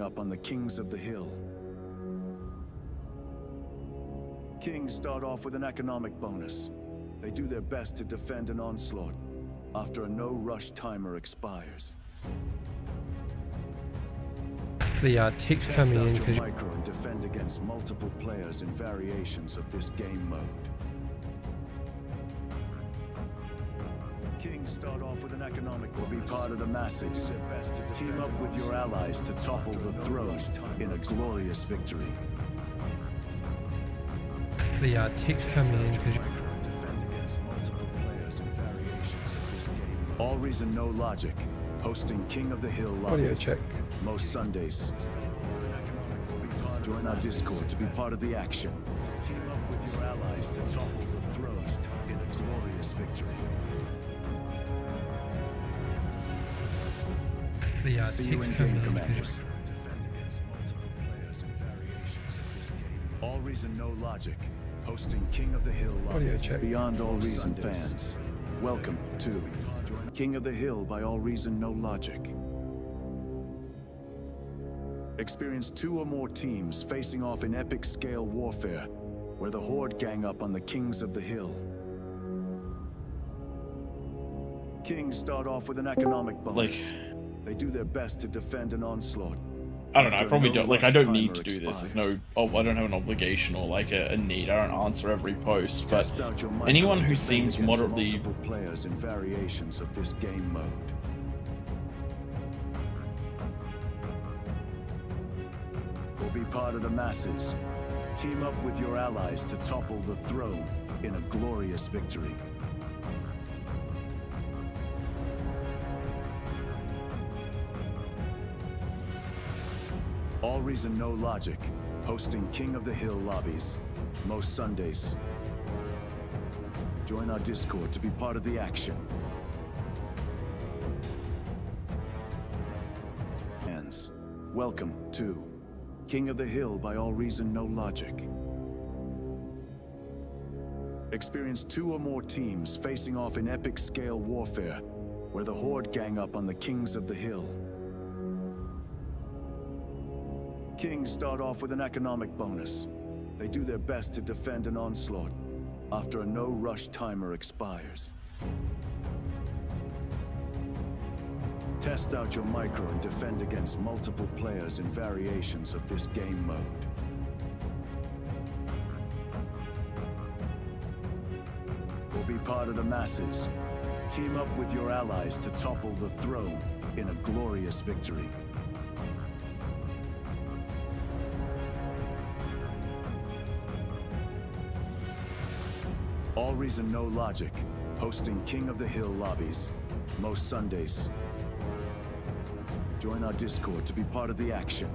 Up on the Kings of the Hill. Kings start off with an economic bonus. They do their best to defend an onslaught after a no-rush timer expires. The text coming in because micro and defend against multiple players in variations of this game mode. Kings start off with an economic will be part of the masses. Team up with your allies to topple the throne in a glorious victory. the text coming in because defend against multiple players and variations of this game. AllReasonNoLogic, hosting King of the Hill audio lobbies check. most Sundays. Join our Discord to be part of the action. Team up with your allies to topple the throne in a glorious victory. The See you text in coming game, in commanders. Defend against multiple players and variations of this game. AllReasonNoLogic, hosting King of the Hill audio lobbies. check. Beyond All Reason fans, welcome to King of the Hill by AllReasonNoLogic. Experience 2 or more teams facing off in epic scale warfare, where the Horde gang up on the Kings of the Hill. Kings start off with an economic bonus. They do their best to defend an onslaught. I don't know, I probably don't, I don't need to timer do this. expires. There's no, I don't have an obligation or like a need. I don't answer every post, but Test out your micro anyone and who defend seems against moderately, multiple players in variations of this game mode. Will be part of the masses. Team up with your allies to topple the throne in a glorious victory. AllReasonNoLogic, hosting King of the Hill lobbies most Sundays. Join our Discord to be part of the action. Fans, welcome to King of the Hill by AllReasonNoLogic. Experience 2 or more teams facing off in epic scale warfare, where the Horde gang up on the Kings of the Hill. Kings start off with an economic bonus. They do their best to defend an onslaught after a no-rush timer expires. Test out your micro and defend against multiple players in variations of this game mode. Will be part of the masses. Team up with your allies to topple the throne in a glorious victory. AllReasonNoLogic, hosting King of the Hill lobbies most Sundays. Join our Discord to be part of the action.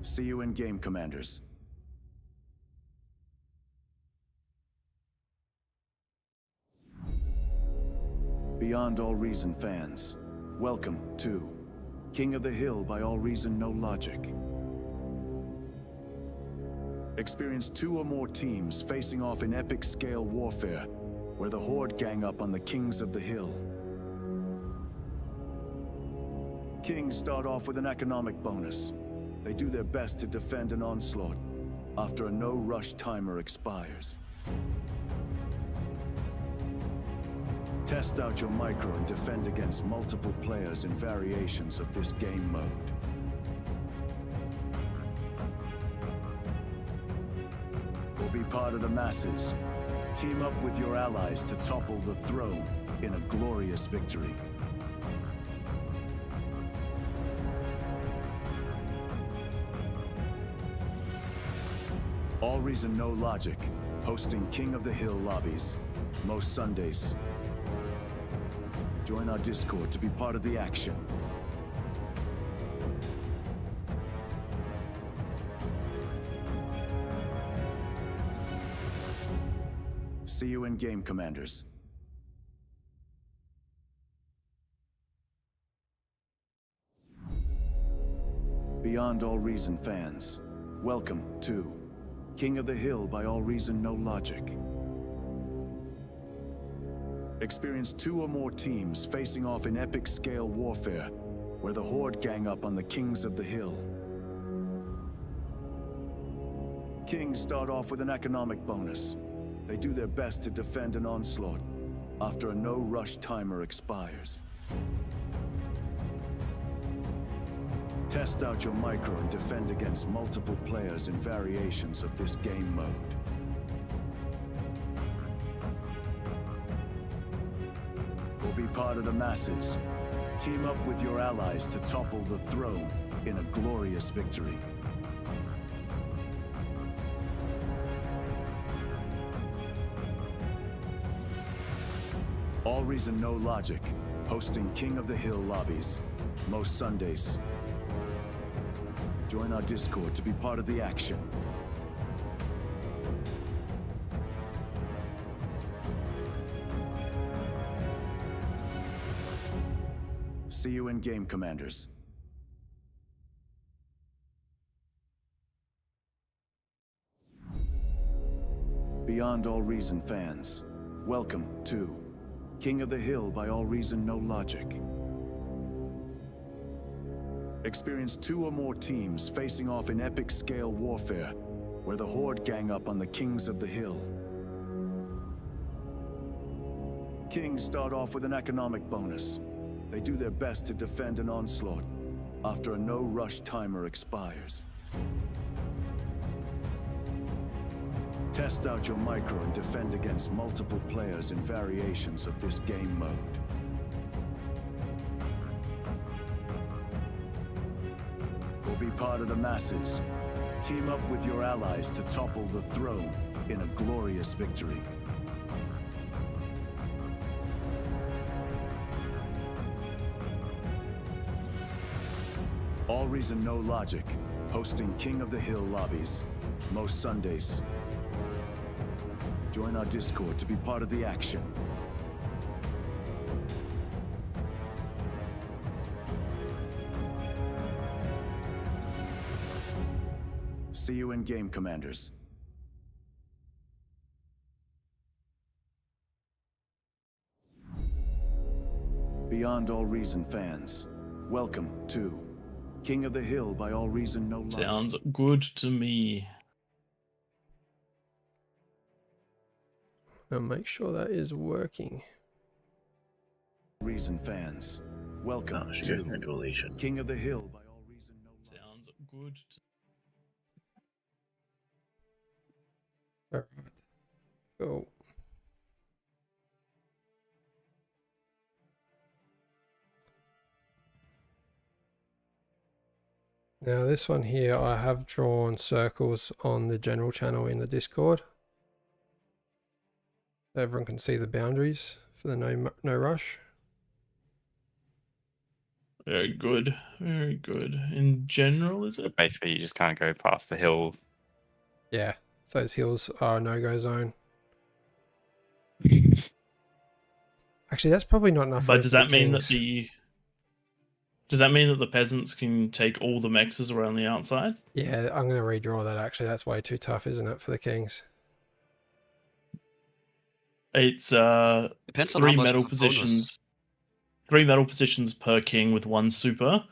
See you in game, commanders. Beyond All Reason fans, welcome to King of the Hill by AllReasonNoLogic. Experience 2 or more teams facing off in epic scale warfare, where the Horde gang up on the Kings of the Hill. Kings start off with an economic bonus. They do their best to defend an onslaught after a no-rush timer expires. Test out your micro and defend against multiple players in variations of this game mode. Will be part of the masses. Team up with your allies to topple the throne in a glorious victory. AllReasonNoLogic, hosting King of the Hill lobbies most Sundays. Join our Discord to be part of the action. See you in game, commanders. Beyond All Reason fans, welcome to King of the Hill by AllReasonNoLogic. Experience 2 or more teams facing off in epic scale warfare, where the Horde gang up on the Kings of the Hill. Kings start off with an economic bonus. They do their best to defend an onslaught after a no-rush timer expires. Test out your micro and defend against multiple players in variations of this game mode. Or be part of the masses. Team up with your allies to topple the throne in a glorious victory. AllReasonNoLogic, hosting King of the Hill lobbies, most Sundays. Join our Discord to be part of the action. See you in game, Commanders. Beyond All Reason fans, welcome to King of the Hill by AllReasonNoLogic. Experience 2 or more teams facing off in epic scale warfare, where the Horde gang up on the Kings of the Hill. Kings start off with an economic bonus. They do their best to defend an onslaught after a no-rush timer expires. Test out your micro and defend against multiple players in variations of this game mode. Or be part of the masses. Team up with your allies to topple the throne in a glorious victory. AllReasonNoLogic, hosting King of the Hill lobbies, most Sundays. Join our Discord to be part of the action. See you in game, Commanders. Beyond All Reason fans, welcome to King of the Hill by AllReasonNoLogic. Sounds good to me. I'll make sure that is working. Reason fans, welcome She to goes into Alicia. King of the Hill by AllReasonNoLogic. Sounds good. Alright. Cool. Now this one here, I have drawn circles on the general channel in the Discord. So everyone can see the boundaries for the no rush. Very good. Very good. In general, is it? Basically, you just can't go past the hill. Yeah, those hills are a no-go zone. Actually, that's probably not enough. But does that mean that kings. does that mean that the peasants can take all the mexes around the outside? Yeah, I'm going to redraw that actually. That's way too tough, isn't it, for the kings? It's Depends on how 3 much metal of a positions. 3 metal positions per king with 1 super.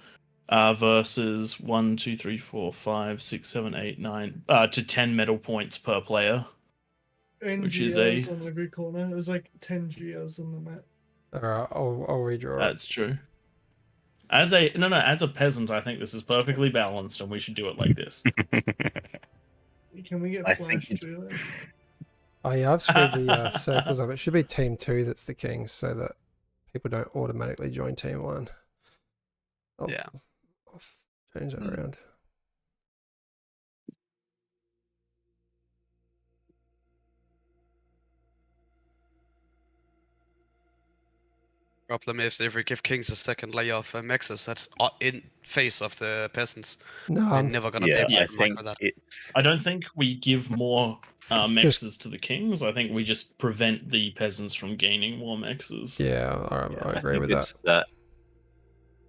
Versus 1, 2, 3, 4, 5, 6, 7, 8, 9 to 10 metal points per player. And Which geos is on every corner. There's like 10 geos on the map. Alright, I'll redraw it. That's true. As a peasant, I think this is perfectly balanced, and we should do it like this. Can we get I flash think too? Oh yeah, I've screwed the circles up. It should be team 2 that's the kings, so that people don't automatically join team 1. Yeah. I'll change that around. Problem is, if we give kings a second layer of mexes, that's in face of the peasants. No, They're never gonna be Yeah, able I to think micro that. it's I don't think we give more mexes to the kings. I think we just prevent the peasants from gaining more mexes. yeah, I agree think with it's that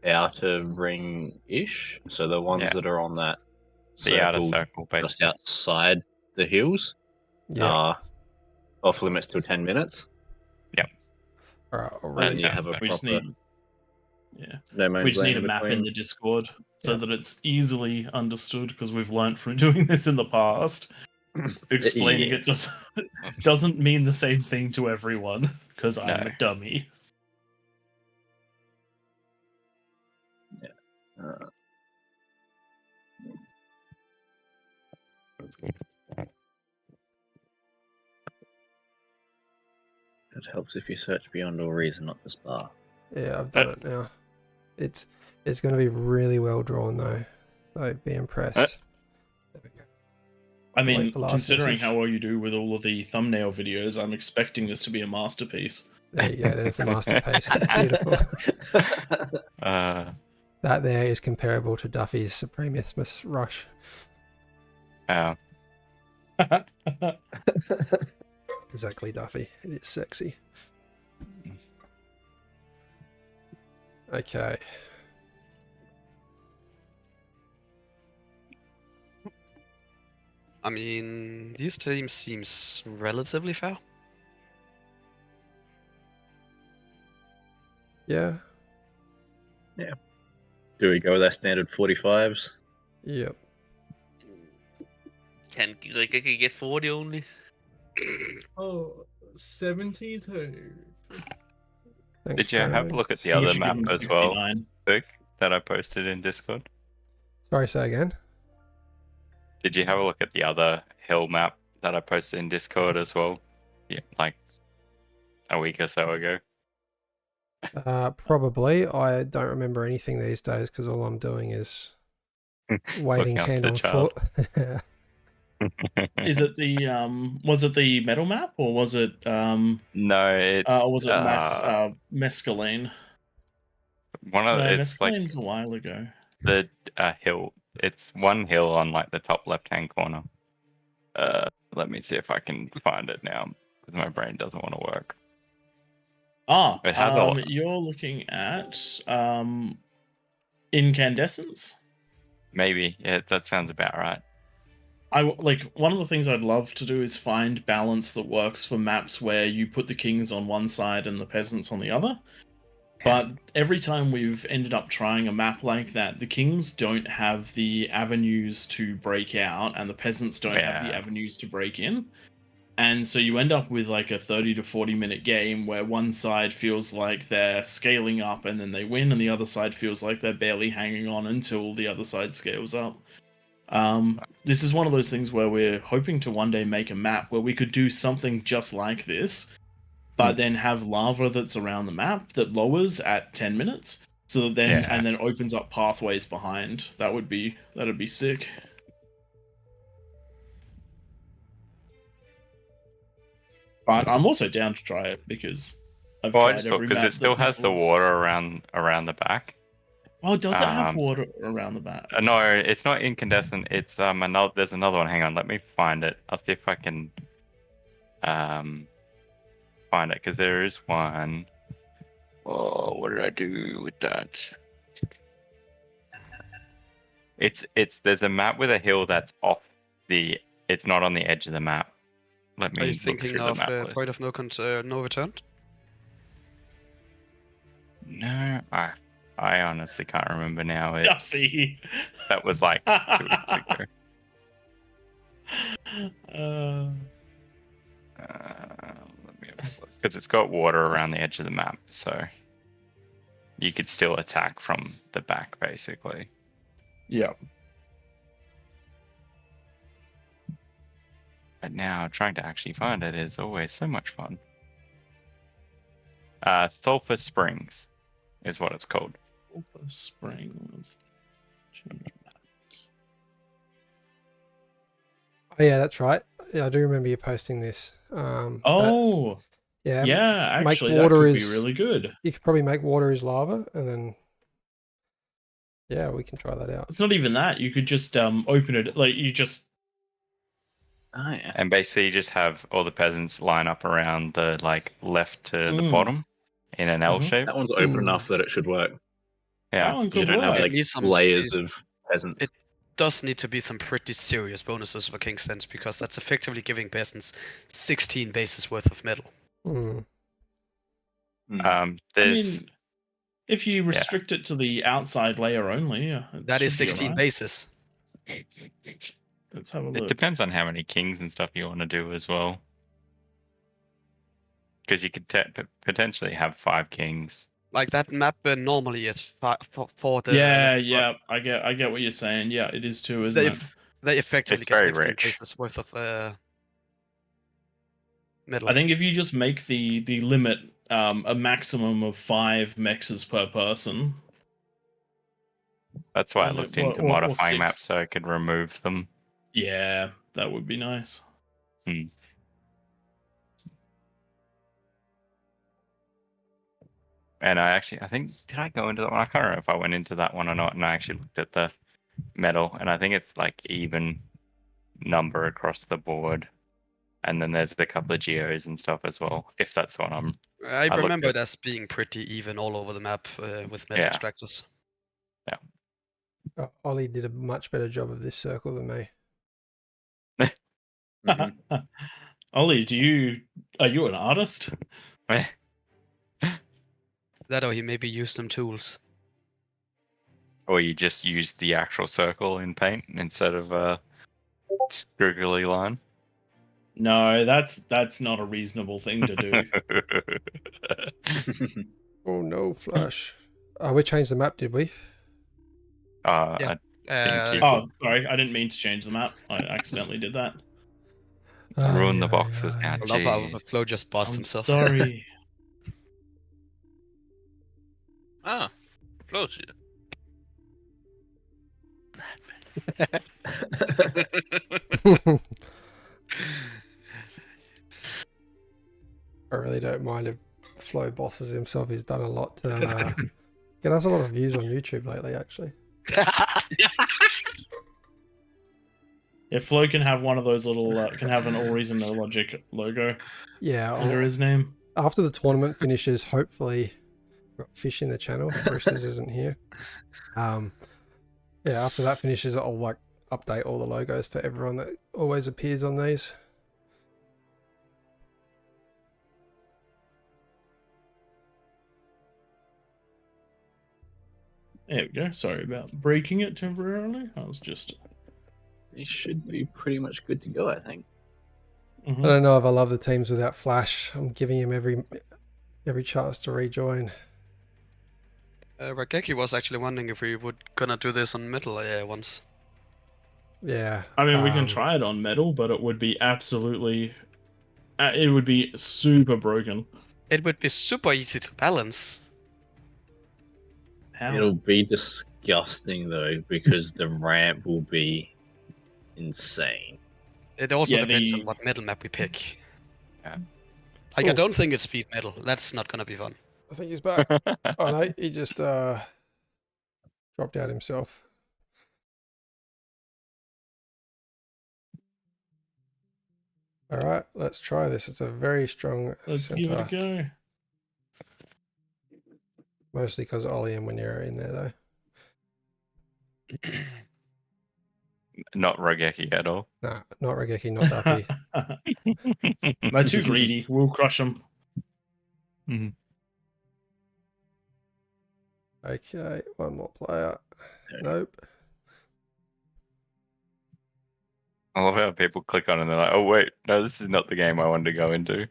outer ring-ish. So the ones Yeah. that are on that The outer circle circle, just basically. outside the hills Yeah. are off limits till 10 minutes. Alright, And already. you have a We just proper need, yeah, no man's we just land need a in map in between. the Discord so Yeah. that it's easily understood because we've learnt from doing this in the past. Explaining it Yes. doesn't mean the same thing to everyone because I'm No. a dummy. Uh, it helps if you search beyond all reason, not just bar. Yeah, I've done it now. It's going to be really well drawn though. So be impressed. There we go. I Delete mean, the last considering message. how well you do with all of the thumbnail videos, I'm expecting this to be a masterpiece. There you go. There's the masterpiece. It's beautiful. Uh, That there is comparable to Duffy's Supremismus Rush. oh. Exactly, Duffy. It is sexy. Okay. I mean, these teams seems relatively fair. Yeah. Do we go with our standard 45s? Yep. I could get 40 only. Oh, 72. Thanks, Did you have a Brandon. look at the I think we other should give map him as well, 69. Vic, that I posted in Discord? Sorry, say again. Did you have a look at the other hill map that I posted in Discord as well? Yeah, like a week or so ago. Probably. I don't remember anything these days because all I'm doing is waiting Looking hand after on the child. foot. Is it the was it the metal map or was it No, it's or was it mescaline? one of No, it's like mescaline's a while ago. the hill. It's one hill on like the top left-hand corner. Let me see if I can find it now because my brain doesn't want to work. Ah, It has a- you're looking at incandescence. Maybe, yeah, that sounds about right. One of the things I'd love to do is find balance that works for maps where you put the kings on one side and the peasants on the other. But every time we've ended up trying a map like that, the kings don't have the avenues to break out and the peasants don't have the Yeah. avenues to break in. And so you end up with like a 30 to 40 minute game where one side feels like they're scaling up and then they win, and the other side feels like they're barely hanging on until the other side scales up. This is one of those things where we're hoping to one day make a map where we could do something just like this, but then have lava that's around the map that lowers at 10 minutes, so that then Yeah. and then opens up pathways behind. That'd be sick. But I'm also down to try it because I've Well, I tried just thought every because map it still that has the people- water around the back. Oh, does it have um, water around the back? No, it's not incandescent. It's another. There's another one. Hang on, let me find it. I'll see if I can find it because there is one. Oh, what did I do with that? There's a map with a hill that's off the. It's not on the edge of the map. Let me Are you look thinking through the of map list. Point of No Return? No, I honestly can't remember now. It's Duffy. that was like 2 weeks ago. Let me have a look because it's got water around the edge of the map, so you could still attack from the back, basically. Yeah. But now trying to actually find it is always so much fun. Sulphur Springs is what it's called. Springs. Change maps. Oh, yeah, that's right. Yeah, I do remember you posting this. Oh, yeah. yeah. make Actually, water that could is- be really good. You could probably make water as lava, and then yeah, we can try that out. It's not even that. You could just open it. Like you just. Oh, yeah. And basically you just have all the peasants line up around the like left to the Mm. bottom in an L Mhm. shape. That one's open enough that it should work. Yeah. That one You could don't have work. like Need some layers space. of peasants. It does need to be some pretty serious bonuses for King's Sense, because that's effectively giving peasants 16 bases worth of metal. Hmm. I There's mean, if you restrict it to the outside layer only, yeah, it That is should be 16 alright. bases. Let's have a it look. depends on how many kings and stuff you want to do as well. Because you could potentially have 5 kings. Like that map normally is for the. Yeah, I get what you're saying. Yeah, it is too, isn't They, it? they effectively It's get very 16 rich. bases worth of metal. I think if you just make the limit a maximum of 5 mexes per person. That's why I And looked or- into or modifying 6. maps so I could remove them. Yeah, that would be nice. And I think, did I go into that one? I can't remember if I went into that one or not. And I actually looked at the metal, and I think it's like even number across the board. And then there's a couple of geos and stuff as well, if that's what I'm. I looked remember at- it as being pretty even all over the map with metal Yeah. extractors. Ollie did a much better job of this circle than me. Ollie, are you an artist? That or he maybe used some tools. Or you just use the actual circle in paint instead of a squiggly line. No, that's not a reasonable thing to do. Oh no, Flash. Oh, we changed the map, did we? Yeah. Thank you. Oh, sorry, I didn't mean to change the map. I accidentally did that. Ruin the Ay, boxes ay, now. ay. I love how Jeez. Flo just bossed I'm himself. sorry. Ah, close. I really don't mind if Flo bosses himself. He's done a lot to get us a lot of views on YouTube lately, actually. If Flo can have one of those little, can have an AllReasonNoLogic logo Yeah, under his name. after the tournament finishes, hopefully, we've got Fish in the channel. Roosters isn't here. Yeah, after that finishes, I'll like update all the logos for everyone that always appears on these. There we go. Sorry about breaking it temporarily. I was just. It should be pretty much good to go, I think. Mhm. I don't know if I love the teams without Flash. I'm giving him every chance to rejoin. Rakeki was actually wondering if we would gonna do this on metal once. Yeah. I mean, we can try it on metal, but it would be absolutely. It would be super broken. It would be super easy to balance. How? It'll be disgusting though, because the ramp will be insane. It also Yeah, depends the- on what metal map we pick. Yeah. Like, I Oh. don't think it's speed metal. That's not gonna be fun. I think he's back. Oh no, he just dropped out himself. All right, let's try this. It's a very strong Let's give it a go. Mostly because Ollie and Winera are in there, though. Not Rogeki at all. Nah, not Regeki, not Duffy. They're too greedy. We'll crush them. Okay, one more player. Nope. I love how people click on it and they're like, oh wait, no, this is not the game I wanted to go into.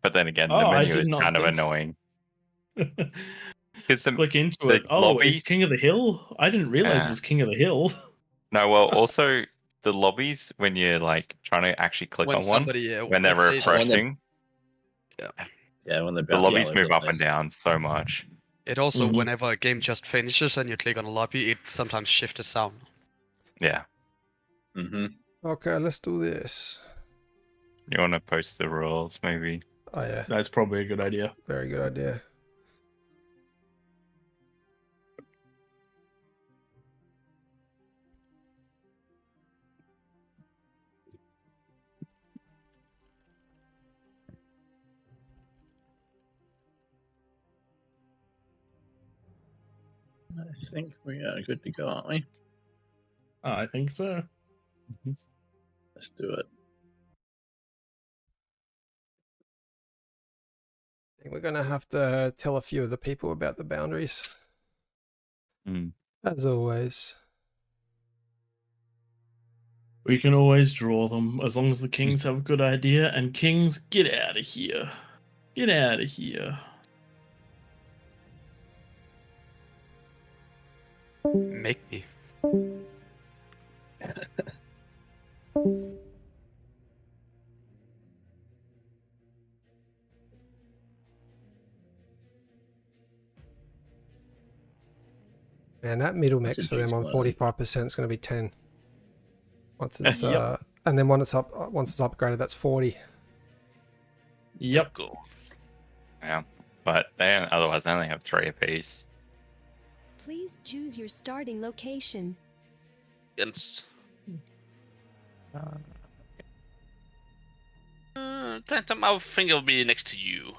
But then again, the I menu did is not kind of think- annoying. Because Click into the it. Oh, lobby- it's King of the Hill? I didn't realize it Yeah. was King of the Hill. No, well, also the lobbies when you're like trying to actually click When on one, somebody when they're let's say refreshing, Yeah, when the lobbies move up and down so much. it also Mhm. whenever a game just finishes and you click on a lobby, it sometimes shifts sound. Yeah. Mm-hmm. Okay, let's do this. You want to post the rules, maybe? Oh yeah, That's probably a good idea. very good idea. I think we are good to go, aren't we? I think so. Let's do it. think we're gonna have to tell a few of the people about the boundaries, as always. We can always draw them as long as the kings have a good idea. And kings, get out of here. Get out of here. Make me. Man, that middle mix That's for them on interesting. 45% is going to be 10. Once it's Yep. and then once it's upgraded, that's 40. Yep. Go. Yeah, but otherwise they only have 3 apiece. Please choose your starting location. Yes. Tantum, I think I'll be next to you.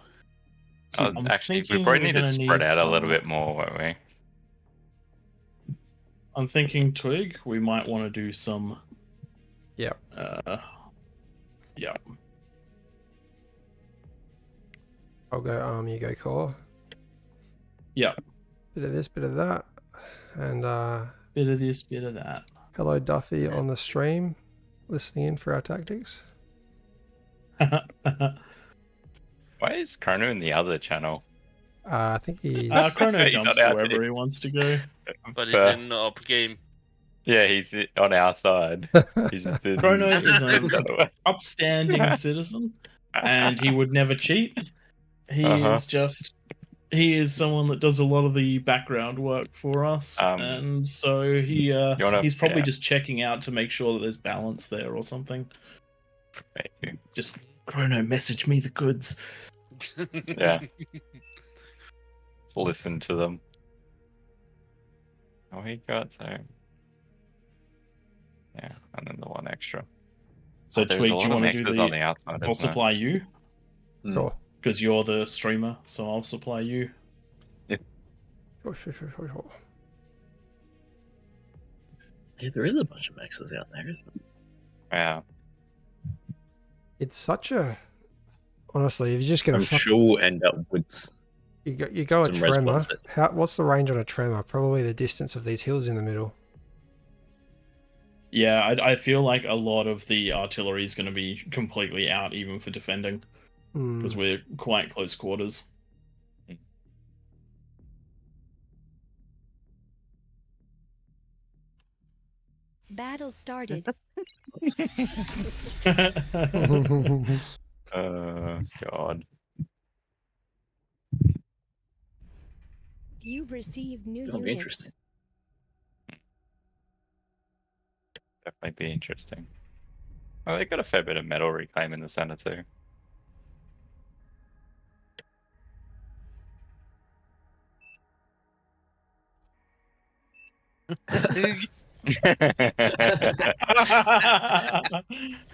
I'm Actually, we thinking probably we're need to gonna spread need out a little some- bit more, won't we? I'm thinking, Twig, we might want to do some. Yep. Yeah. I'll go you go core. Yeah. Bit of this, bit of that. And Bit of this, bit of that. hello Duffy on the stream, listening in for our tactics. Why is Chrono in the other channel? I think he's Chrono He's jumps not out wherever there. he wants to go. But he's in up game. Yeah, he's on our side. He's just in- Chrono is an upstanding citizen, and he would never cheat. He is someone that does a lot of the background work for us, and so he's probably just checking out to make sure that there's balance there or something. Maybe. Just Chrono, message me the goods. Yeah. Listen to them. Oh, he got so. Yeah, and then the one extra. So There's Twig, a do lot you of want to do mixes the? on the outside, I'll isn't there? supply you sure. because you're the streamer, so I'll supply you. Sure. Yeah, there is a bunch of mexes out there, isn't there? Yeah. It's such a honestly, if you just get I'm a sure we'll end up with you go a some tremor. response What's the range on a tremor? Probably the distance of these hills in the middle. Yeah, I feel like a lot of the artillery is going to be completely out, even for defending, because we're quite close quarters. Battle started. God. You've received new That'll be units. interesting. Definitely be interesting. Oh, they got a fair bit of metal reclaim in the center too.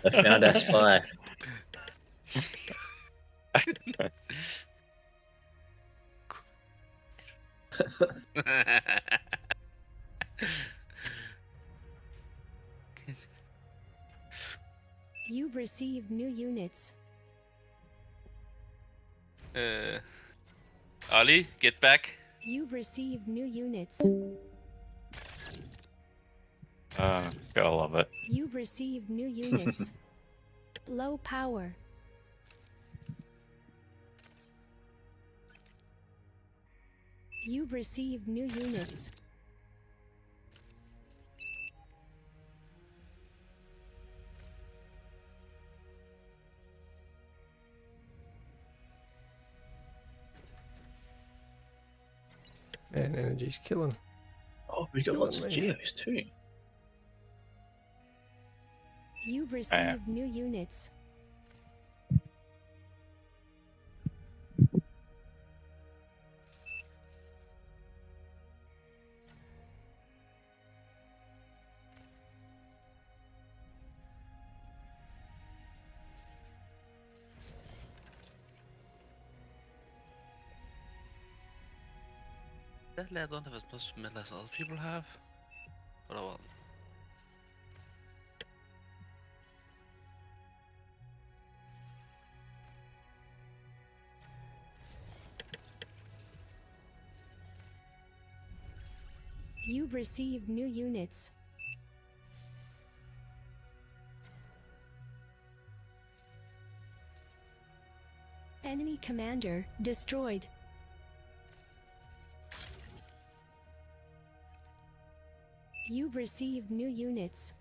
I found our spy. You've received new units. Ali, get back. You've received new units. Gotta love it. You've received new units. Low power. You've received new units. And energy's killing. Oh, we got lots of geos too. You've received new units. Sadly, I don't have as much metal as other people have. But I will. You've received new units. Enemy commander destroyed. You've received new units.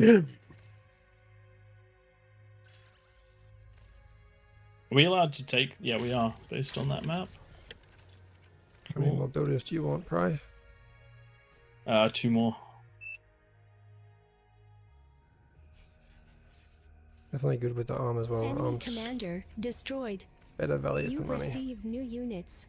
Are we allowed to take? Yeah, we are, based on that map. How many Cool. more builders do you want, Pry? 2 more. Definitely good with the arm as well. Enemy Arm's commander destroyed. better value for You've money. received new units.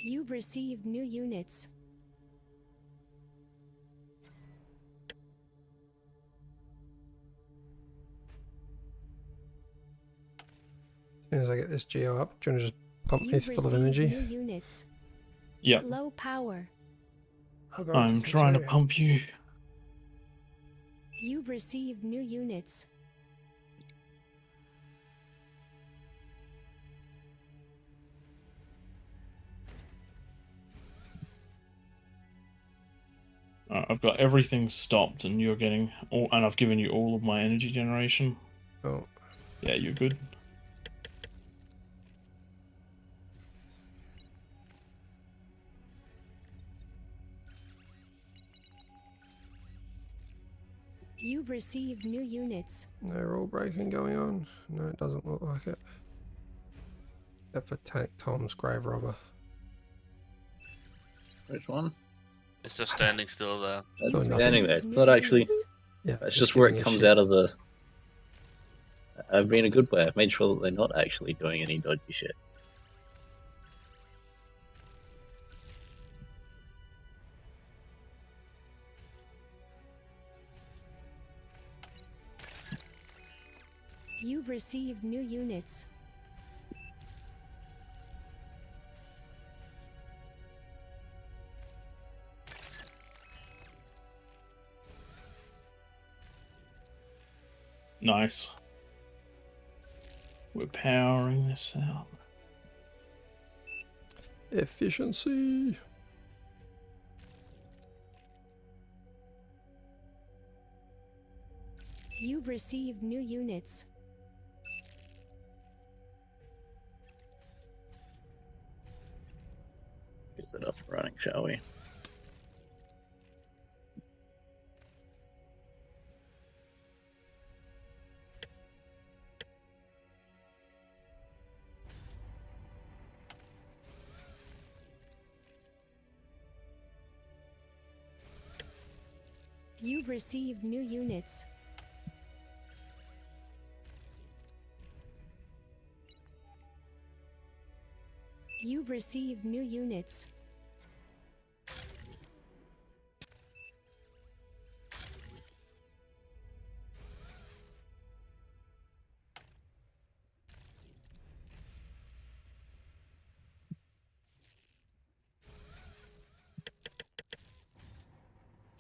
You've received new units. As soon as I get this geo up, do you want to just pump me You've full of received energy? new units. Yep. Low power. I'll go I'm up to trying to T2. pump you. You've received new units. I've got everything stopped, and you're getting all, and I've given you all of my energy generation. Oh, Yeah, you're good. You've received new units. no rule breaking going on. No, it doesn't look like it. Except for Tank Tom's Grave Robber. Which one? It's just standing still there. Doing That's nothing. standing there. It's New not actually. units. Yeah, That's just where it giving a comes shit. out of the. I've been a good player. I've made sure that they're not actually doing any dodgy shit. You've received new units. Nice. We're powering this out. Efficiency. You've received new units. Get it up and running, shall we? You've received new units. You've received new units.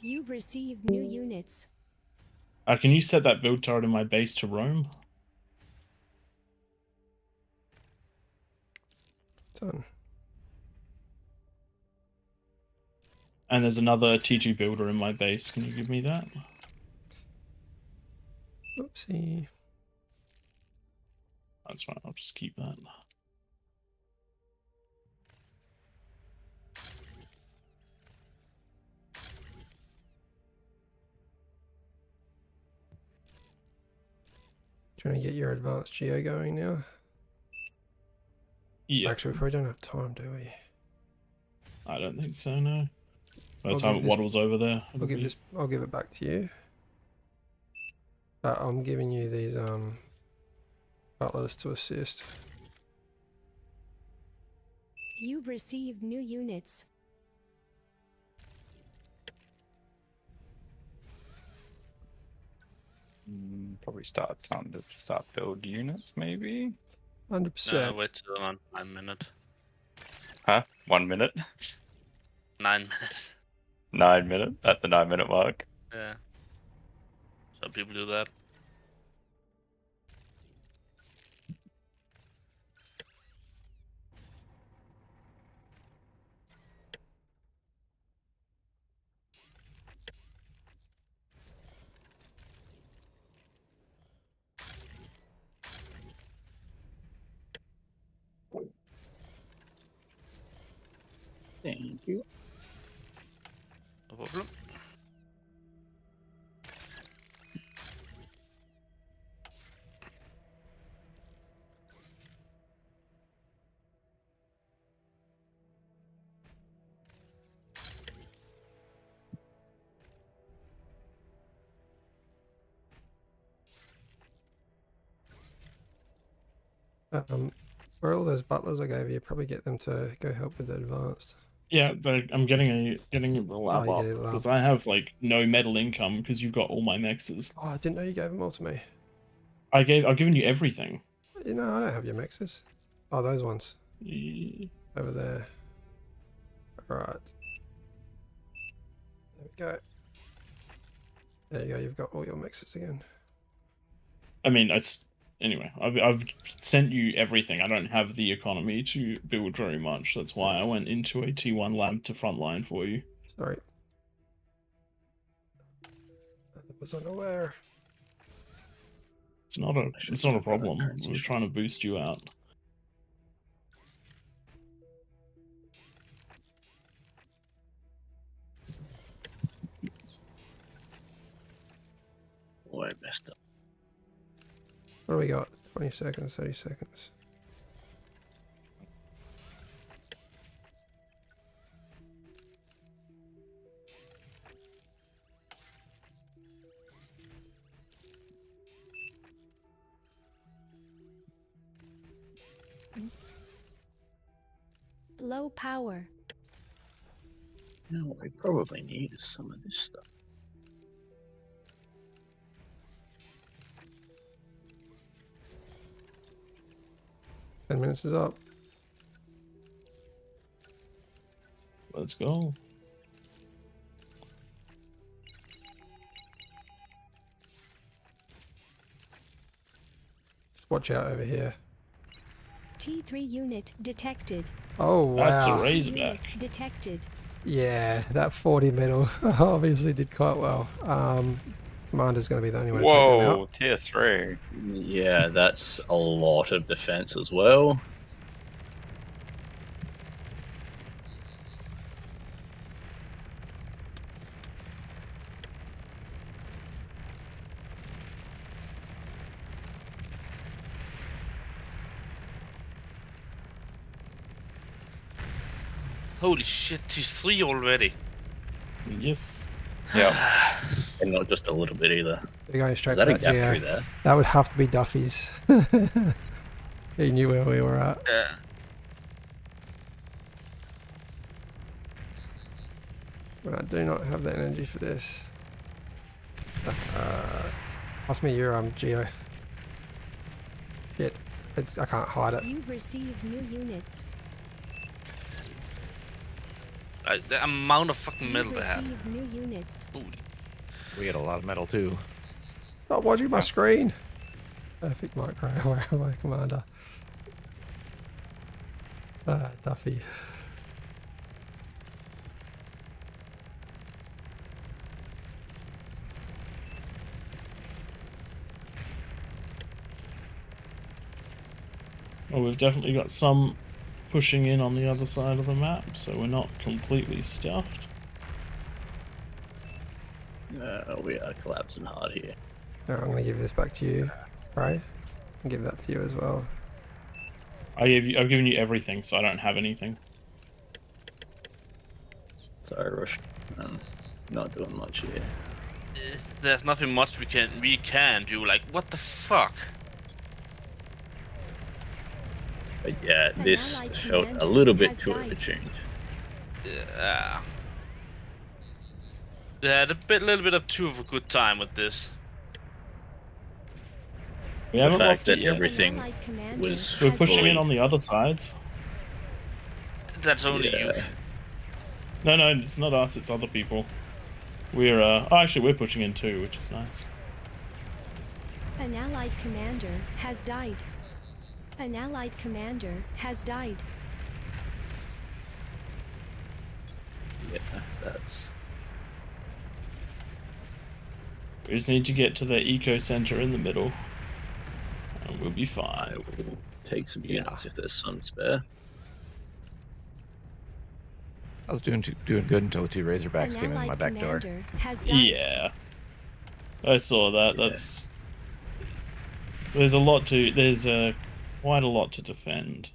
You've received new units. Can you set that build turret in my base to roam? Done. And there's another T2 builder in my base. Can you give me that? Oopsie. That's fine. I'll just keep that. Trying to get your advanced geo going now. Yeah. Actually, we probably don't have time, do we? I don't think so, no. By the time it waddles over there. I'll give it back to you. I'm giving you these butlers to assist. You've received new units. Probably start build units, maybe. 100%. Wait till 9 minutes. Huh? 1 minute? 9 minutes. 9 minutes at the 9-minute mark. Yeah. Some people do that. Thank you. No problem. Where are all those butlers I gave you? Probably get them to go help with the advanced. Yeah, I'm getting a lab you up get a lab. because I have like no metal income because you've got all my mexes. Oh, I didn't know you gave them all to me. I've given you everything. You know, I don't have your mexes. Oh, those ones. Yeah. Over there. Right. There we go. There you go, you've got all your mexes again. I mean, anyway. I've sent you everything. I don't have the economy to build very much. That's why I went into a T1 lab to frontline for you. Sorry. I was unaware. It's not a problem. We're trying to boost you out. Oh, I messed up. What do we got? 20 seconds, 30 seconds. Low power. You know what we probably need is some of this stuff. Ten minutes is up. Let's go. Just watch out over here. T3 unit detected. Oh, wow. That's a Unit razorback. detected. Yeah, that 40 metal obviously did quite well. Commander's going to be the only one to take them Whoa, out. tier 3. Yeah, that's a lot of defense as well. Holy shit, he's 3 already. Yes. Yeah. And not just a little bit either. They're going straight Is that for a that gap GA. through there? That would have to be Duffy's. He knew where we were at. Yeah. But I do not have the energy for this. Pass me your Geo. Shit. I can't hide it. You've received new units. The amount of fucking metal You've they have. received new units. Holy. We get a lot of metal too. Stop watching my screen. Perfect micro. Where am I, Commander? Duffy. Well, we've definitely got some pushing in on the other side of the map, so we're not completely stuffed. We are collapsing hard here. I'm going to give this back to you, right? And give that to you as well. I've given you everything, so I don't have anything. Sorry, Rush. Not doing much here. There's nothing much we can do. Like, what the fuck? But yeah, An this allied felt a commander little bit has too died. overtuned. Yeah. They had little bit of too of a good time with this. We The haven't fact lost that it yet. everything An allied commander was We're has pushing in died. on the other sides. That's only you. Yeah. No, it's not us. It's other people. We're oh, actually we're pushing in too, which is nice. An allied commander has died. An allied commander has died. Yeah, that's We just need to get to the eco center in the middle, and we'll be I fine. will take some Yeah. units if there's some spare. I was doing good until the 2 Razorbacks An came in my allied back door. commander has died. Yeah, I saw that. Yeah. That's there's quite a lot to defend.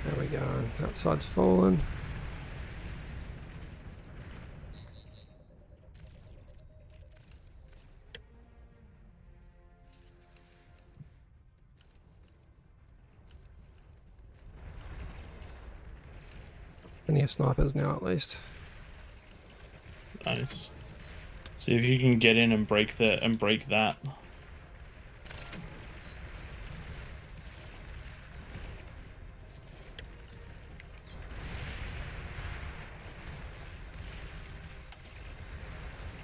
There we go. That side's fallen. Plenty of snipers now, at least. Nice. See if you can get in and break that.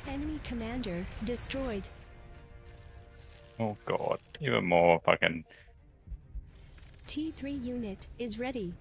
Enemy commander destroyed. Oh god, even more fucking. T3 unit is ready.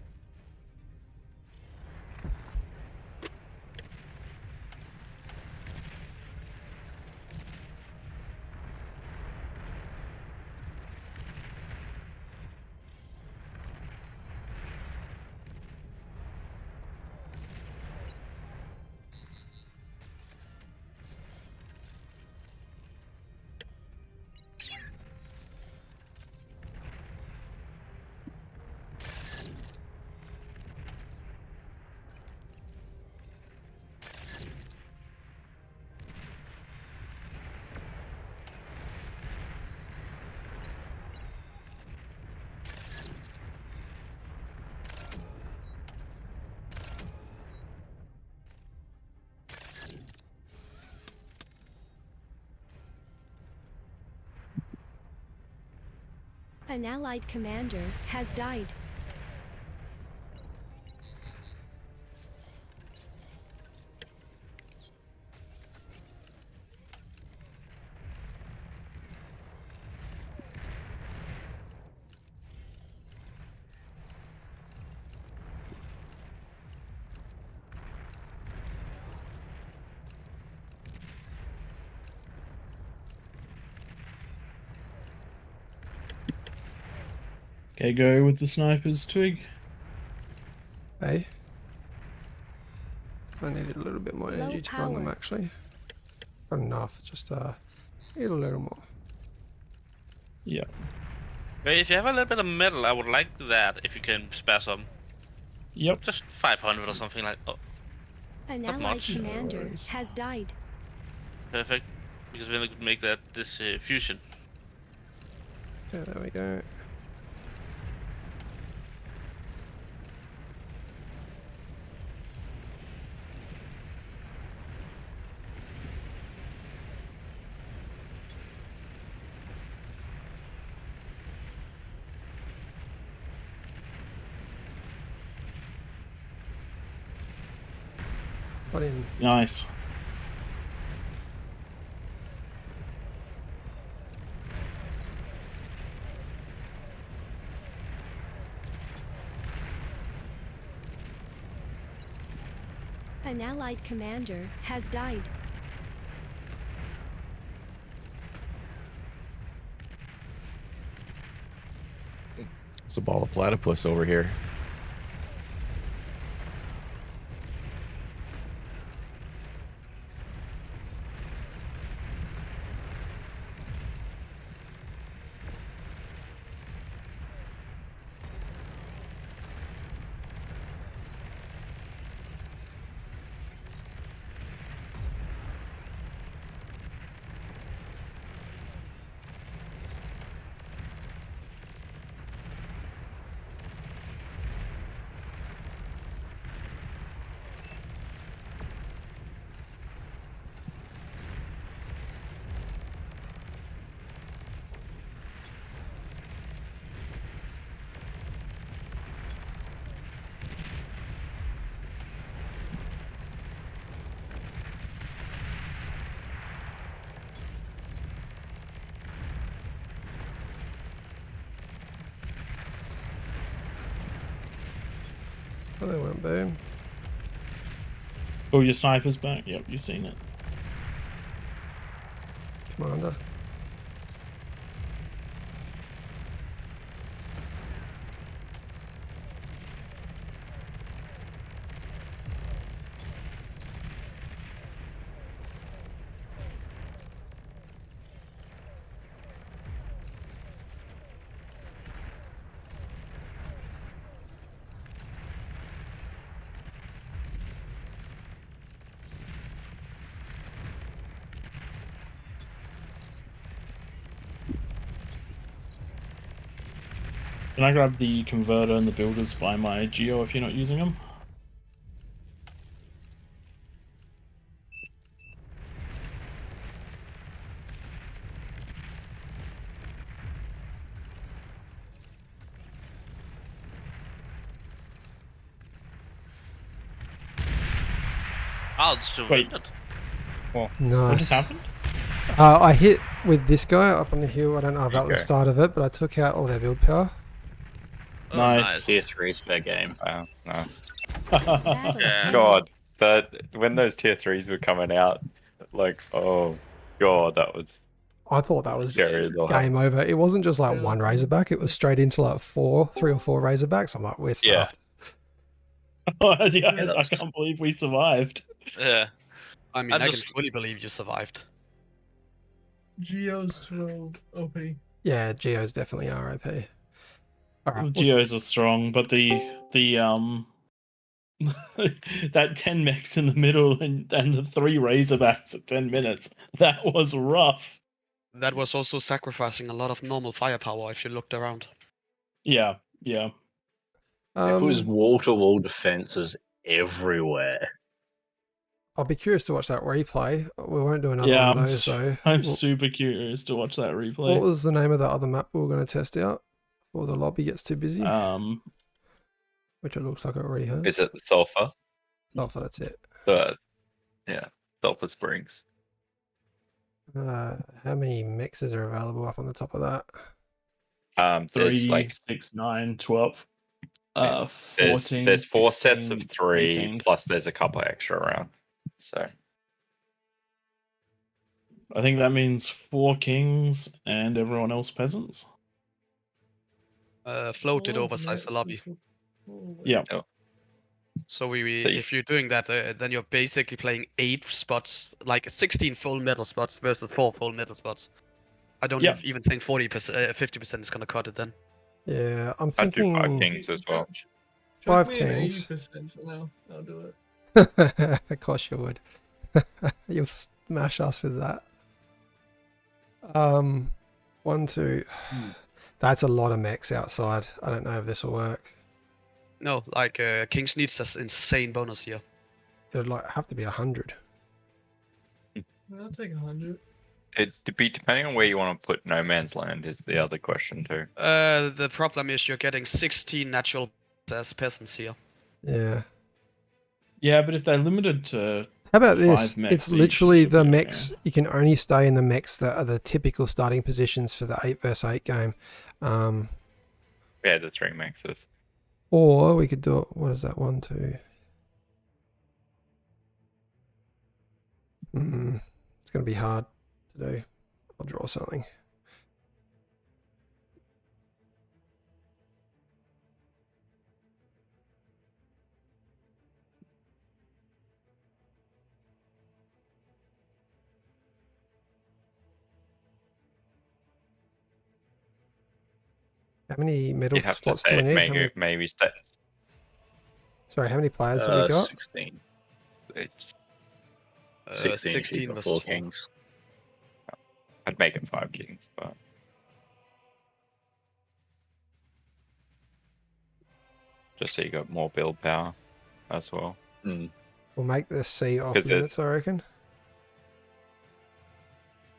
An allied commander has died. Okay, go with the snipers, Twig. Hey. I needed a little bit more Low energy to run them, power. actually. Not enough, just need a little more. Yeah. Hey, if you have a little bit of metal, I would like that if you can spare some. Yep. Just 500 or something like. Oh, An Not allied much. commander No worries. has died. perfect. Because then we could make this fusion. Yeah, there we go. Got in. Nice. An allied commander has died. It's a ball of platypus over here. Oh, they went boom. Oh, your sniper's back. Yep, you've seen it. Commander. Can I grab the converter and the builders by my geo if you're not using them? Oh, it's still Wait. wounded. Nice. What just happened? I hit with this guy up on the hill. I don't know if that was Okay. the start of it, but I took out all their build power. Oh, Nice. Tier 3s per game. Wow, nice. Battle Yeah. ended. God, that when those tier 3s were coming out, like, oh god, that was I thought that was scary as well. game over. It wasn't just like Yeah. one Razorback. It was straight into like 3 or 4 Razorbacks. I'm like, we're Yeah. stuffed. Yeah, I that's- can't believe we survived. Yeah. I mean, I'm I can just- fully believe you survived. Geo's 12 OP. Yeah, Geo's definitely RIP. All right. Geos are strong, but the that 10 mechs in the middle and the 3 Razorbacks at 10 minutes, that was rough. That was also sacrificing a lot of normal firepower if you looked around. Yeah. It was Um, wall-to-wall defenses everywhere. I'll be curious to watch that replay. We won't do another Yeah, one of those though. I'm Well, super curious to watch that what replay. was the name of the other map we were going to test out before the lobby gets too busy? Which it looks like it already has. Is it the sulfur? Sulfur, that's it. Yeah, sulfur springs. How many mixes are available up on the top of that? There's 3, like 6, 9, 12, there's 14. there's 4 sets of 16, 3 18. plus there's a couple extra around. So I think that means 4 kings and everyone else peasants. Floated 12 oversize the lobby. mexes. Oh, Yeah. So we So you- if you're doing that, then you're basically playing 8 spots, like 16 full metal spots versus 4 full metal spots. I don't Yeah. even think 40%, 50% is gonna cut it then. Yeah, I'm I'd do 5 thinking kings as well. Chuck 5 me an kings. 80% now. I'll do it. Of course you would. You'll smash us with that. 1, 2. That's a lot of mechs outside. I don't know if this will work. No, like Kings needs this insane bonus here. It would like have to be 100. I'll take 100. Depending on where you want to put No Man's Land is the other question too. The problem is you're getting 16 natural as peasants here. Yeah. Yeah, but if they're limited to How about 5 this? mechs It's each, literally should the be okay. mechs. You can only stay in the mechs that are the typical starting positions for the 8 vs 8 game. Yeah, the 3 maxes. Or we could do it. What is that? 1, 2. It's going to be hard to do. I'll draw something. How many middle You have to spots do we say need? How many, maybe stay. sorry, how many players have we got? 16. It's- 16 if 16 you've got versus 4 4. kings. I'd make it 5 kings, but just so you got more build power as well. Mm. We'll make the sea off 'Cause it- limits, I reckon.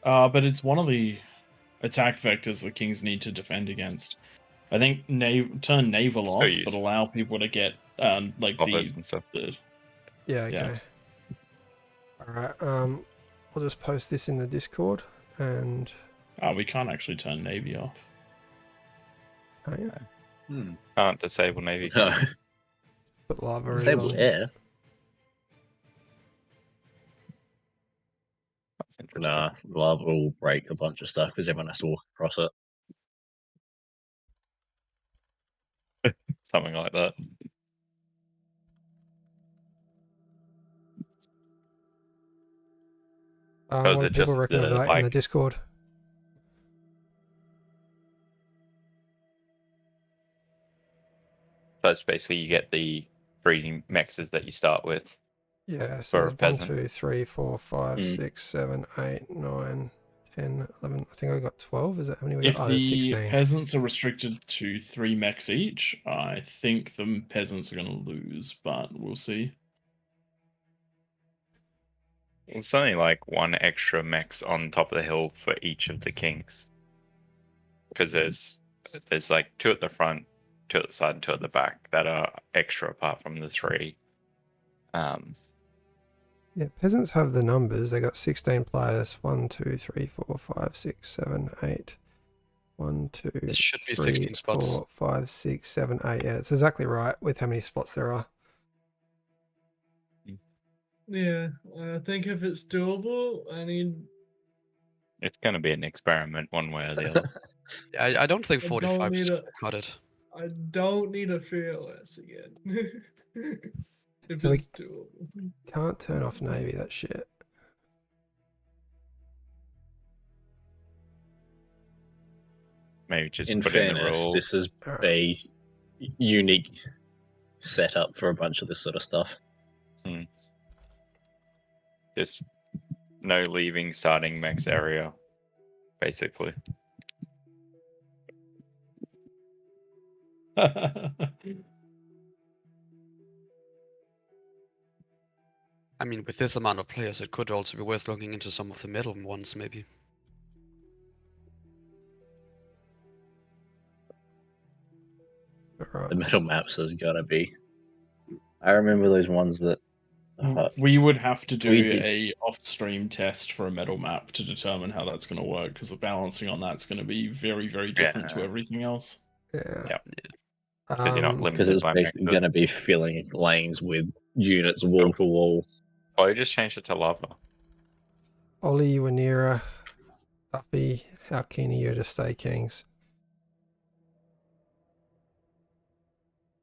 But it's one of the attack vectors the kings need to defend against. I think turn naval Still off, but use allow people to get like offers and stuff. Yeah, okay. Yeah. Alright, I'll just post this in the Discord and We can't actually turn navy off. oh, yeah, Hmm. Can't disable navy. No. put lava as Disable well. air. That's interesting. Nah, lava will break a bunch of stuff because everyone has to walk across it. Something like that. Oh, What do they're people just reckon of the, that in the like- Discord? So it's basically you get the 3 mexes that you start with. Yeah, so For a there's 1, peasant. 2, 3, 4, 5, Mm. 6, 7, 8, 9, 10, 11. I think I got 12. Is that how many we got? If Oh, there's the 16. peasants are restricted to 3 mechs each, I think the peasants are going to lose, but we'll see. It's only like 1 extra mex on top of the hill for each of the kings. Because there's like 2 at the front, 2 at the side, and 2 at the back that are extra apart from the 3. Yeah, peasants have the numbers. They got 16 players. 1, 2, 3, 4, 5, 6, 7, 8. 1, 2, This should be 3, 16 spots. 4, 5, 6, 7, 8. Yeah, it's exactly right with how many spots there are. Yeah, I think if it's doable, I need. It's going to be an experiment one way or the other. I don't think I 45 don't is need gonna cut it. I don't need a fearless again. If So we- it's doable. Can't turn off navy, that shit. Maybe just In put in the fairness, rule. this is Alright. a unique setup for a bunch of this sort of stuff. Just no leaving starting max area, basically. I mean, with this amount of players, it could also be worth looking into some of the middle ones, maybe. Alright. The middle maps has got to be. I remember those ones that. We would have to do We did- a off-stream test for a metal map to determine how that's going to work, because the balancing on that's going to be very, very different to Yeah. everything else. Yeah. Yep. Because you're not Um, Because limited it's by basically mexes. going to be filling lanes with units wall to wall. Oh, you just changed it to lava. Ollie, Wanira, Duffy, how keen are you to stay kings?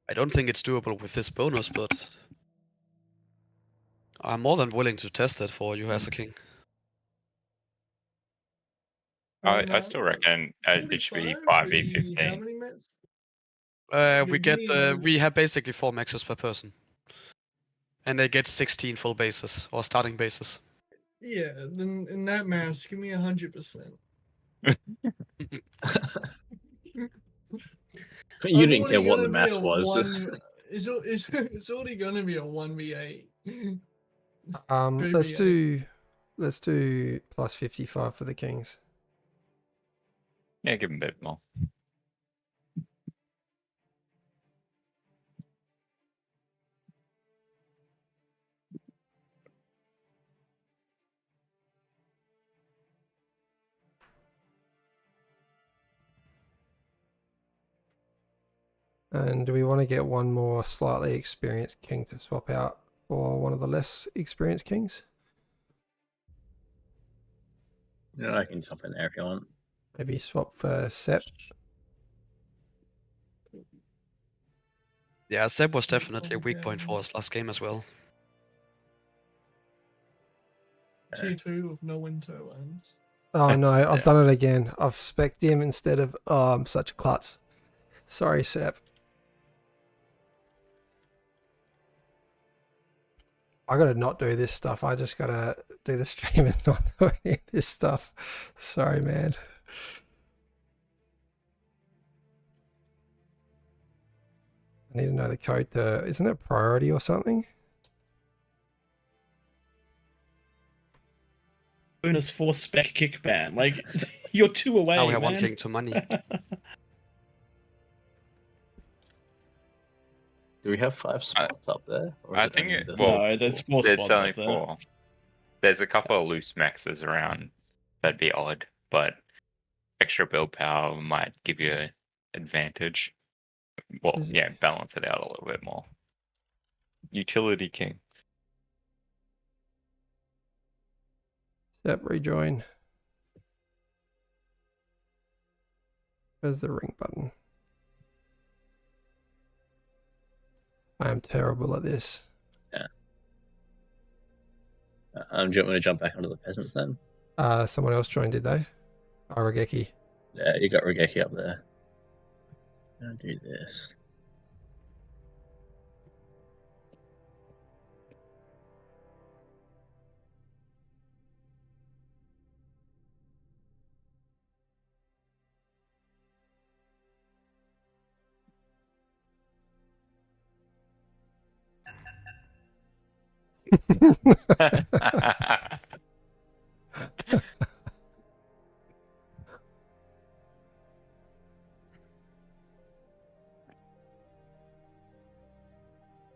I don't think it's doable with this bonus, but I'm more than willing to test it for you as a king. I still reckon it should be 5v15. How many minutes? We Give me- we have basically 4 maxes per person, and they get 16 full bases or starting bases. Yeah, then in that mass, give me 100%. You didn't care what the mass was. It's already gonna be a 1v8. Let's 3v8. do plus 55 for the kings. Yeah, give him a bit more. And do we want to get one more slightly experienced king to swap out for one of the less experienced kings? Yeah, I can jump in there if you want. Maybe swap for Sep. Yeah, Seb was definitely a weak point for us last game as well. Tier 2 with no wind turbines. Oh no, I've Yeah. done it again. I've spec'd him instead of. Oh, I'm such a klutz. Sorry, Sep. I gotta not do this stuff. I just gotta do the stream and not do any of this stuff. Sorry, man. I need to know the code to. Isn't it priority or something? Bonus 4 spec kick ban. Like, you're 2 away. Now we have man. one king to money. Do we have 5 spots up there? Or is I it think only it- the- well, No, there's 4 There's spots only up there. 4. There's a couple of loose maxes around. That'd be odd, but extra build power might give you an advantage. Well, Is it- yeah, balance it out a little bit more. Utility king. Sep, rejoin. Where's the ring button? I am terrible at this. do you want me to jump back onto the peasants then? Someone else joined, did they? Arageki. Yeah, you got Regeki up there. I'll do this.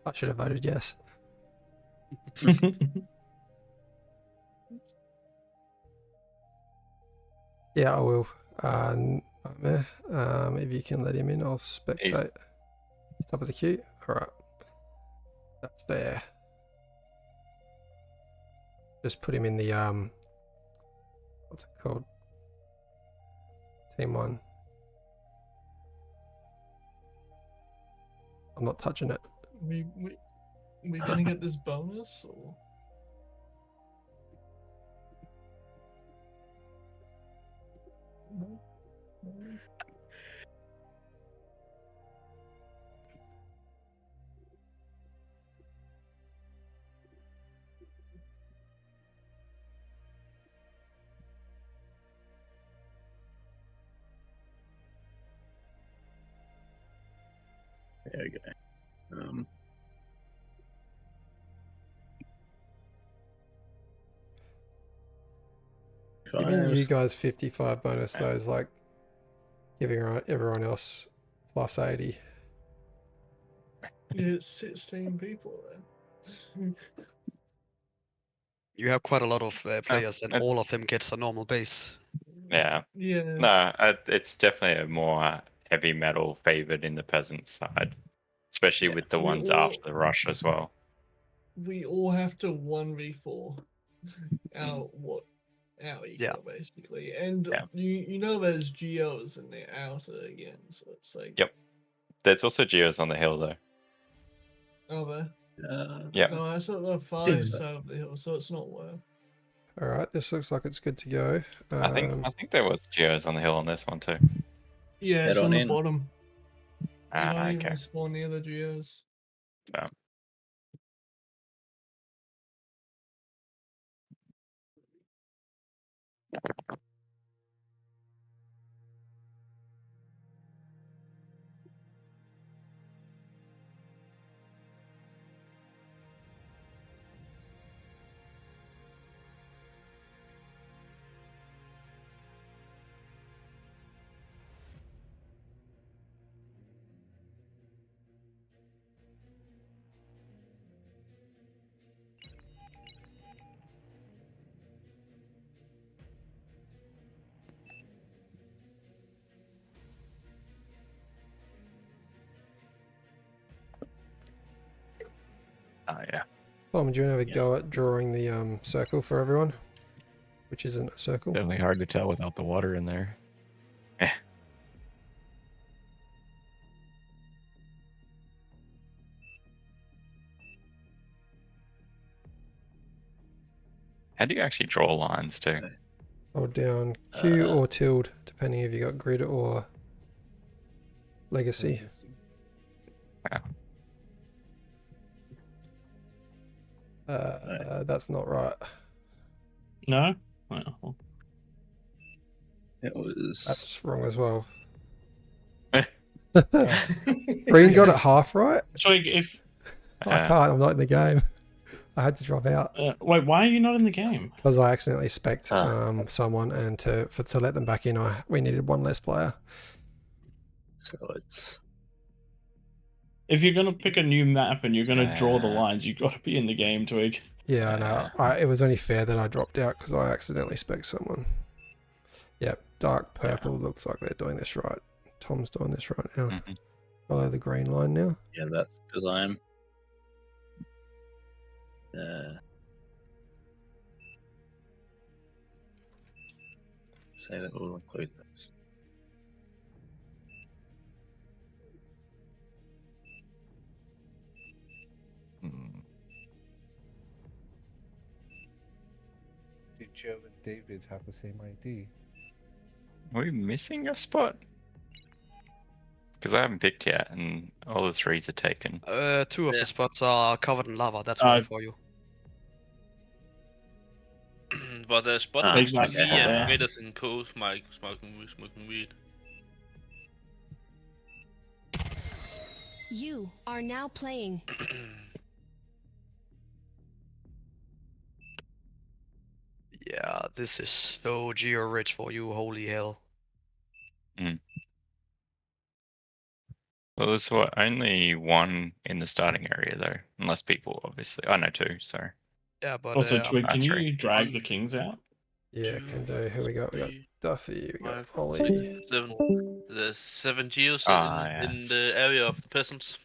I should have voted yes. Yeah, I will. Nightmare. If you can let him in, I'll spectate. Top of the queue. All right. That's fair. Just put him in the what's it called? Team 1. I'm not touching it. We gonna get this bonus or? No? No? There we go. Giving you Five. guys 55 bonus though is like giving everyone else plus 80. Yeah, it's 16 people there. You have quite a lot of players, and it- all of them gets a normal base. Yeah. Yeah. No, it's definitely a more heavy metal favored in the peasant side, especially Yeah, with the we ones all- after the rush as well. We all have to 1v4 our eco basically, and Yeah. you know there's geos in the outer again, so it's like Yep. There's also geos on the hill though. oh there. Yeah. No, I saw the 5 side of the hill, so it's not worth. All right, this looks like it's good to go. I think there was geos on the hill on this one too. Yeah, Head it's on on the in. bottom. You don't Okay. even spawn near the geos. Yeah. Oh yeah. Tom, do you want to have a go at drawing the circle for everyone? which isn't a circle. Definitely hard to tell without the water in there. Yeah. How do you actually draw lines too? Hold down Q or tilde, depending if you got grid or legacy. That's not right. No? Well, It was. That's wrong as well. Green got it half right. so if I can't. I'm not in the game. I had to drop out wait, why are you not in the game? because I accidentally spec'd someone, and to let them back in, we needed one less player. So it's. If you're gonna pick a new map and you're gonna draw the lines, you've got to be in the game, Twig. Yeah, I know. It was only fair that I dropped out because I accidentally spec'd someone. Yep, dark purple looks like they're doing this right. Tom's doing this right now. Mm-hmm. Follow the green line now. Yeah, that's because I'm. Say that we'll include those. Do Joe and David have the same ID? Are we missing a spot? Because I haven't picked yet, and all the 3s are taken. 2 of the spots are covered in lava. That's why for you. But the spot Ah, next to that's me fair. and Peters and Co. smoking weed. You are now playing. Yeah, this is so geo-rich for you. Holy hell. Well, there's only 1 in the starting area though, unless people obviously. Oh no, 2. Sorry. Yeah, but Also, Twig, can you 3. drag the kings out? Yeah, can do. Who we got? We got Duffy. We got 5, Ollie. 7. There's 7 geos yeah. in the area of the peasants.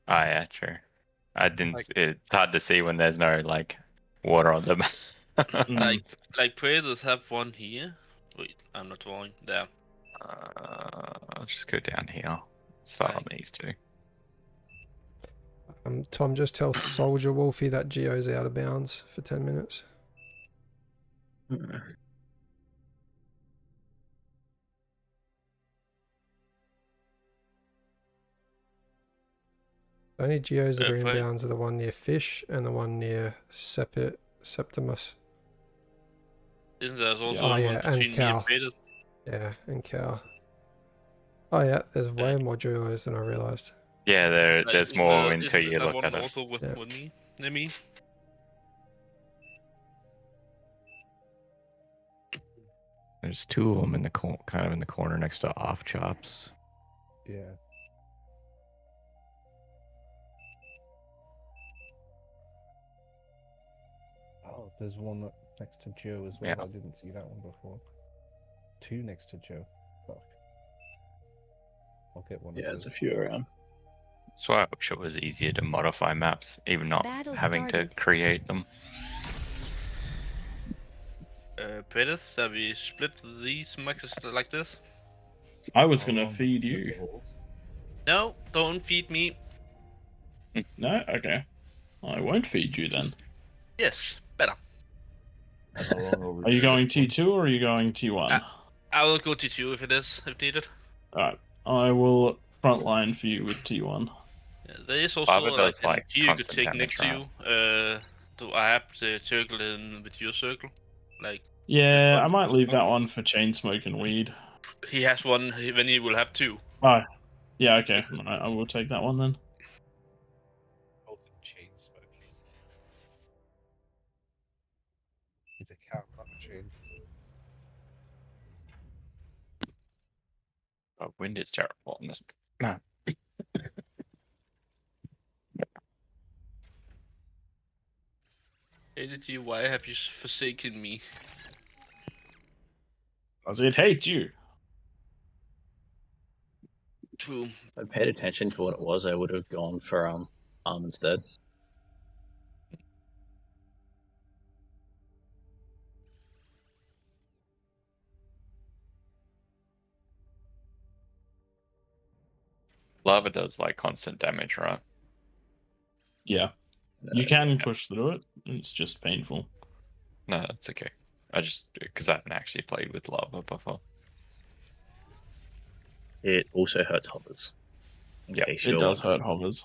Oh yeah, true. I didn't. It's hard to see when there's no like water on them. Like Predators have 1 here. Wait, I'm not drawing. There. I'll just go down here. Start on these 2. Tom, just tell Soldier Wolfie that Geo's out of bounds for 10 minutes. The only Geos that are in bounds are the one near Fish and the one near Septimus. Isn't there also Oh one yeah, and between me Cal. and Predators? Yeah, and Cal. Oh yeah, there's way more Geos than I realised. Yeah, there's more until you look at it. Also with me, near me. There's 2 of them in the kind of in the corner next to off chops. Yeah. Oh, there's one next to Joe as well. Yeah. I didn't see that one before. 2 next to Joe. Fuck. I'll get one. Yeah, there's a few around. So I wish it was easier to modify maps, even not Battle having started. to create them. Predators, have we split these maxes like this? I was gonna feed you. No, don't feed me. No? Okay. I won't feed you then. Yes, better. Are you going T2 or are you going T1? I will go T2 if needed. Alright. I will frontline for you with T1. Yeah, there is also Barbara does, an like, G you could constant take damage, next to you. Do I have the circle in with your circle? Like Yeah, I might leave that one for chain smoke and weed. he has one, then he will have 2. Oh, yeah, okay. I will take that one then. Golden chain smoke. It's a cat, not a chain. Oh, wind is terrible on this. ADG, why have you forsaken me? Because it hates you. True. If I paid attention to what it was, I would have gone for arm instead. Lava does like constant damage, right? Yeah. You can push through it. It's just painful. No, that's okay. I just because I haven't actually played with lava before. It also hurts hovers. Yeah, It does hurt hovers.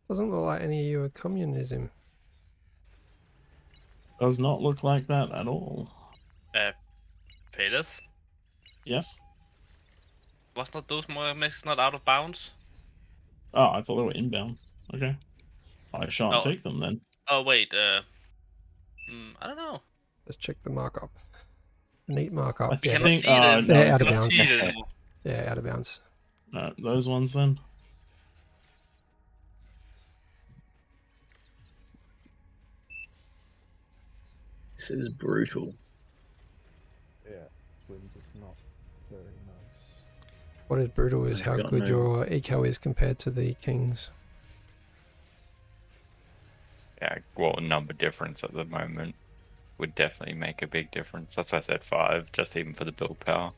Doesn't look like any of you are communism. Does not look like that at all. Peters? Yes? Was not those more mechs not out of bounds? Oh, I thought they were inbound. Okay. I shan't Oh. take them then. Oh wait, I don't know. Let's check the markup. Neat markup. I We Yeah, cannot think, see it. no, they're out of cannot bounds. see it anymore. Yeah, out of bounds. Those ones then. This is brutal. Yeah, wind is not very nice. What is brutal is I've how got good no- your eco is compared to the kings. Yeah, well, number difference at the moment would definitely make a big difference. That's why I said 5, just even for the build power.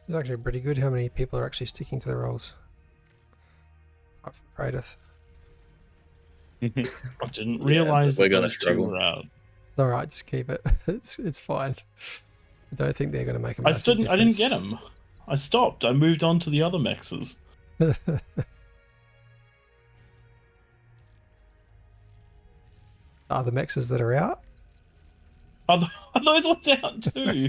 It's actually pretty good how many people are actually sticking to their roles. Apart from Praedyth. I didn't realize we're that gonna those two struggle. were out. It's alright, just keep it. It's fine. I don't think they're going to make a I massive didn't difference. get them. I stopped. I moved on to the other mexes. Are the mexes that are out? Are those ones out too?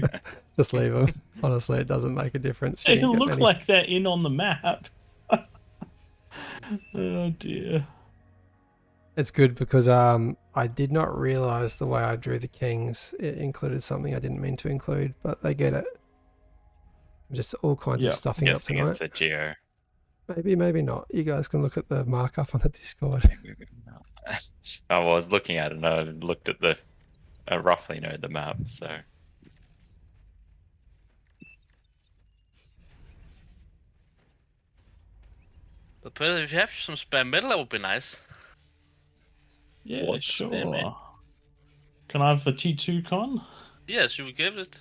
Just leave them. Honestly, it doesn't make a difference. You They ain't got look many. like they're in on the map. Oh dear. It's good because I did not realize the way I drew the kings. It included something I didn't mean to include, but they get it. Just all kinds Yeah, of stuffing up Guessing tonight. it's the Geo. Maybe, maybe not. You guys can look at the markup on the Discord. I was looking at it and I looked at the. I roughly know the map, so. But Peter, if you have some spare metal, that would be nice. Yeah, What's sure. spare, mate? Can I have the T2 con? Yes, you will get it.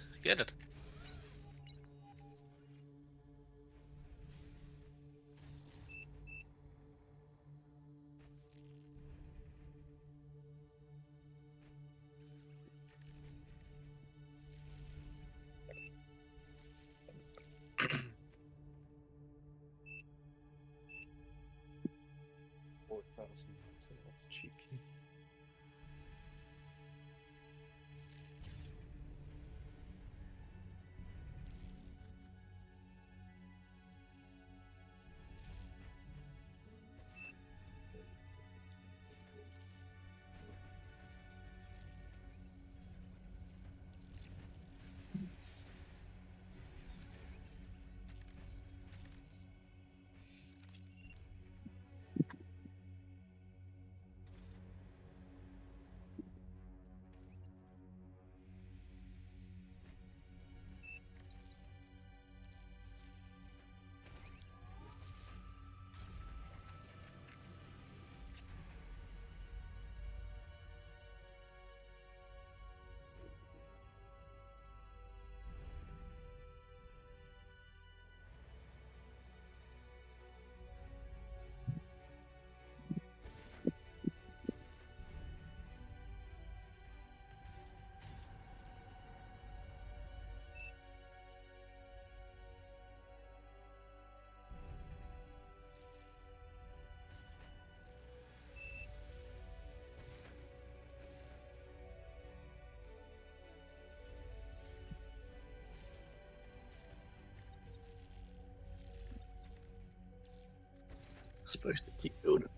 supposed to keep building.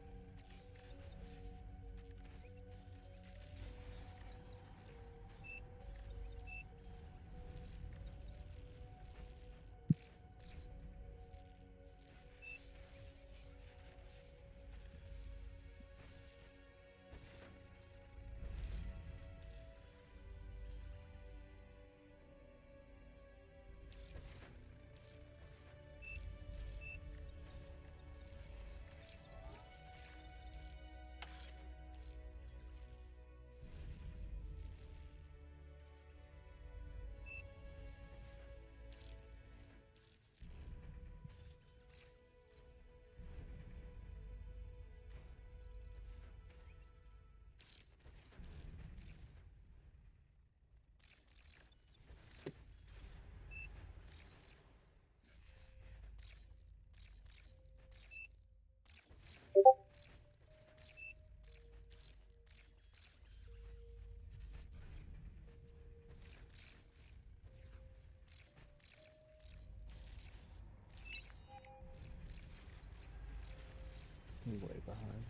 Way behind.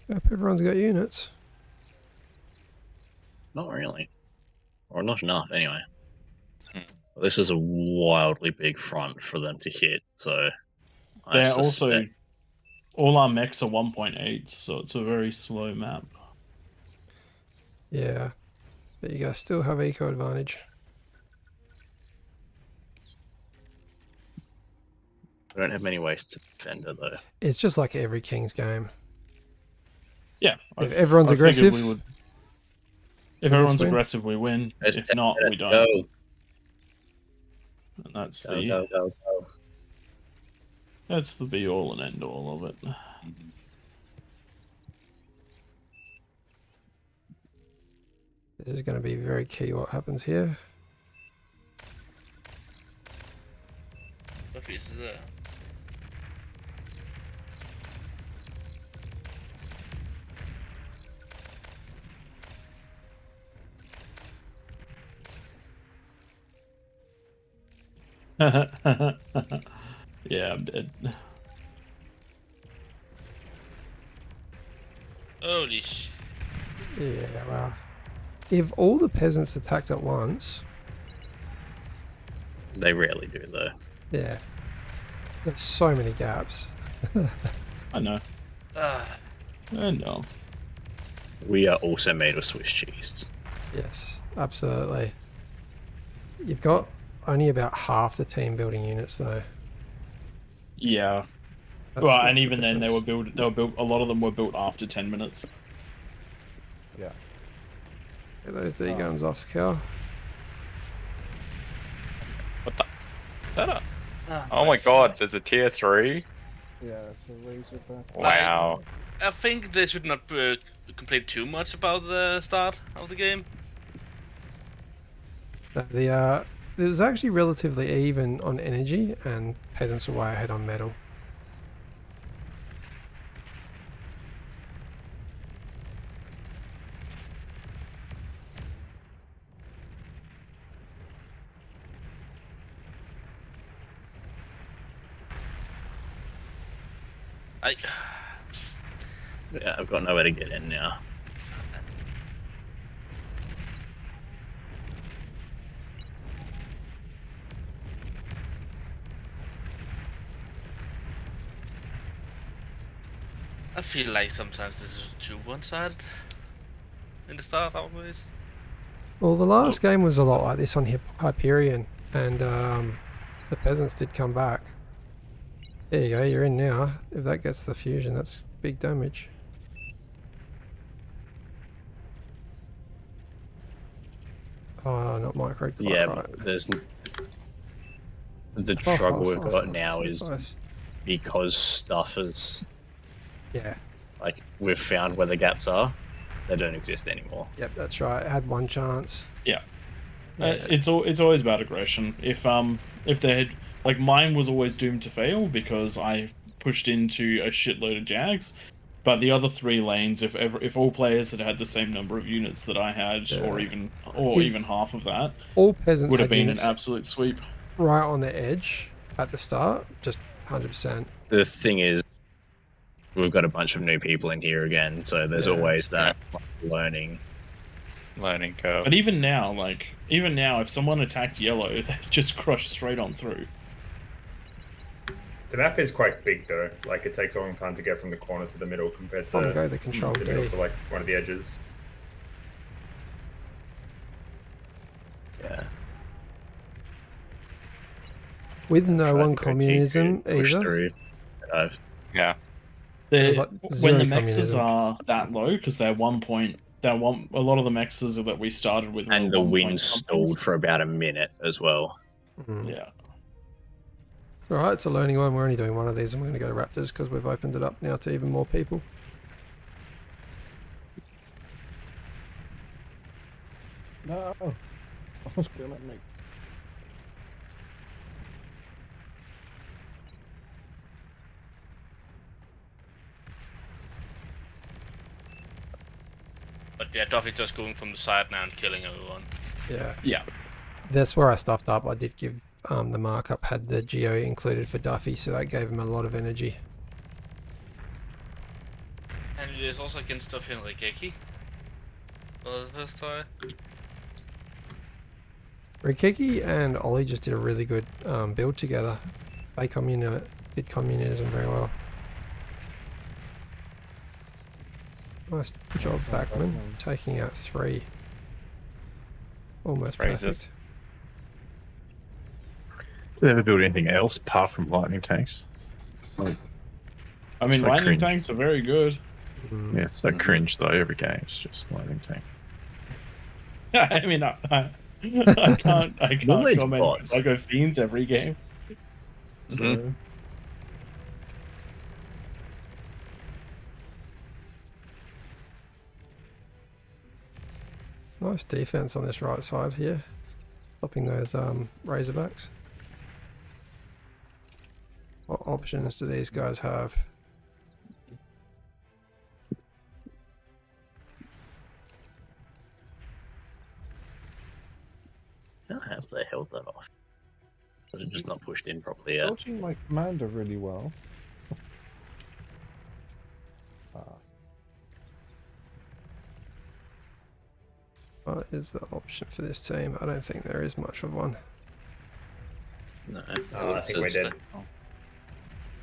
Hope everyone's got units. Not really. Or not enough, anyway. This is a wildly big front for them to hit, so... They're also... All our mechs are 1.8, so it's a very slow map. Yeah. But you guys still have eco advantage. We don't have many ways to defend it, though. It's just like every King's game. Yeah. If everyone's aggressive... If everyone's aggressive, we win. If not, we don't. Go. And that's Go. That's the be all and end all of it. This is going to be very key what happens here. What is that? Yeah, I'm dead. Holy sh... Yeah, well... If all the peasants attacked at once... They rarely do, though. Yeah. There's so many gaps. I know. I know. We are also made of Swiss cheese. Yes, absolutely. You've got only about half the team building units, though. Yeah. And even then, they were built. A lot of them were built after 10 minutes. Yeah. Get those D guns off, Cal. What the? That oh my god, there's a tier 3? Yeah, it's a Razorback. Wow. I think they should not complain too much about the start of the game. It was actually relatively even on energy, and peasants were way ahead on metal. Yeah, I've got nowhere to get in now. I feel like sometimes this is too one-sided in the start always. Well, the last game was a lot like this on Hyperion, and the peasants did come back. There you go, you're in now. If that gets the fusion, that's big damage. Oh, not micro. Yeah, right. there's the struggle we've got now is because stuff is like we've found where the gaps are, they don't exist anymore. Yep, that's right. It had one chance. Yeah. It's always about aggression. If they had, like, mine was always doomed to fail because I pushed into a shitload of jags. But the other 3 lanes, if all players had had the same number of units that I had, or even half of that, all peasants would have been an units absolute sweep. right on the edge at the start. Just 100%. The thing is, we've got a bunch of new people in here again, so there's Yeah. always that learning curve. But even now, if someone attacked yellow, they just crush straight on through. The map is quite big though. Like it takes a long time to get from the corner to the middle compared to Go the control the middle D. to like one of the edges. Yeah. With no Tried one to go communism T2, push either. through, and Yeah. There's like When zero the mexes communism. are that low, because they're 1 point, a lot of the mexes that we started with, and were the 1 wind point stalled somethings. for about a minute as well. Yeah. It's alright, it's a learning one. We're only doing one of these and we're going to go to Raptors because we've opened it up now to even more people. No! I was going to make. But yeah, Duffy's just going from the side now and killing everyone. Yeah. Yeah. That's where I stuffed up. I did give the markup had the geo included for Duffy, so that gave him a lot of energy. And it is also against Duffy and Rikeki. For the first time. Rikiki and Ollie just did a really good build together. They did communism very well. Nice job, Backman, taking out 3. Almost perfect. Did they ever build anything else apart from lightning tanks? I mean, so lightning cringe. tanks are very good. Yeah, it's so cringe though. Every game it's just lightning tank. I mean, I can't Knowledge comment bots. because I go fiends every game. So. Nice defense on this right side here, stopping those Razorbacks. What options do these guys have? How have they held that off? But it just not pushed in properly yet. Dodging my commander really well. What is the option for this team? I don't think there is much of one. No, I think we did.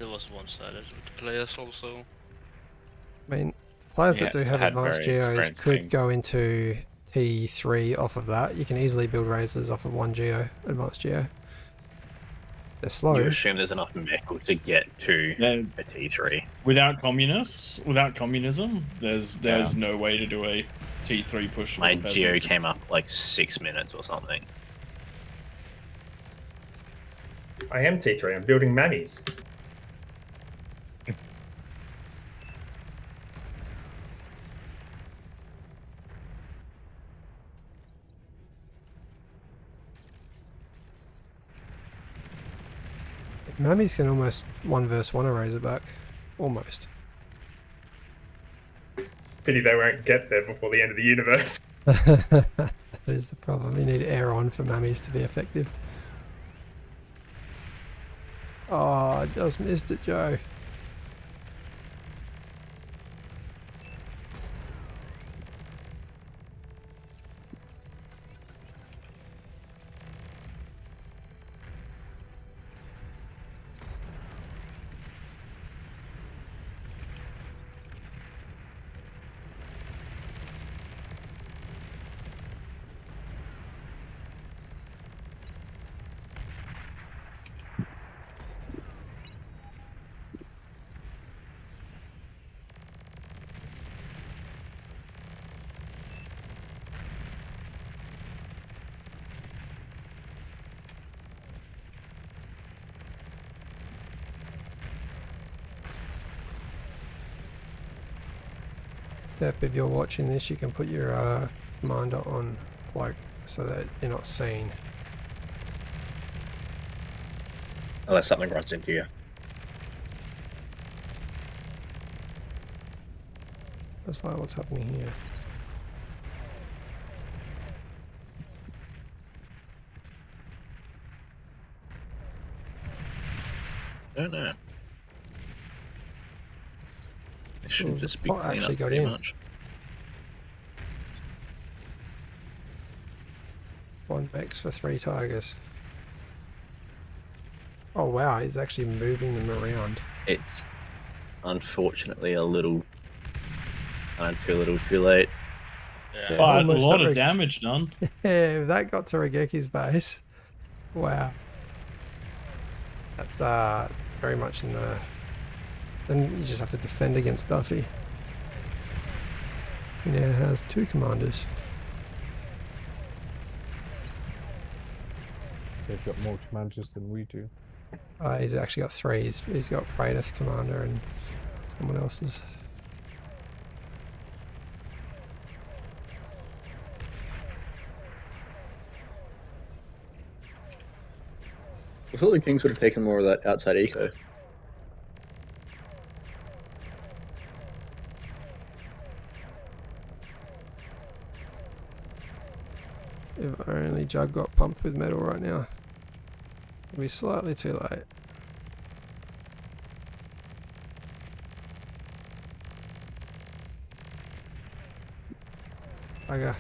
There was one-sided with the players also. I mean, players that Yeah, do have had advanced very geos experienced could teams. go into T3 off of that. You can easily build razors off of 1 geo, advanced geo. They're slow. You assume there's enough metal to get to a T3. Without communism, there's no way to do a T3 push. My with the geo peasants. came up like 6 minutes or something. I am T3. I'm building mammies. Mammies can almost 1 versus 1 a Razorback. Almost. Pity they won't get there before the end of the universe. That is the problem. You need air on for Mammies to be effective. Oh, I just missed it, Joe. Yep, if you're watching this, you can put your commander on cloak so that you're not seen. Unless something runs into you. That's like what's happening here. don't know. It should just be Pot clean actually up got pretty in. much. One max for 3 tigers. Oh wow, he's actually moving them around. It's unfortunately a little too late. But a almost lot at of damage done. Yeah, if that got to Regeki's base. Wow. That's very much in the... Then you just have to defend against Duffy. He now has 2 commanders. They've got more commanders than we do. He's actually got 3. He's got Praetus commander and someone else's. I thought the Kings would have taken more of that outside eco. If only Jug got pumped with metal right now. It'll be slightly too late. Bugger.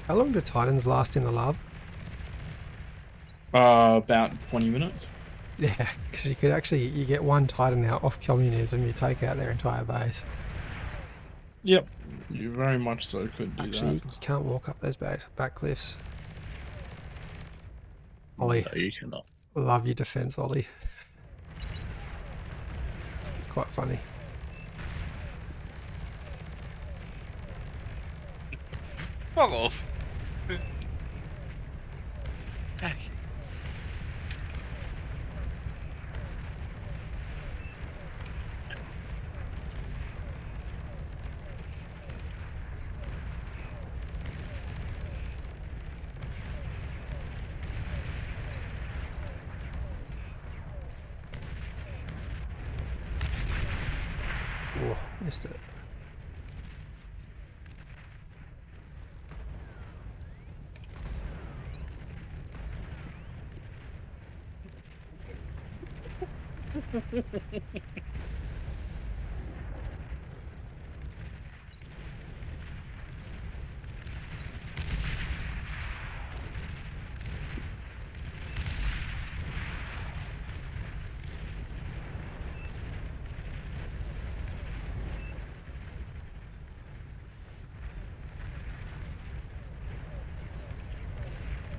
How long do Titans last in the lava? About 20 minutes. Yeah, because you could actually, you get 1 Titan out off communism, you take out their entire base. Yep, you very much so could do Actually, that. you can't walk up those back cliffs. Ollie. No, you cannot. Love your defense, Ollie. It's quite funny. Fuck off. Back. Oh, missed it.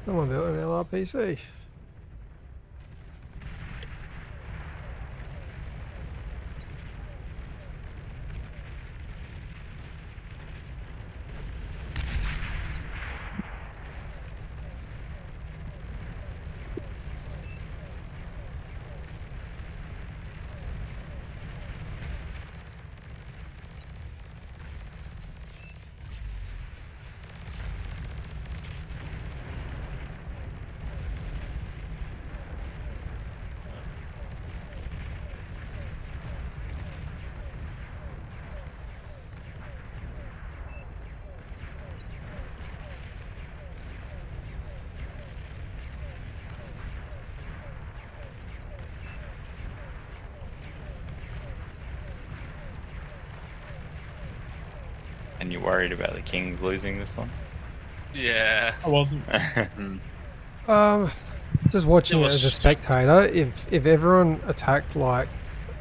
Someone built an LRPC. And you worried about the Kings losing this one? Yeah. I wasn't. Just watching it was as a spectator, if everyone attacked like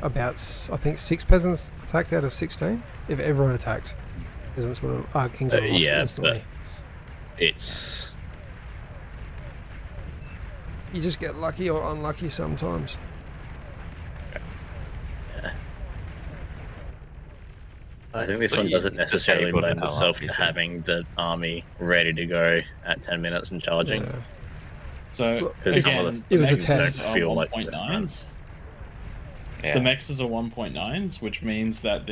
about, I think 6 peasants attacked out of 16, if everyone attacked, peasants would have, Kings would have lost instantly. It's... You just get lucky or unlucky sometimes. I think this So one you doesn't necessarily disable the lend itself to LRPC. having the army ready to go at 10 minutes and charging. Yeah. So Because some of again, it was a the test. mexes are Feel like 1.9s. Yeah, The mexes are 1.9s, which means that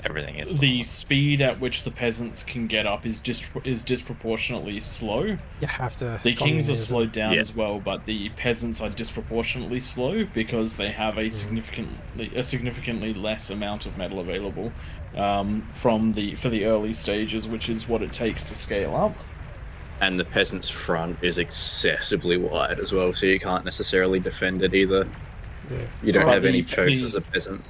everything is the speed at which the peasants can get up is disproportionately slow. You have to. The kings are communism. slowed down Yeah. as well, but the peasants are disproportionately slow because they have a significantly less amount of metal available for the early stages, which is what it takes to scale up. And the peasant's front is excessively wide as well, so you can't necessarily defend it either. Yeah. You don't But have any chokes as a peasant.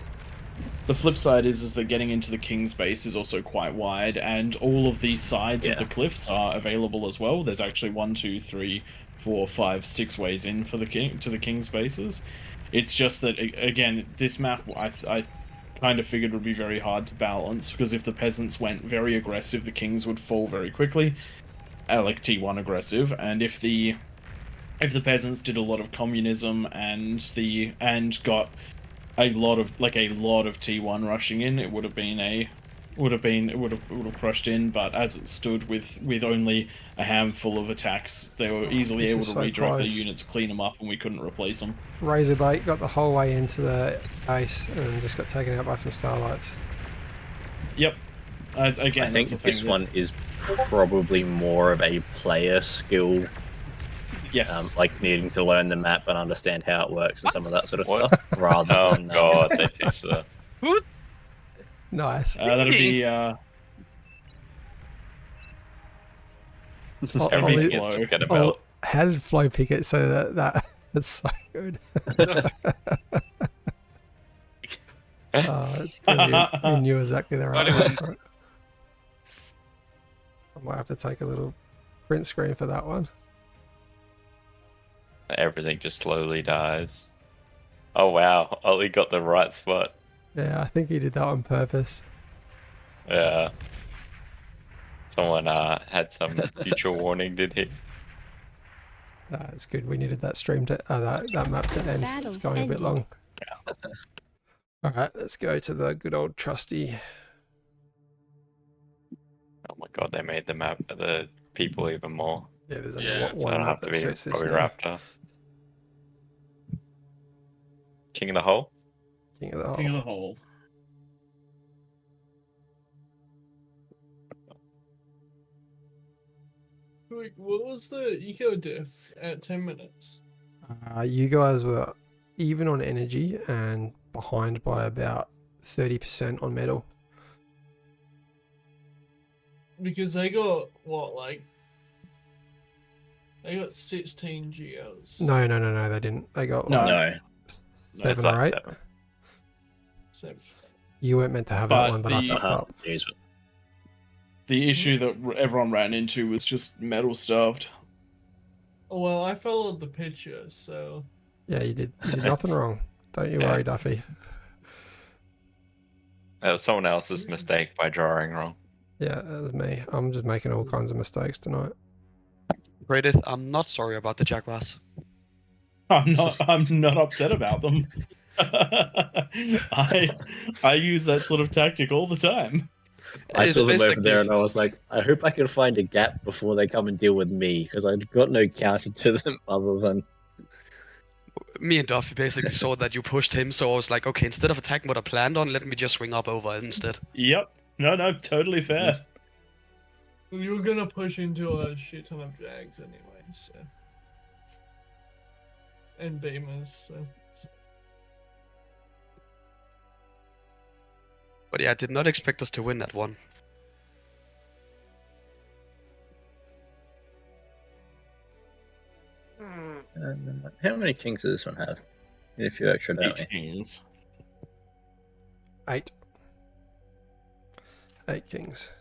The flip side is that getting into the king's base is also quite wide, and all of the sides of the cliffs are available as well. There's actually 1, 2, 3, 4, 5, 6 ways in for the king's bases. It's just that again, this map I kind of figured would be very hard to balance, because if the peasants went very aggressive, the kings would fall very quickly, like T1 aggressive, and if the peasants did a lot of communism and got a lot of T1 rushing in, it would have crushed in. But as it stood with only a handful of attacks, they were easily able to redirect their units, clean them up, and we couldn't replace them. Razorbait got the whole way into the base and just got taken out by some starlights. Yep. Again, I think this one is probably more of a player skill. Yes. Like needing to learn the map and understand how it works and some of that sort of stuff. Rather than God, they fixed that. Nice. That'd be Everything is just get about. How did Flo pick it so that's so good? It's brilliant. We knew exactly the right one for it. I might have to take a little print screen for that one. Everything just slowly dies. Oh wow, Ollie got the right spot. Yeah, I think he did that on purpose. Yeah. Someone had some future warning, did he? It's good. We needed that stream to that map to end. It's going a bit long. Yeah. All right, let's go to the good old trusty. Oh my god, they made the map the people even more. Yeah, there's only So one it'll map have to that be suits this probably now. Raptor. King of the Hole? King of the Hole. King of the Hole. Wait, what was the eco diff at 10 minutes? You guys were even on energy and behind by about 30% on metal. Because they got, what, like... They got 16 geos. No, they didn't. They got No. like seven or eight. Seven. You weren't meant to have that one, but I fucked up. The issue that everyone ran into was just metal starved. Oh, well, I followed the picture, so... Yeah, you did nothing wrong. Don't you worry, Duffy. That was someone else's mistake by drawing wrong. Yeah, that was me. I'm just making all kinds of mistakes tonight. Greatest, I'm not sorry about the Jaguars. I'm not upset about them. I use that sort of tactic all the time. I saw them over there and I was like, I hope I can find a gap before they come and deal with me, because I've got no counter to them other than... Me and Duffy basically saw that you pushed him, so I was like, okay, instead of attacking what I planned on, let me just swing up over instead. Yep. No, totally fair. Well, you were gonna push into a shit ton of Jags anyway, so... And Beamers, so... But yeah, I did not expect us to win that one. How many kings does this one have? Need a few extra, don't 8 kings. 8. 8 kings.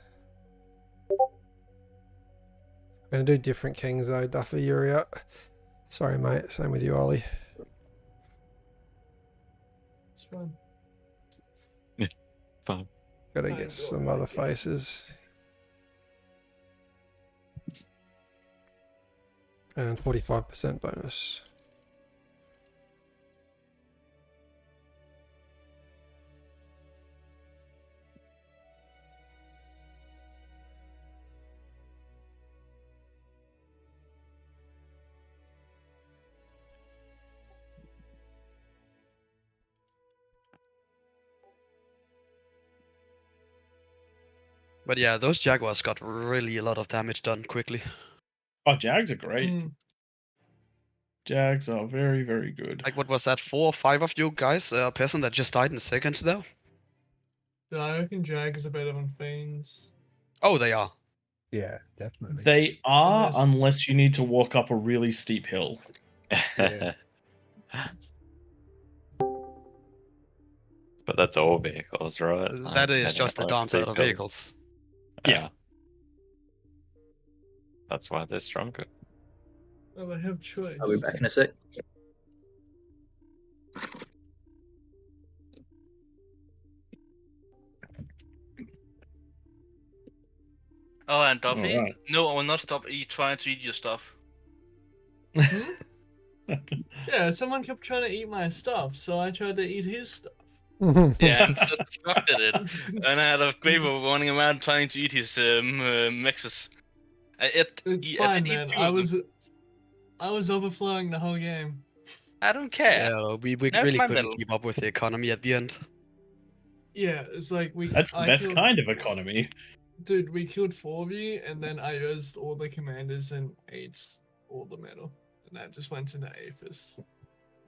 I'm going to do different kings though, Duffy, you're out. Sorry mate, same with you, Ollie. It's fine. Yeah, fine. Gotta get some other faces. And 45% bonus. But yeah, those Jaguars got really a lot of damage done quickly. Oh, Jags are great. Mm. Jags are very, very good. Like, what was that? 4 or 5 of you guys? A peasant that just died in seconds there? Yeah, I reckon Jags are better than Fiends. Oh, they are. Yeah, definitely. They are, Unless- unless you need to walk up a really steep hill. Yeah. But that's all vehicles, right? That is They just the don't like downside of seat belts. vehicles. Yeah. That's why they're stronger. Well, they have choice. I'll be back in a sec. Oh, and Duffy, Alright. no, I will not stop trying to eat your stuff. Yeah, someone kept trying to eat my stuff, so I tried to eat his stuff. Yeah, and just obstructed it. And I had a paper running around trying to eat his mexes. It's fine, man. I was overflowing the whole game. I don't care. Yeah, we That's really my couldn't medal. keep up with the economy at the end. Yeah, it's like That's the best kind of economy. Dude, we killed 4 of you, and then I used all the commanders and ate all the metal. And that just went into Aphis.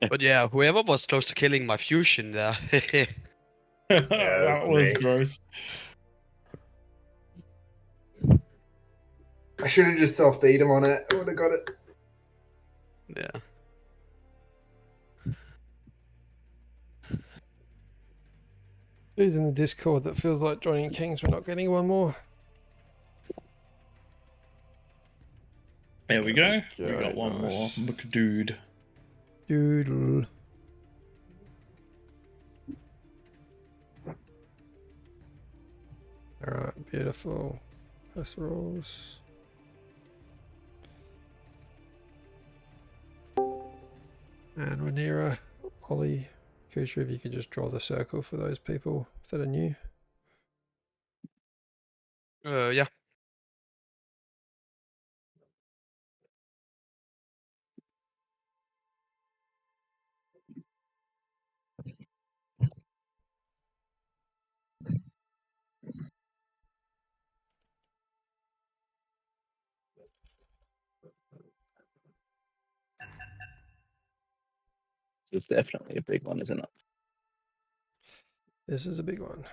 But yeah, whoever was close to killing my fusion there. That was gross. I should have just self-date him on it. I would have got it. Yeah. Who's in the Discord that feels like joining Kings? We're not getting one more. There we go. We Okay, got one nice. more. McDude. Doodle. Alright, beautiful. Press rules. And Rhaenyra, Ollie, Kusha, if you could just draw the circle for those people that are new. Yeah. It's definitely a big one, isn't it? This is a big one.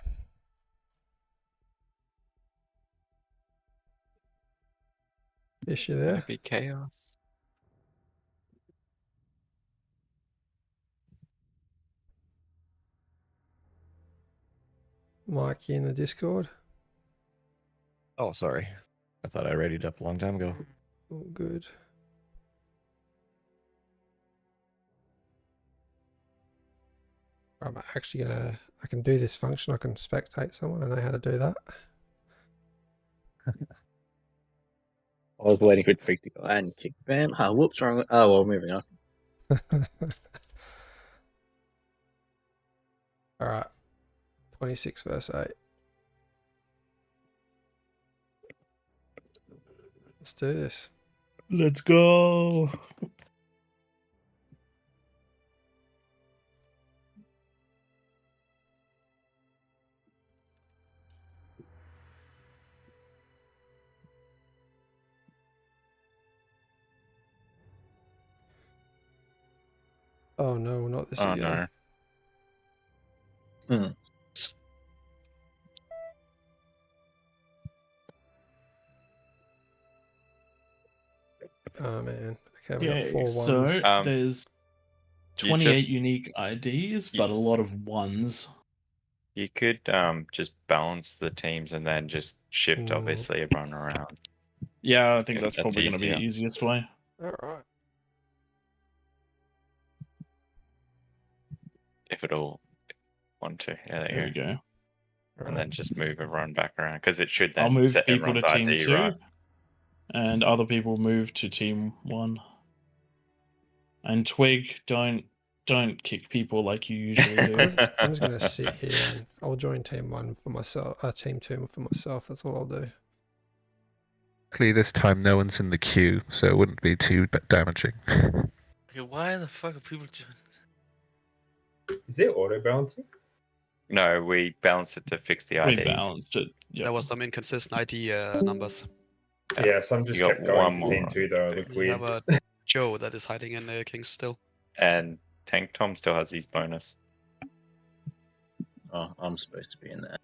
Is she there? Might be chaos. Mikey in the Discord. Oh, sorry. I thought I readied up a long time ago. All good. I'm actually gonna, I can do this function. I can spectate someone. I know how to do that. I was waiting for Trick to go and kick bam. Oh, whoops, wrong. Oh, well, moving on. All right. 26 verse 8. Let's do this. Let's go. Oh no, not this Oh again. Hmm. Oh man. Okay, we got Okay, 4 so ones. there's you 28 just- unique IDs, but a lot of ones. You could just balance the teams and then just shift, obviously, everyone around. Yeah, I think Yeah, that's that's probably going to be the easier. easiest way. All right. If at all want to. Yeah, There we go. And then just move everyone back around because it should then I'll move set people to everyone's team ID 2, right. and other people move to team 1. And Twig, don't kick people like you usually do. I'm just gonna sit here and I'll join team 1 for myself. Team 2 for myself. That's what I'll do. Luckily, this time no one's in the queue, so it wouldn't be too damaging. Okay, why the fuck are people doing? Is it auto balancing? No, we balanced it to fix the We IDs. balanced it There was some inconsistent ID numbers. Yeah, some just You got kept going one to team more, 2 though. I It looked We weird. have a Joe that is hiding in the Kings still. And Tank Tom still has his bonus. Oh, I'm supposed to be in there.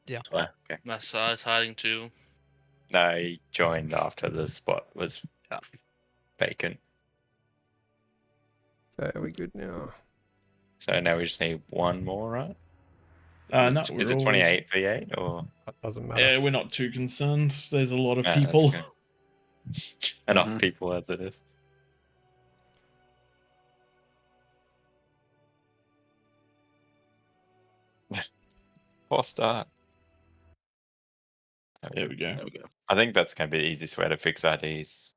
Yeah. That's why. Okay. Massa is hiding too. No, he joined after the spot was vacant. Okay, are we good now? So now we just need one more, right? No, Is we're it all 28 v8 or? That doesn't matter. Yeah, we're not too concerned. There's a lot of Ah, that's people. okay. Enough Mhm. people as it is. Poor start. There we go. There we go. I think that's going to be the easiest way to fix IDs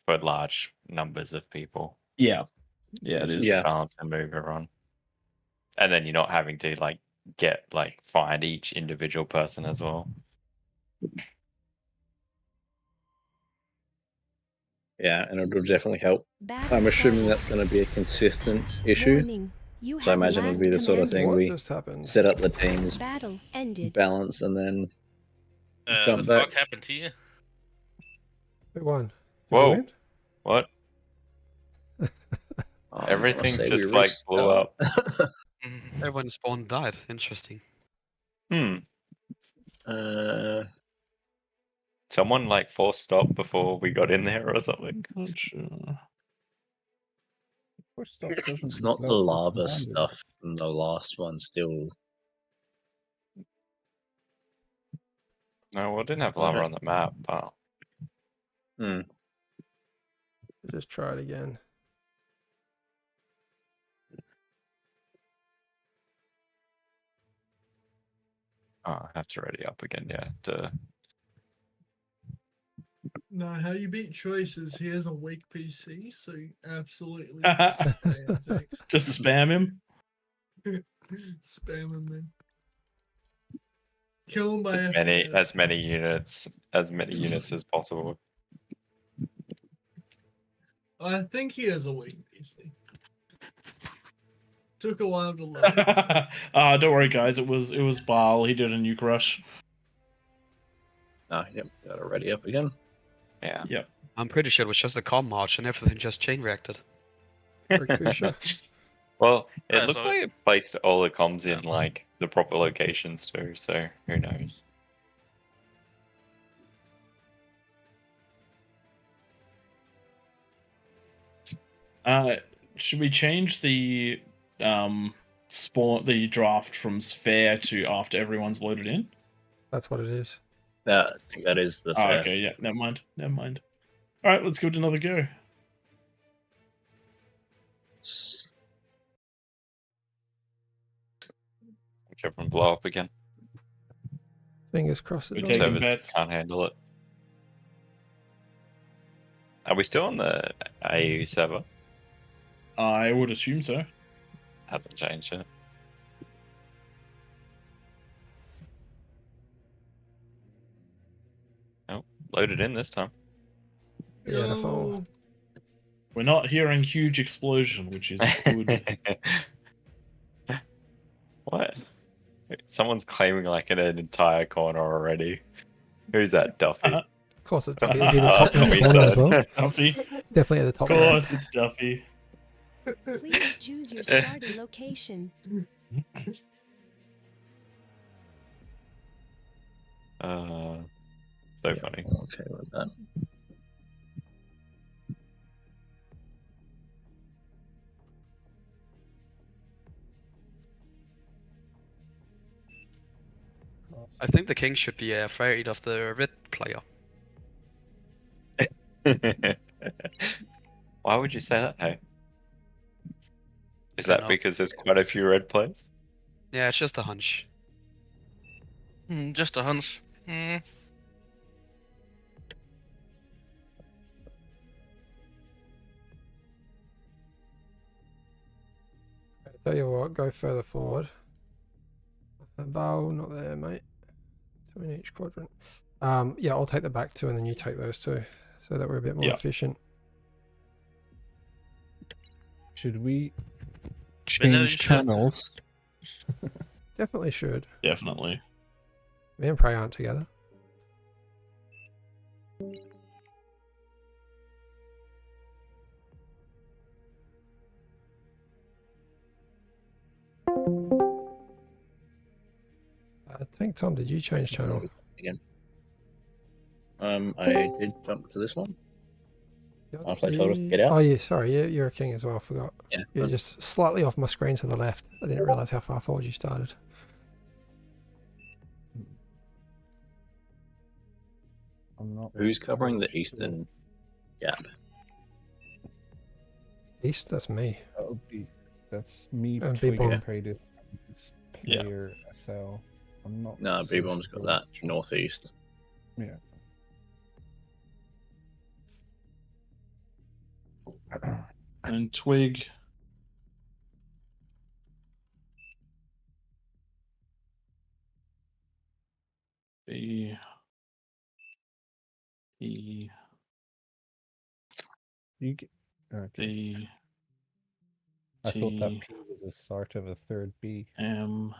for large numbers of people. Yeah. Yeah, it is. Yeah. Balance and move around. And then you're not having to find each individual person as well. Yeah, and it'll definitely help. Battle I'm assuming started. that's going to be a consistent issue. Warning. You So I have the imagine it'll last be the sort of commander. thing What we just happened? set up the teams, Battle ended. balance, and then The jump back. fuck happened here? Who won? Did Whoa. we win? What? Oh, I wanna Everything say just we like blew restart. up. Everyone spawned and died. Interesting. Someone like forced stop before we got in there or something. Not sure. It's not the lava stuff from the last one still. No, we didn't have lava on the map, but Just try it again. oh, that's already up again. Yeah. Duh. No, how you beat choices. He has a weak PC, so you absolutely just spam text. Just spam him. Spam him then. Kill him by As many units as possible. I think he has a weak PC. Took a while to load. Don't worry, guys. It was Baal. He did a nuke rush. Ah, yep, got it ready up again. Yeah. Yep. I'm pretty sure it was just a comm march and everything just chain reacted. Well, it Yeah, looked so- like it placed all the comms in like the proper locations too, so who knows? Should we change the the draft from fair to after everyone's loaded in? That's what it is. I think that is the Oh, fair. okay, yeah, never mind. All right, let's give it another go. Which everyone blow up again. Fingers crossed. We're It taking doesn't. Servers bets. can't handle it. Are we still on the AU server? I would assume so. Hasn't changed yet. Oh, loaded in this time. Beautiful. We're not hearing huge explosion, which is good. What? Someone's claiming like an entire corner already. Who's that, Duffy? Of course, it's Duffy. It'll be the top left Duffy corner as well. It's Duffy. It's definitely at the top Of left. course, it's Duffy. Please choose your starting location. So funny. Okay with that. I think the king should be afraid of the red player. Why would you say that, hey? Is I don't that know. because there's quite a few red players? Yeah, it's just a hunch. Just a hunch. I tell you what, go further forward. Bow, not there, mate. Two in each quadrant. Yeah, I'll take the back two, and then you take those two, so that we're a bit more efficient. Should we But no, you change should. channels? Definitely should. Definitely. Me and Prey aren't together. I think, Tom, did you change channel? Again. I did jump to this one. After I told us to get out. Oh, yeah, sorry, you're a king as well, I forgot. Yeah. You're just slightly off my screen to the left. I didn't realise how far forward you started. I'm not. Who's covering the eastern gap? East, that's me. That's me. And Twig B-Bomb. and Praedis, player SL. I'm not. No, B-Bomb's got that northeast. Yeah. And Twig. B. E. You get. Okay. B. I thought that T. P was the start of a third B. M.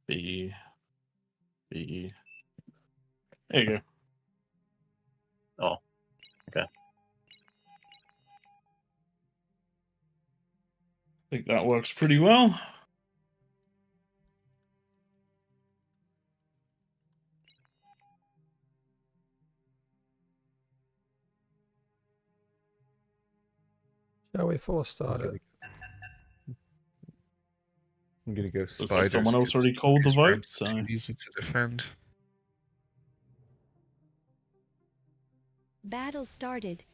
B. B. There you go. Oh, okay. I think that works pretty well. Shall we force start it? I'm gonna go Looks like spiders. someone else already called the vote, so Easy to defend. Battle started.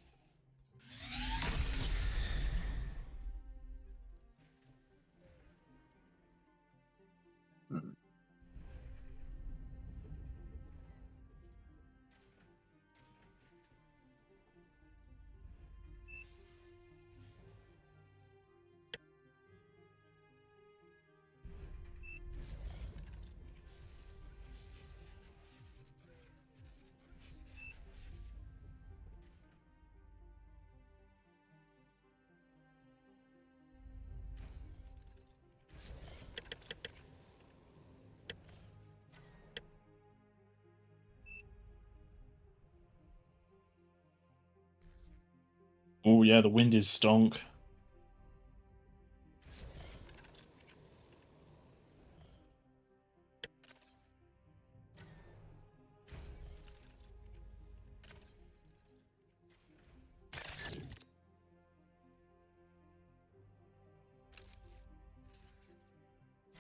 oh yeah, the wind is stonk.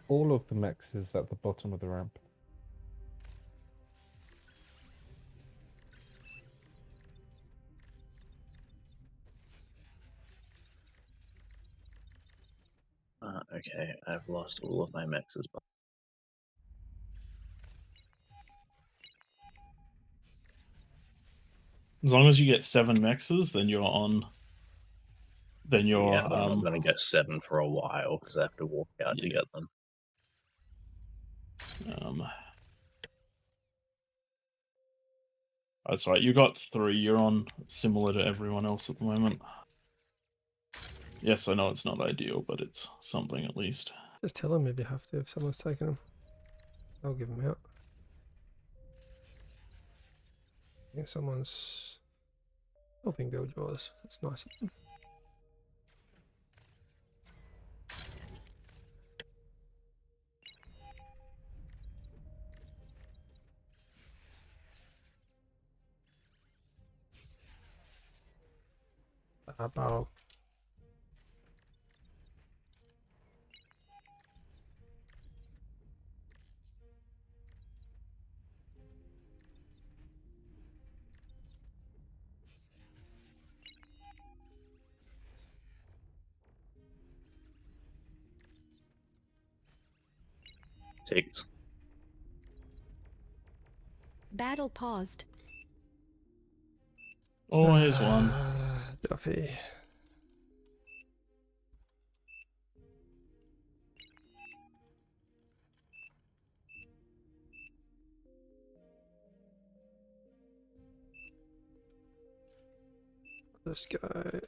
All of the mechs is at the bottom of the ramp. Okay, I've lost all of my mechs as well. As long as you get 7 mexes, then you're on. Then you're. Yeah, but I'm not going to get 7 for a while because I have to walk out to get them. That's right. You got 3. You're on similar to everyone else at the moment. Yes, I know it's not ideal, but it's something at least. Just tell them if you have to, if someone's taken them. I'll give them out. I think someone's helping build yours. That's nice of them. Bow. Six. Battle paused. Oh, here's one. Duffy. This guy.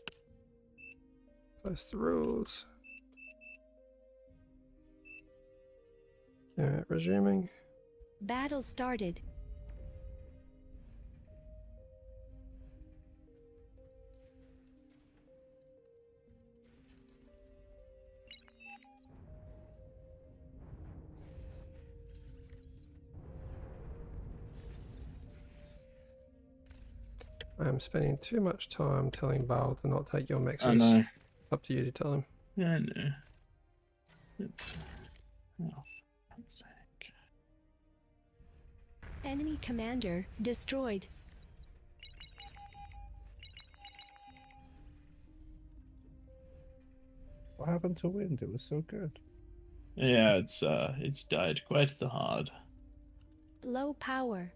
Place the rules. Yeah, resuming. Battle started. I'm spending too much time telling Bale to not take your mexes. I know. It's up to you to tell him. Yeah, I know. It's... Oh, for fuck's sake. Enemy commander destroyed. What happened to wind? It was so good. Yeah, it's died quite the hard. Low power.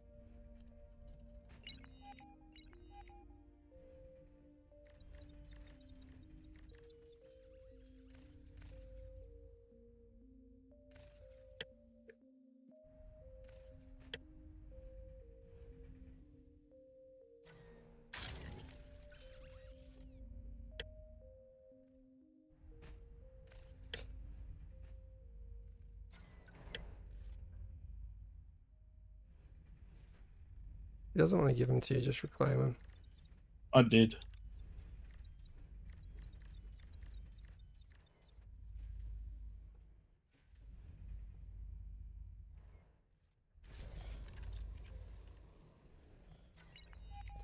He doesn't want to give them to you, just reclaim them. I did.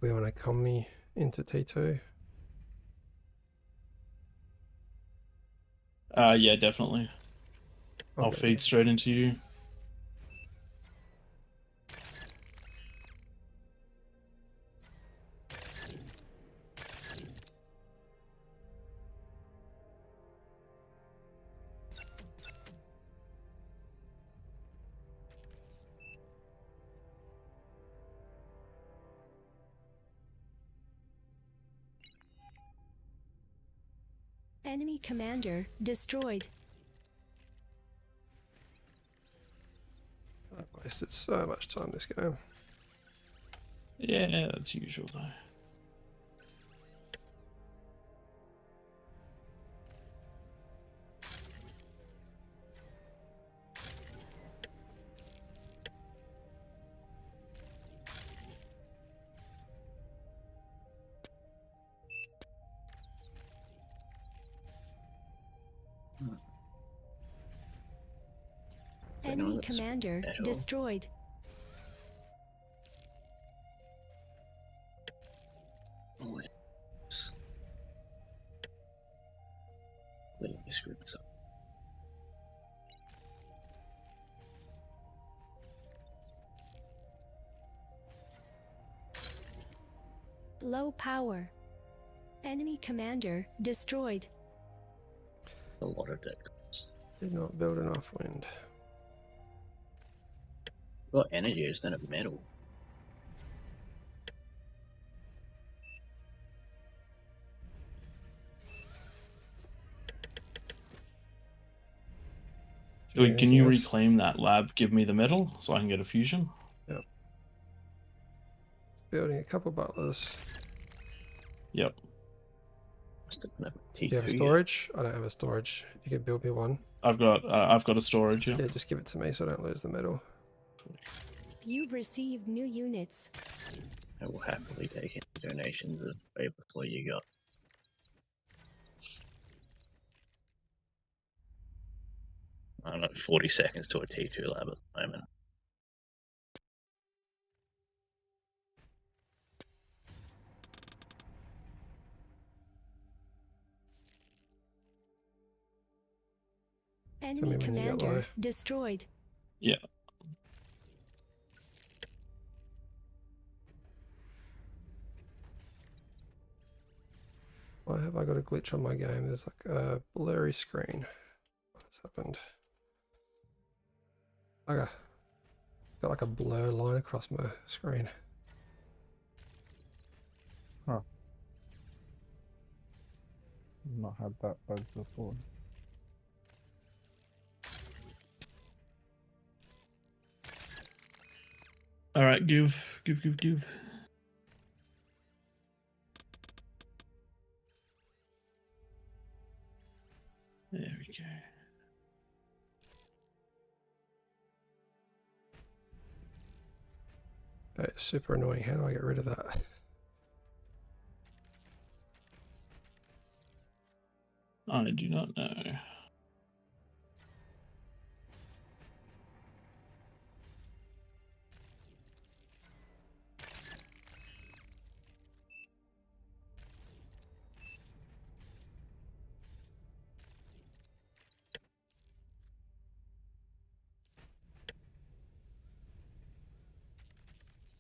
We want to come me into T2. Yeah, definitely. I'll feed straight into you. Enemy commander destroyed. I've wasted so much time this game. Yeah, that's usual though. Enemy commander destroyed. Let me screw this up. Low power. Enemy commander destroyed. A lot of decks. Did not build enough wind. Got energy instead of metal. Can you reclaim that lab? Give me the metal so I can get a fusion. Yep. Building a couple butlers. Yep. Do you have a storage? I don't have a storage. If you could build me one. I've got a storage. Yeah. Yeah, just give it to me so I don't lose the metal. You've received new units. I will happily take any donations of paper you got. I don't know, 40 seconds to a T2 lab at the moment. Enemy commander destroyed. Yeah. Why have I got a glitch on my game? There's like a blurry screen. What's happened? Okay. Got like a blur line across my screen. Huh. Not had that bug before. All right, give. There we go. It's super annoying. How do I get rid of that? I do not know.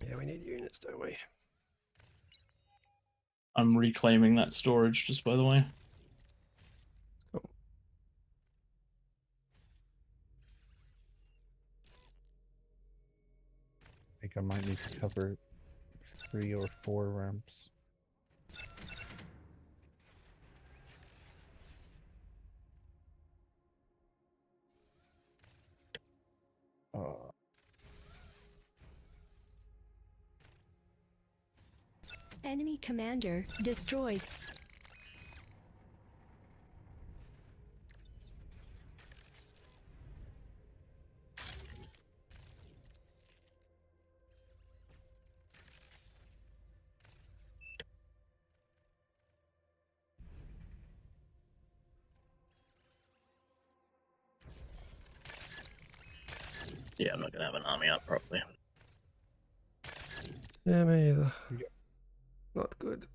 Yeah, we need units, don't we? I'm reclaiming that storage, just by the way. Cool. I think I might need to cover 3 or 4 ramps. Enemy commander destroyed. Yeah, I'm not gonna have an army up properly. Yeah, me either. Not good.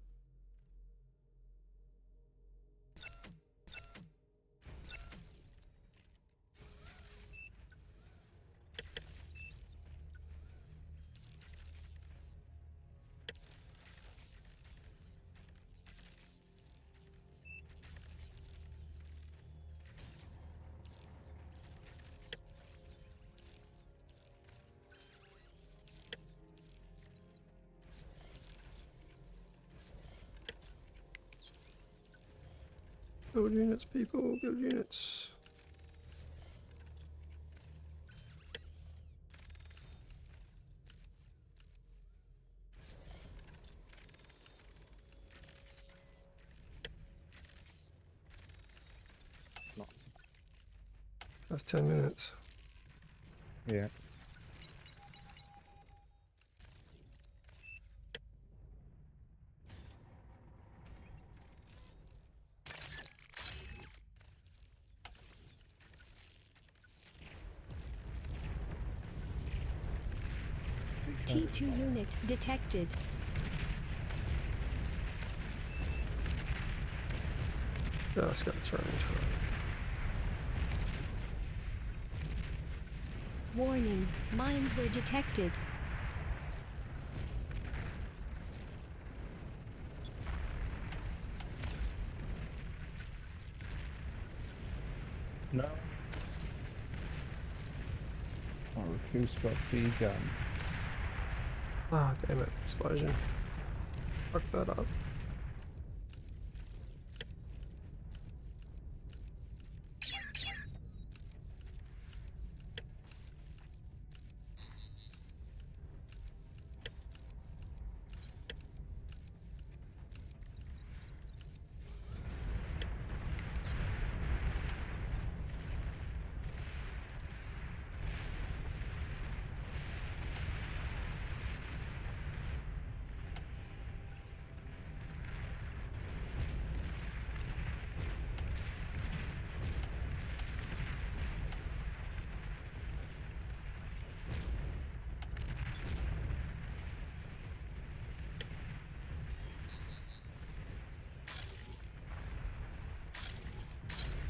Build units, people, build units. That's 10 minutes. Yeah. T2 unit detected. Just got thrown into it. Warning, mines were detected. No. Our recluse got B gun. Ah, damn it. Explosion. Fuck that up.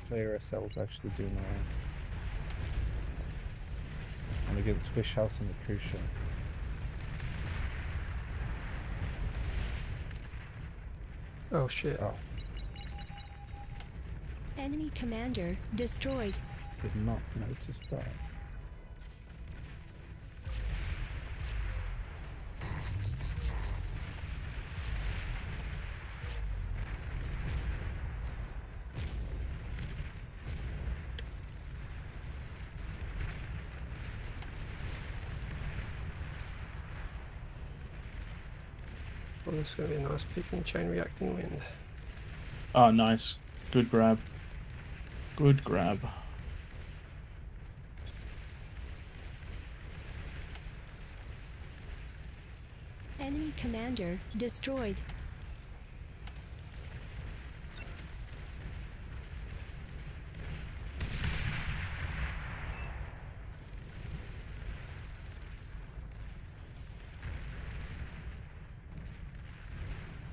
Player SLs actually do now. And against Fish House and the Cruise Ship. Oh shit. Oh, Enemy commander destroyed. did not notice that. Well, this is going to be a nice picking chain reacting wind. Oh, nice. Good grab. Good grab. Enemy commander destroyed.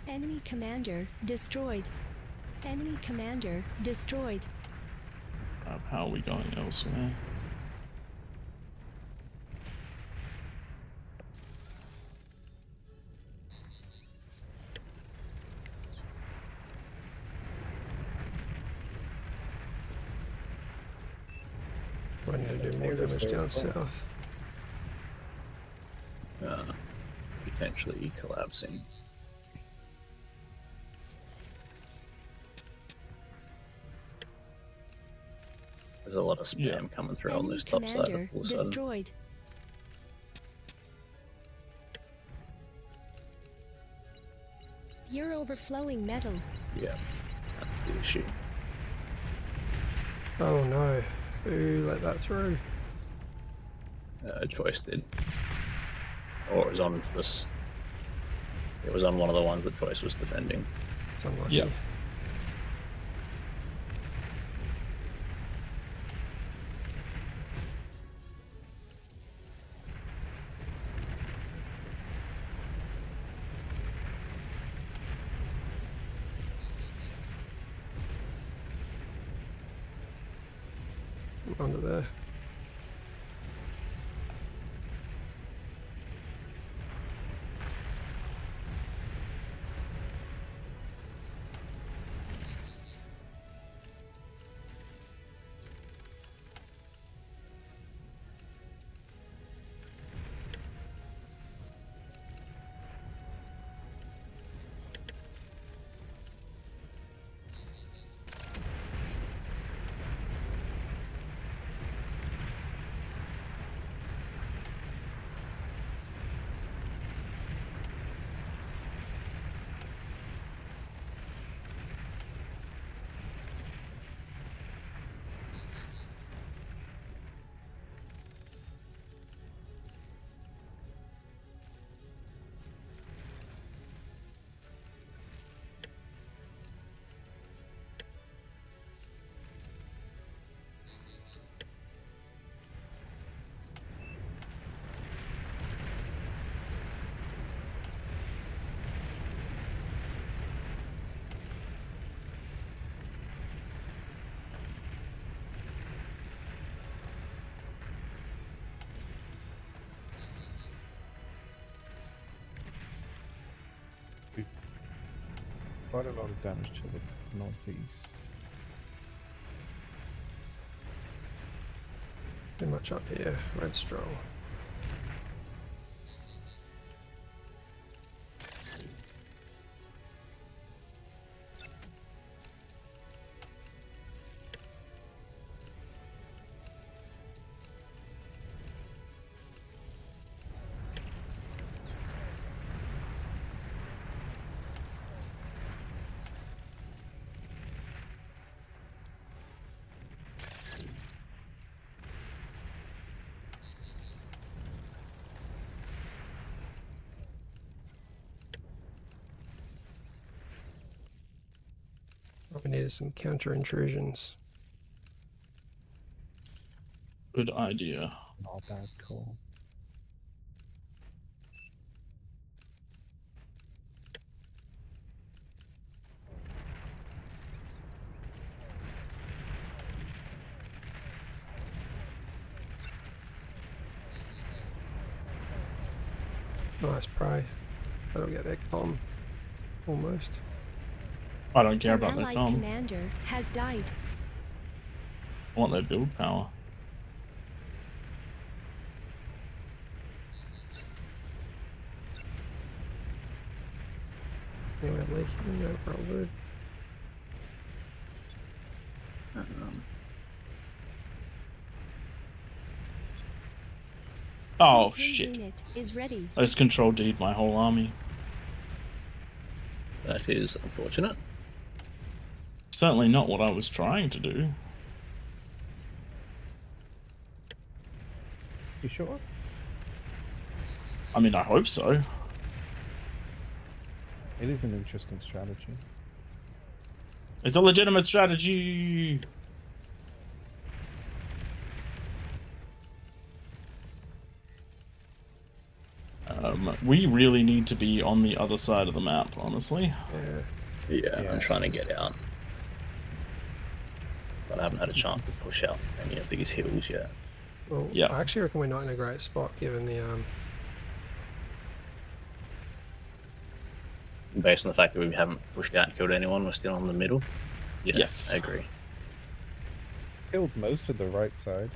Enemy commander destroyed. Enemy commander destroyed. How are we going elsewhere? I need to do more damage down south. Potentially collapsing. There's a lot of spam coming through on this top side of all destroyed. You're overflowing metal. Yeah, that's the issue. Oh no. Who let that through? Choice did. Or it was on this. It was on one of the ones that Choice was defending. It's unlucky. Yep. Under there. Quite a lot of damage to the northeast. Too much up here. Red strong. We needed some counter intrusions. Good idea. Not a bad call. Nice prey. That'll get their comm. Almost. I don't care An about their allied comm. commander has died. I want their build power. Anyway, leaking, no problem. Oh TK shit. Unit is ready. I just control D'd my whole army. That is unfortunate. Certainly not what I was trying to do. You sure? I mean, I hope so. It is an interesting strategy. It's a legitimate strategy. We really need to be on the other side of the map, honestly. Yeah, I'm trying to get out. But I haven't had a chance to push out any of these hills yet. Well, I actually reckon we're not in a great spot given the Based on the fact that we haven't pushed out and killed anyone, we're still on the middle. Yeah, yes, I agree. Killed most of the right side.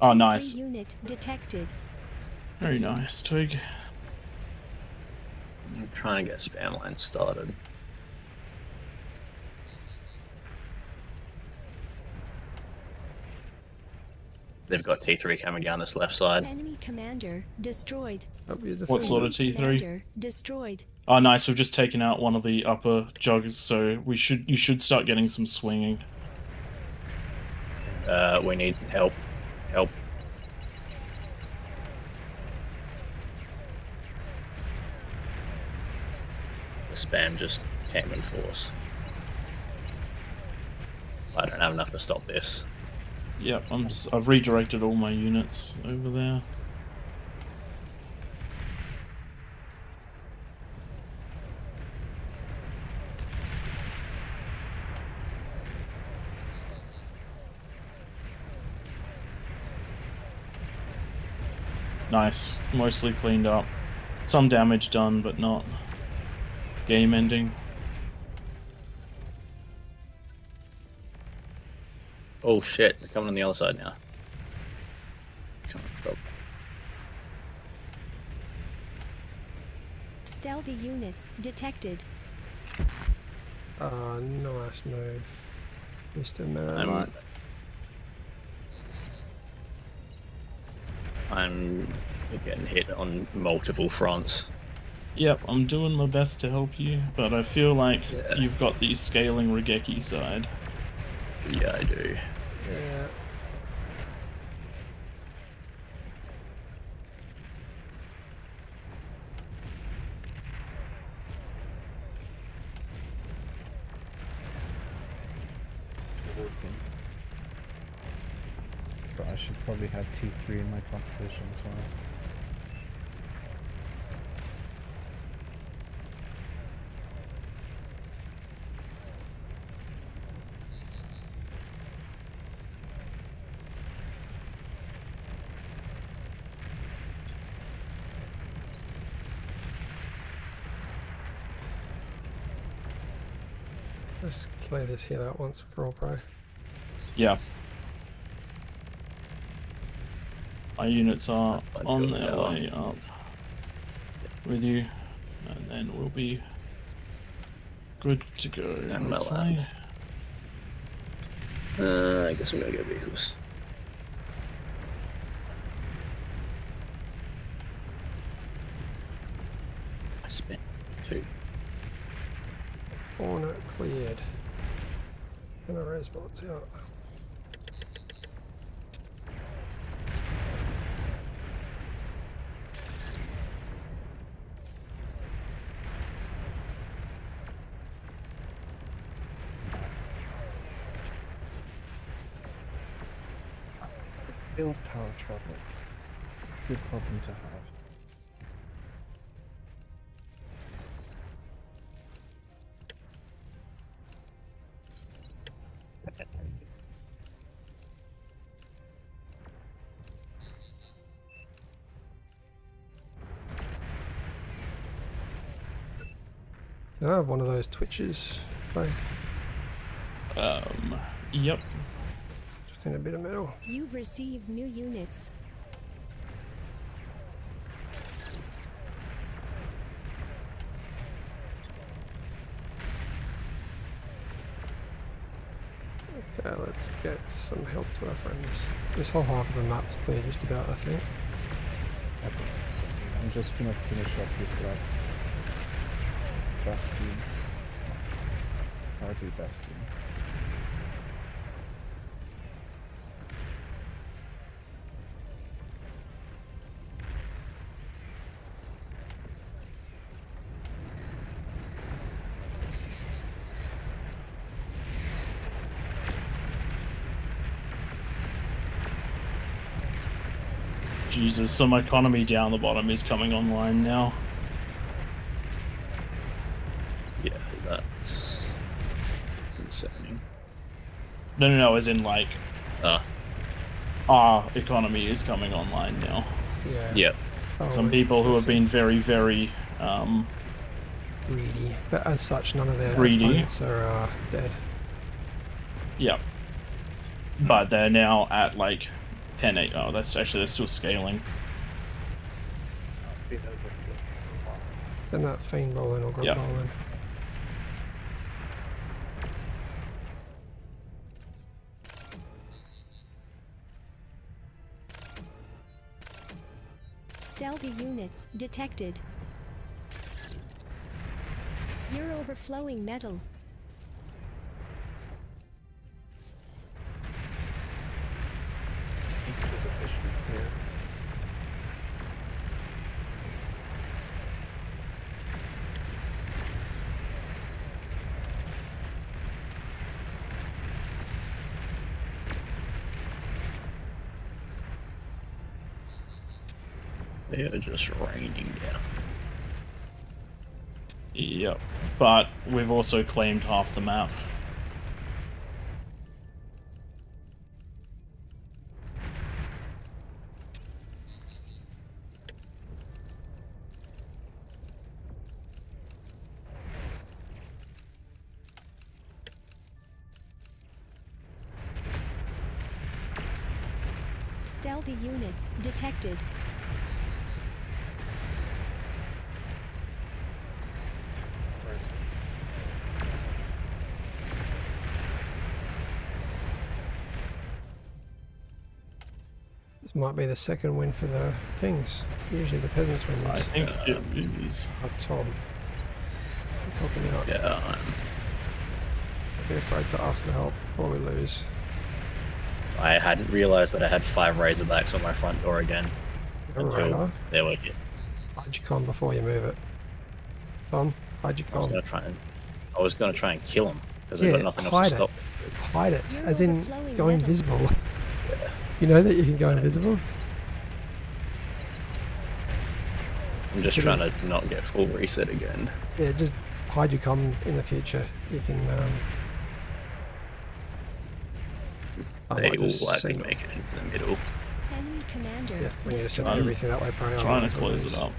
Oh, nice. Unit detected. Very nice, Twig. I'm trying to get spam line started. They've got T3 coming down this left side. Enemy commander destroyed. What sort of T3? Commander destroyed. Oh, nice. We've just taken out one of the upper joggers, so you should start getting some swinging. We need help. Help. The spam just came in force. I don't have enough to stop this. Yep, I've redirected all my units over there. Nice. Mostly cleaned up. Some damage done, but not game ending. Oh shit, they're coming on the other side now. Come on, stop. Stealthy units detected. Nice move, Mr. Man. I'm getting hit on multiple fronts. Yep, I'm doing my best to help you, but I feel like you've got the scaling Regeki side. Yeah, I do. Yeah. But I should probably have T3 in my composition as well. Let's clear this hill out once for all, pro. Yeah. My units are on their way up with you, and then we'll be good to go. Hopefully. I guess I'm gonna go vehicles. I spent 2. Corner cleared. And the res bots out. Build power trouble. Good problem to have. I have one of those twitches. Right. Yep. Just in a bit of metal. You've received new units. Okay, let's get some help to our friends. This whole half of the map's clear just about, I think. I'm just gonna finish up this last bastion. Hardly bastion. Jesus, some economy down the bottom is coming online now. Yeah, that's concerning. No, as in like, Ah. our economy is coming online now. Yeah. Yep. Some people who have been very, very greedy, but as such, none of their greedy opponents are dead. Yep. But they're now at like 10-8. Oh, that's actually, they're still scaling. Then that Fiend rolling or Grunt Yep. rolling. Stealthy units detected. You're overflowing metal. East is officially clear. They are just raining down. Yep. But we've also claimed half the map. Stealthy units detected. This might be the second win for the Kings. Usually the peasants win. I think it is. Tom. Helping out. Yeah. Be afraid to ask for help before we lose. I hadn't realised that I had 5 Razorbacks on my front door again. Alright. There we go. Hide your con before you move it. Tom, hide your con. I was gonna try and kill him because I've got nothing else to stop. Hide it, as in go invisible. Yeah. You know that you can go invisible? I'm just trying to not get full reset again. Yeah, just hide your com in the future. You can They will likely make it into the middle. Enemy commander yeah, we need to send destroyed. everything that way, probably. Trying to close it up.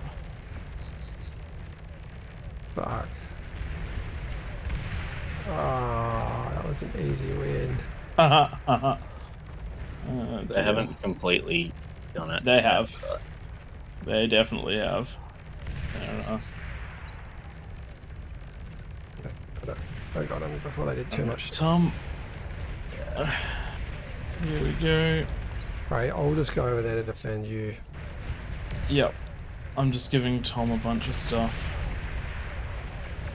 Fuck. Oh, that was an easy win. They haven't completely done it. They have. They definitely have. I don't know. I got him before they did too much. Tom. Here we go. Right, I'll just go over there to defend you. Yep. I'm just giving Tom a bunch of stuff.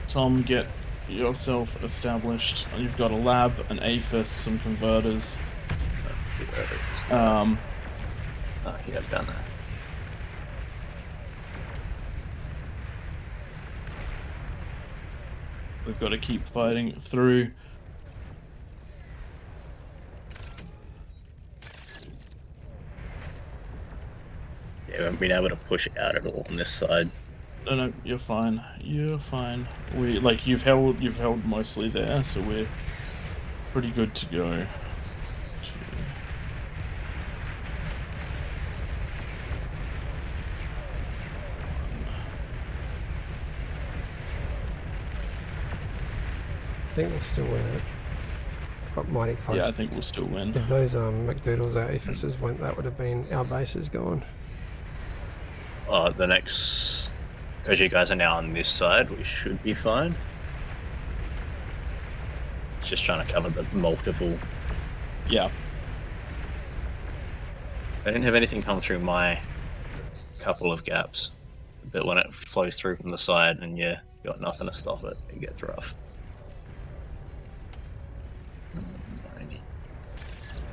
Tom, get yourself established. You've got a lab, an APHIS, some converters. Oh, yeah, I've done that. We've got to keep fighting through. Yeah, we haven't been able to push it out at all on this side. No, you're fine. You're fine. We like you've held mostly there, so we're pretty good to go. I think we'll still win it. Got mighty close. Yeah, I think we'll still win. If those McDoodles out APHISes went, that would have been our bases gone. The next, because you guys are now on this side, we should be fine. It's just trying to cover the multiple. Yeah. I didn't have anything come through my couple of gaps, but when it flows through from the side and you got nothing to stop it, it gets rough.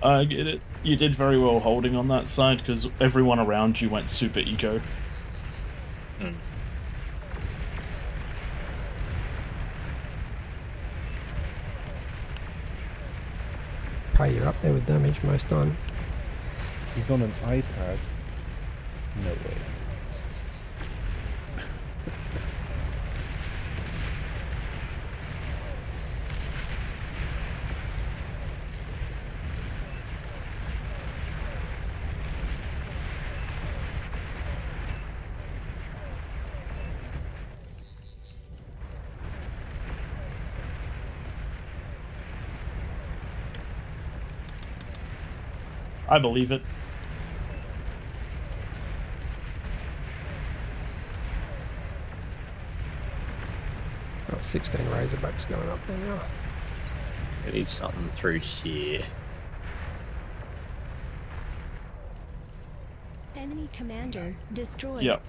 I get it. You did very well holding on that side because everyone around you went super eco. Pray you're up there with damage most time. He's on an iPad. No way. I believe it. Got 16 Razorbacks going up there now. We need something through here. Enemy commander destroyed. Yep.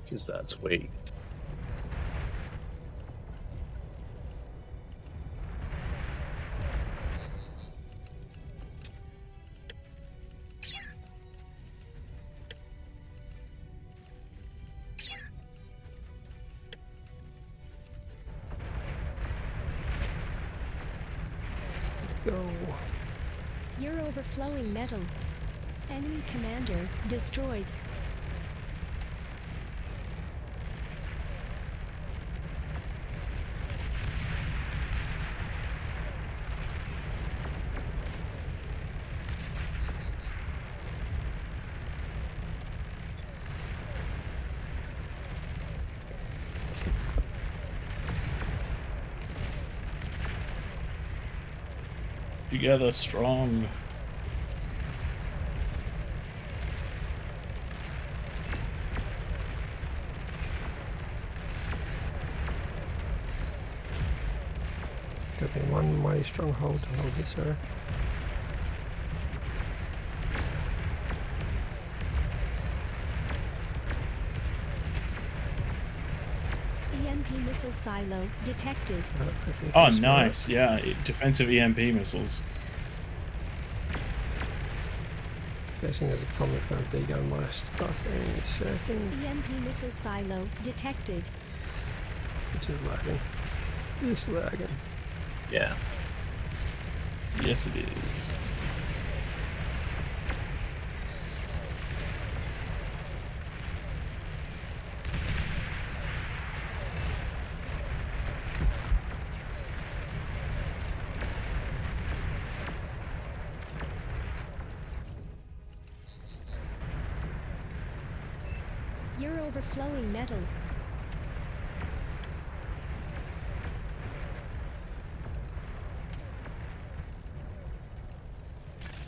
Because that's weak. Go. You're overflowing metal. Enemy commander destroyed. Together strong. Got me one mighty stronghold to hold this earth. EMP missile silo detected. Oh, nice. Yeah, defensive EMP missiles. Guessing there's a comment's going to degun my stuff any second. EMP missile silo detected. This is lagging. This lagging. Yeah. Yes, it is. You're overflowing metal.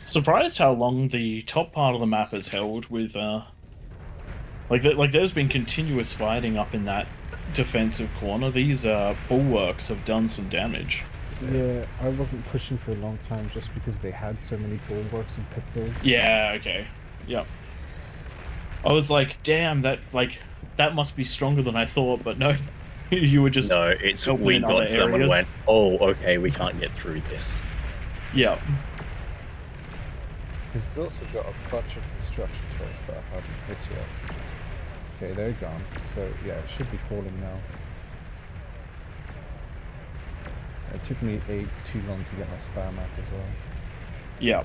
Surprised how long the top part of the map has held with, like there's been continuous fighting up in that defensive corner. These bulwarks have done some damage. Yeah, I wasn't pushing for a long time just because they had so many bulwarks and pit bulls. Yeah, okay. Yep. I was like, damn, that must be stronger than I thought, but no, you were just No, it's helping we in got other them and areas. went, oh, okay, we can't get through this. Yeah. Because it's also got a bunch of construction toys that I haven't hit yet. Okay, they're gone. So yeah, it should be falling now. It took me too long to get my spam map as well. Yeah.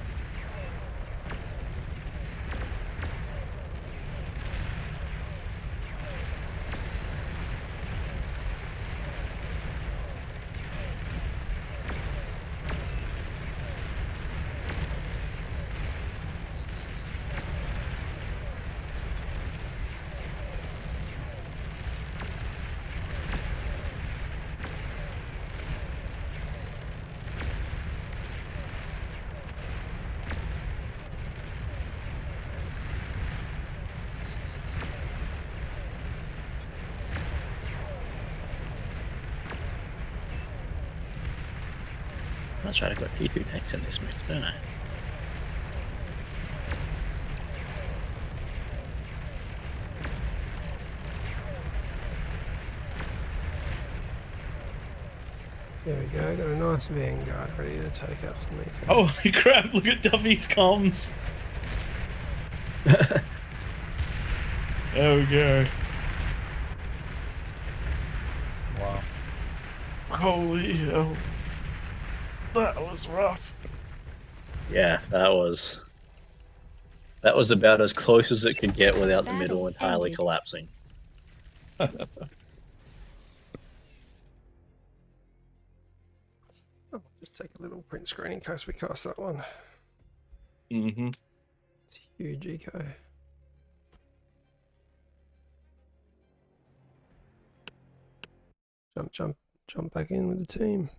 That's right, I've got T2 tanks in this mix, don't I? There we go, got a nice vanguard ready to take out some meat. Holy crap, look at Duffy's comms. There we go. Wow. Holy hell. That was rough. Yeah, that was That was about as close as it could get without the middle entirely collapsing. Oh, just take a little print screen in case we cast that one. Mm-hmm. It's huge eco. Jump back in with the team.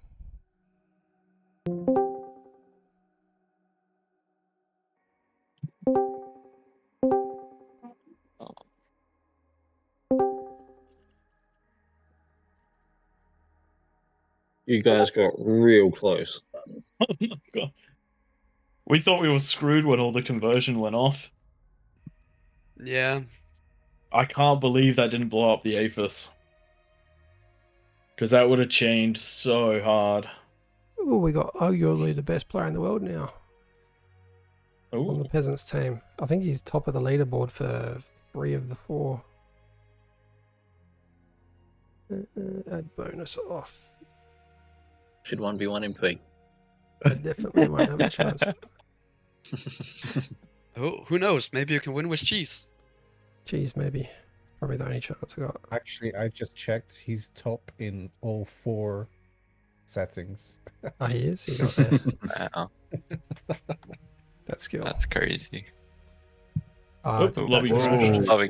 You guys got real close. Oh my God. We thought we were screwed when all the conversion went off. Yeah. I can't believe that didn't blow up the Aphis. Because that would have changed so hard. Oh, we got arguably the best player in the world now. Ooh. On the Peasants team. I think he's top of the leaderboard for 3 of the 4. Add bonus off. Should 1v1 MP. I definitely won't have a chance. Oh, who knows? Maybe you can win with cheese. Cheese, maybe. Probably the only chance I got. Actually, I just checked. He's top in all 4 settings. Oh, he is? He got there. Wow. That skill. That's crazy. I think lobby that just crash. crashed. Lobby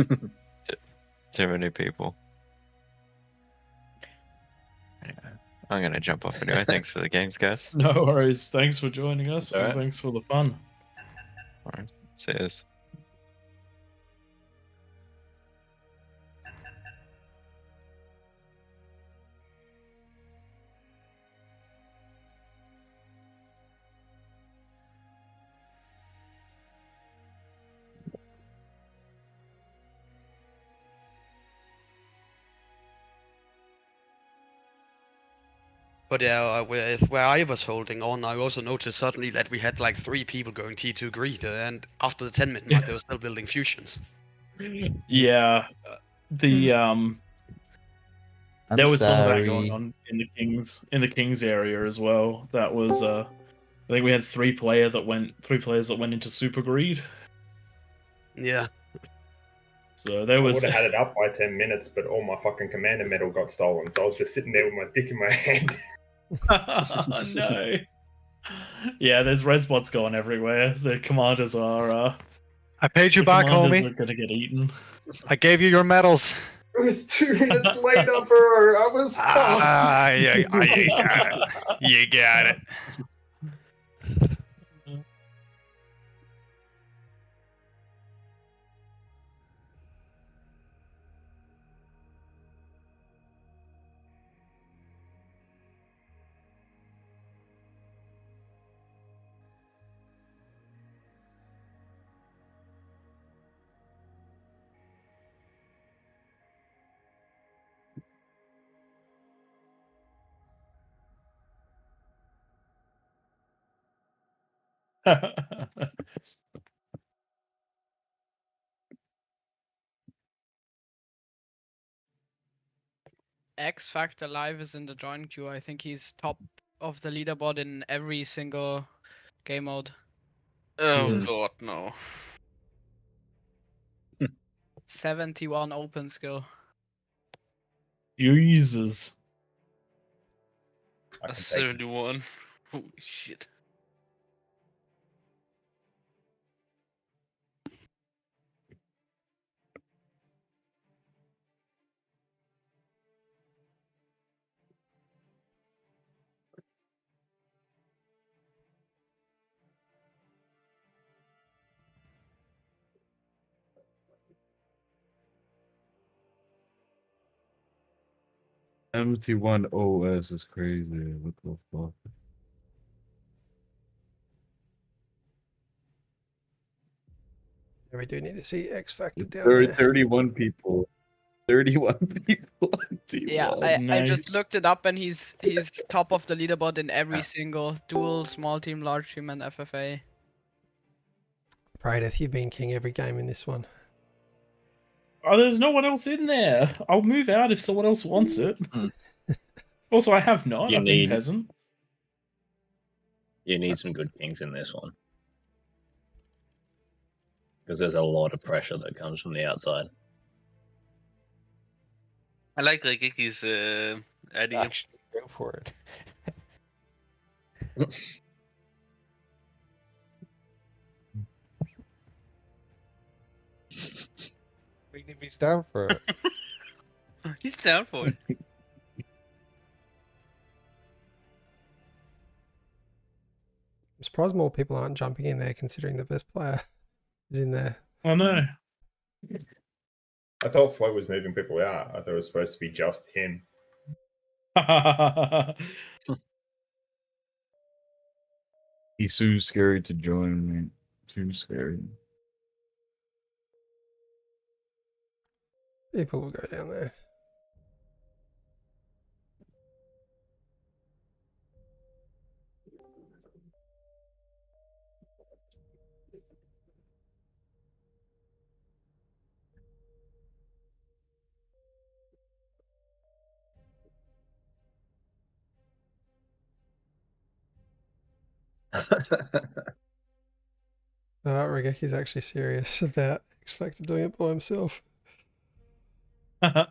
crash. Too many people. Anyway, I'm gonna jump off anyway. Thanks for the games, guys. No worries. Thanks for joining us. All And right. thanks for the fun. Alright, cheers. But yeah, where I was holding on, I also noticed suddenly that we had like 3 people going T2 greed, and after the 10-minute mark, they were still building fusions. Yeah. The I'm there was some of that sorry. going on in the Kings area as well. That was I think we had 3 players that went into super greed. Yeah. So there I was would have had it up by 10 minutes, but all my fucking commander medal got stolen, so I was just sitting there with my dick in my hand. Oh, no. Yeah, there's red spots going everywhere. The commanders are I paid you back, commanders homie. are gonna get eaten. I gave you your medals. It was 2 minutes later, bro. I was fucked. Yeah, you got it. You got it. X Factor Live is in the join queue. I think he's top of the leaderboard in every single game mode. Oh god, no. 71 open skill. Jesus. 71. Holy shit. MT1 OS is crazy. What the fuck? Yeah, we do need to see X Factor down there. 31 people. 31 people. Yeah, I just looked it up and he's top of the leaderboard in every single duel, small team, large team, and FFA. Pradith, you've been king every game in this one. Oh, there's no one else in there. I'll move out if someone else wants it. Also, I have not. You I've need- been peasant. You need some good kings in this one. because there's a lot of pressure that comes from the outside. I like Rikiki's idea. Actually, go for it. We need to be down for it. He's down for it. I'm surprised more people aren't jumping in there considering the best player is in there. I know. I thought Flo was moving people out. I thought it was supposed to be just him. He's too scary to join, man. Too scary. People will go down there. Rigeki's actually serious about X-Factor doing it by himself. Yeah.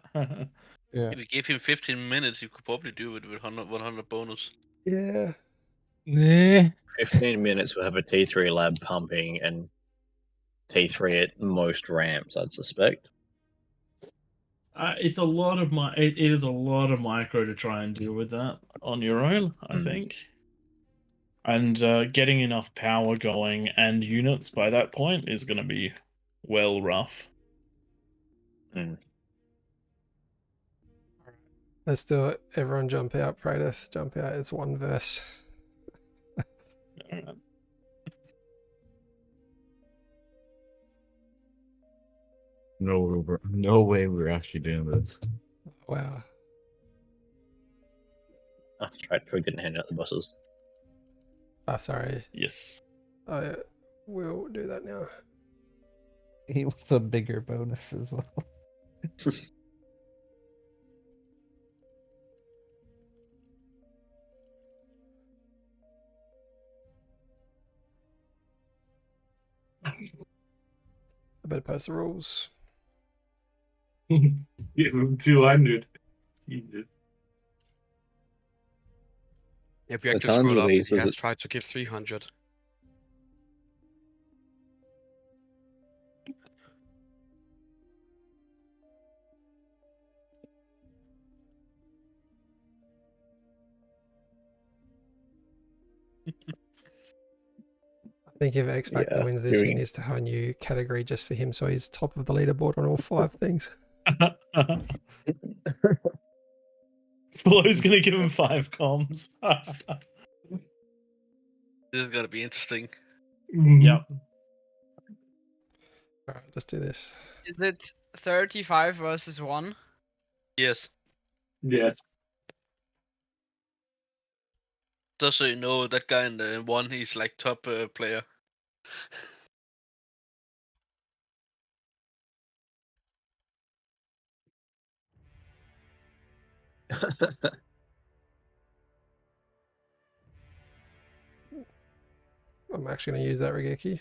If we gave him 15 minutes, he could probably do it with 100 bonus. Yeah. Nah. 15 minutes we'll have a T3 lab pumping and T3 at most ramps, I'd suspect. It's a lot of it is a lot of micro to try and deal with that on your own, I think. And getting enough power going and units by that point is going to be well rough. Let's do it. Everyone jump out. Praedyth, jump out. It's one verse. No way we're actually doing this. Wow. Oh, that's right. We didn't hand out the bosses. Ah, sorry. Yes. We'll do that now. He wants a bigger bonus as well. I better post the rules. Give him 200. Jesus. If you The actually challenge scroll with up, these he is has it- tried to give 300. I think if X Factor Yeah, wins this, he doing- needs to have a new category just for him, so he's top of the leaderboard on all 5 things. Flo's gonna give him 5 comms. This is gonna be interesting. Yep. Alright, let's do this. Is it 35 versus 1? Yes. Yes. Just so you know, that guy in the one, he's like top player. I'm actually going to use that Rigeki.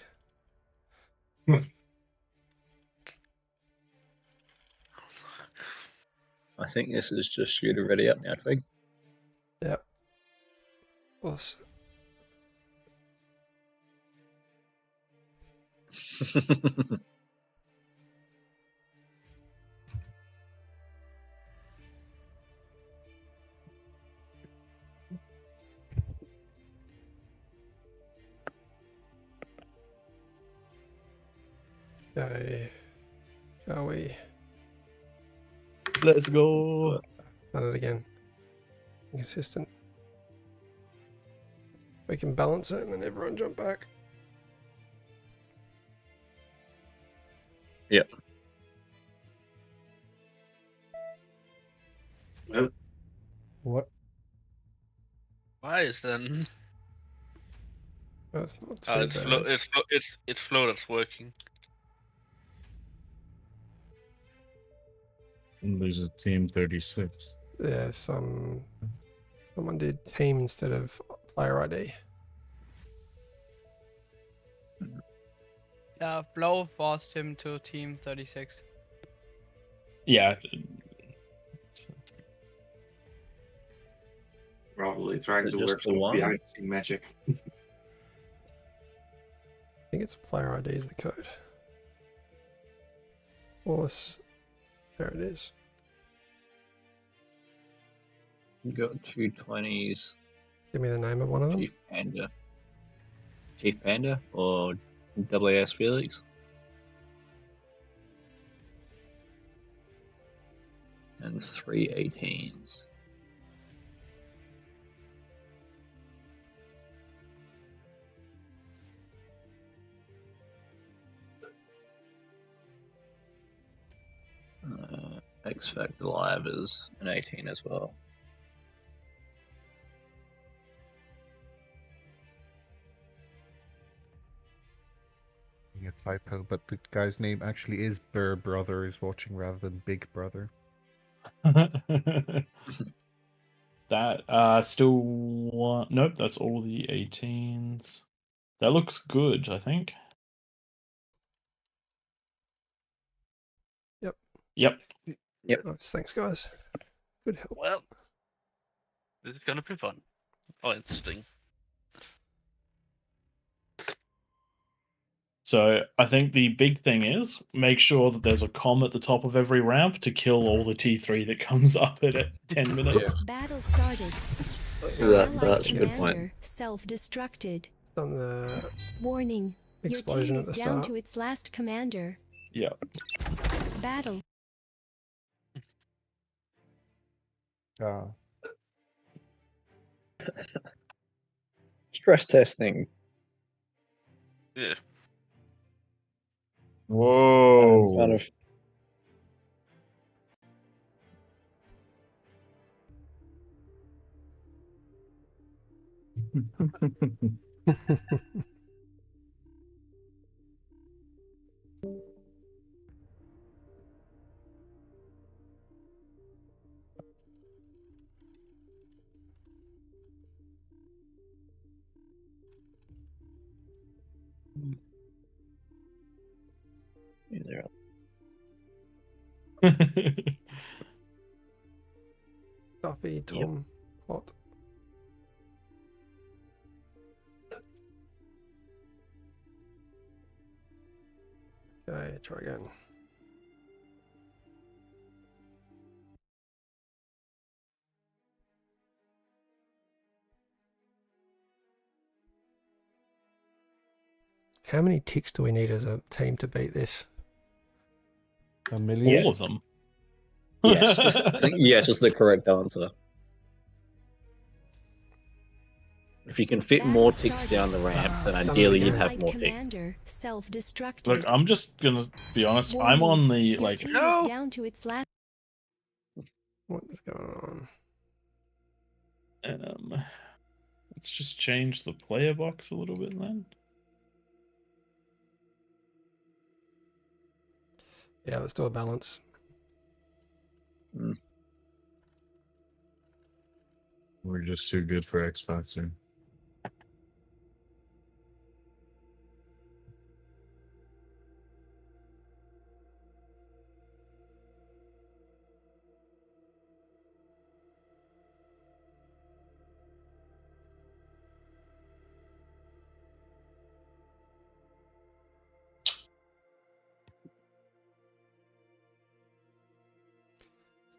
I think this is just you to ready up now, Twig. Yep. Boss. Okay. Shall we? Let's go. Done it again. Consistent. We can balance it and then everyone jump back. Yep. What? Why is then? That's not too It's bad. Flo. It's Flo that's working. And there's a team 36. Yeah, someone did team instead of player ID. Yeah, Blow bossed him to team 36. Yeah. Probably trying to Just work the some one? behind the scene magic. I think it's player ID is the code. Force. There it is. You got 220s. Give me the name of one of them. Chief Panda. Chief Panda or WS Felix? And 3 18s. X Factor Live is an 18 as well. A typo, but the guy's name actually is Burr Brother is watching rather than Big Brother. That still one. Nope, that's all the 18s. That looks good, I think. Yep. Yep. Yep. Nice. Thanks, guys. Good help. Well, this is gonna be fun. Oh, interesting. So I think the big thing is make sure that there's a comm at the top of every ramp to kill all the T3 that comes up at 10 minutes. Battle started. That's a good point. Commander self-destructed. On the Warning. Your explosion team at is the down start. to its last commander. Yeah. Battle. Stress testing. Yeah. Whoa. Kind of. Duffy, Tom, Pot. Okay, try again. How many ticks do we need as a team to beat this? A million? All of them. Yes. Yes is the correct answer. If you can fit more ticks down the ramp, then ideally you'd have more ticks. Commander self-destructed. Look, I'm just gonna be honest. I'm on the Your like. team is down to its last. What is going on? Let's just change the player box a little bit then. Yeah, let's do a balance. We're just too good for X Factor.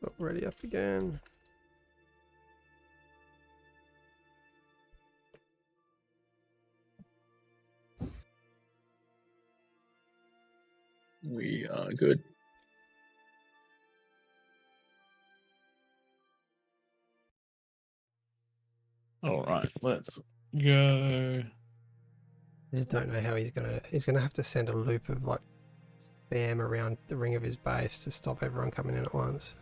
So ready up again. We are good. All right, let's go. I just don't know how he's gonna have to send a loop of like spam around the ring of his base to stop everyone coming in at once.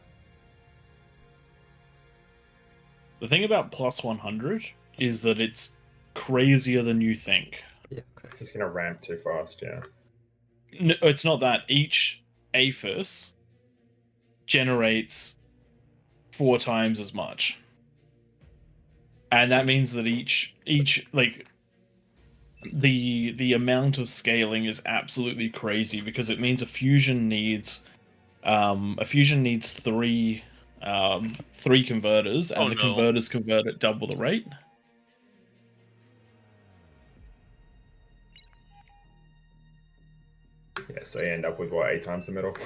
The thing about plus 100 is that it's crazier than you think. Yeah. He's gonna ramp too fast, yeah. No, it's not that. Each APHIS generates 4 times as much. And that means that each like the amount of scaling is absolutely crazy because it means a fusion needs three converters, and the converters convert at double the rate. Yeah, so you end up with what, 8 times the metal?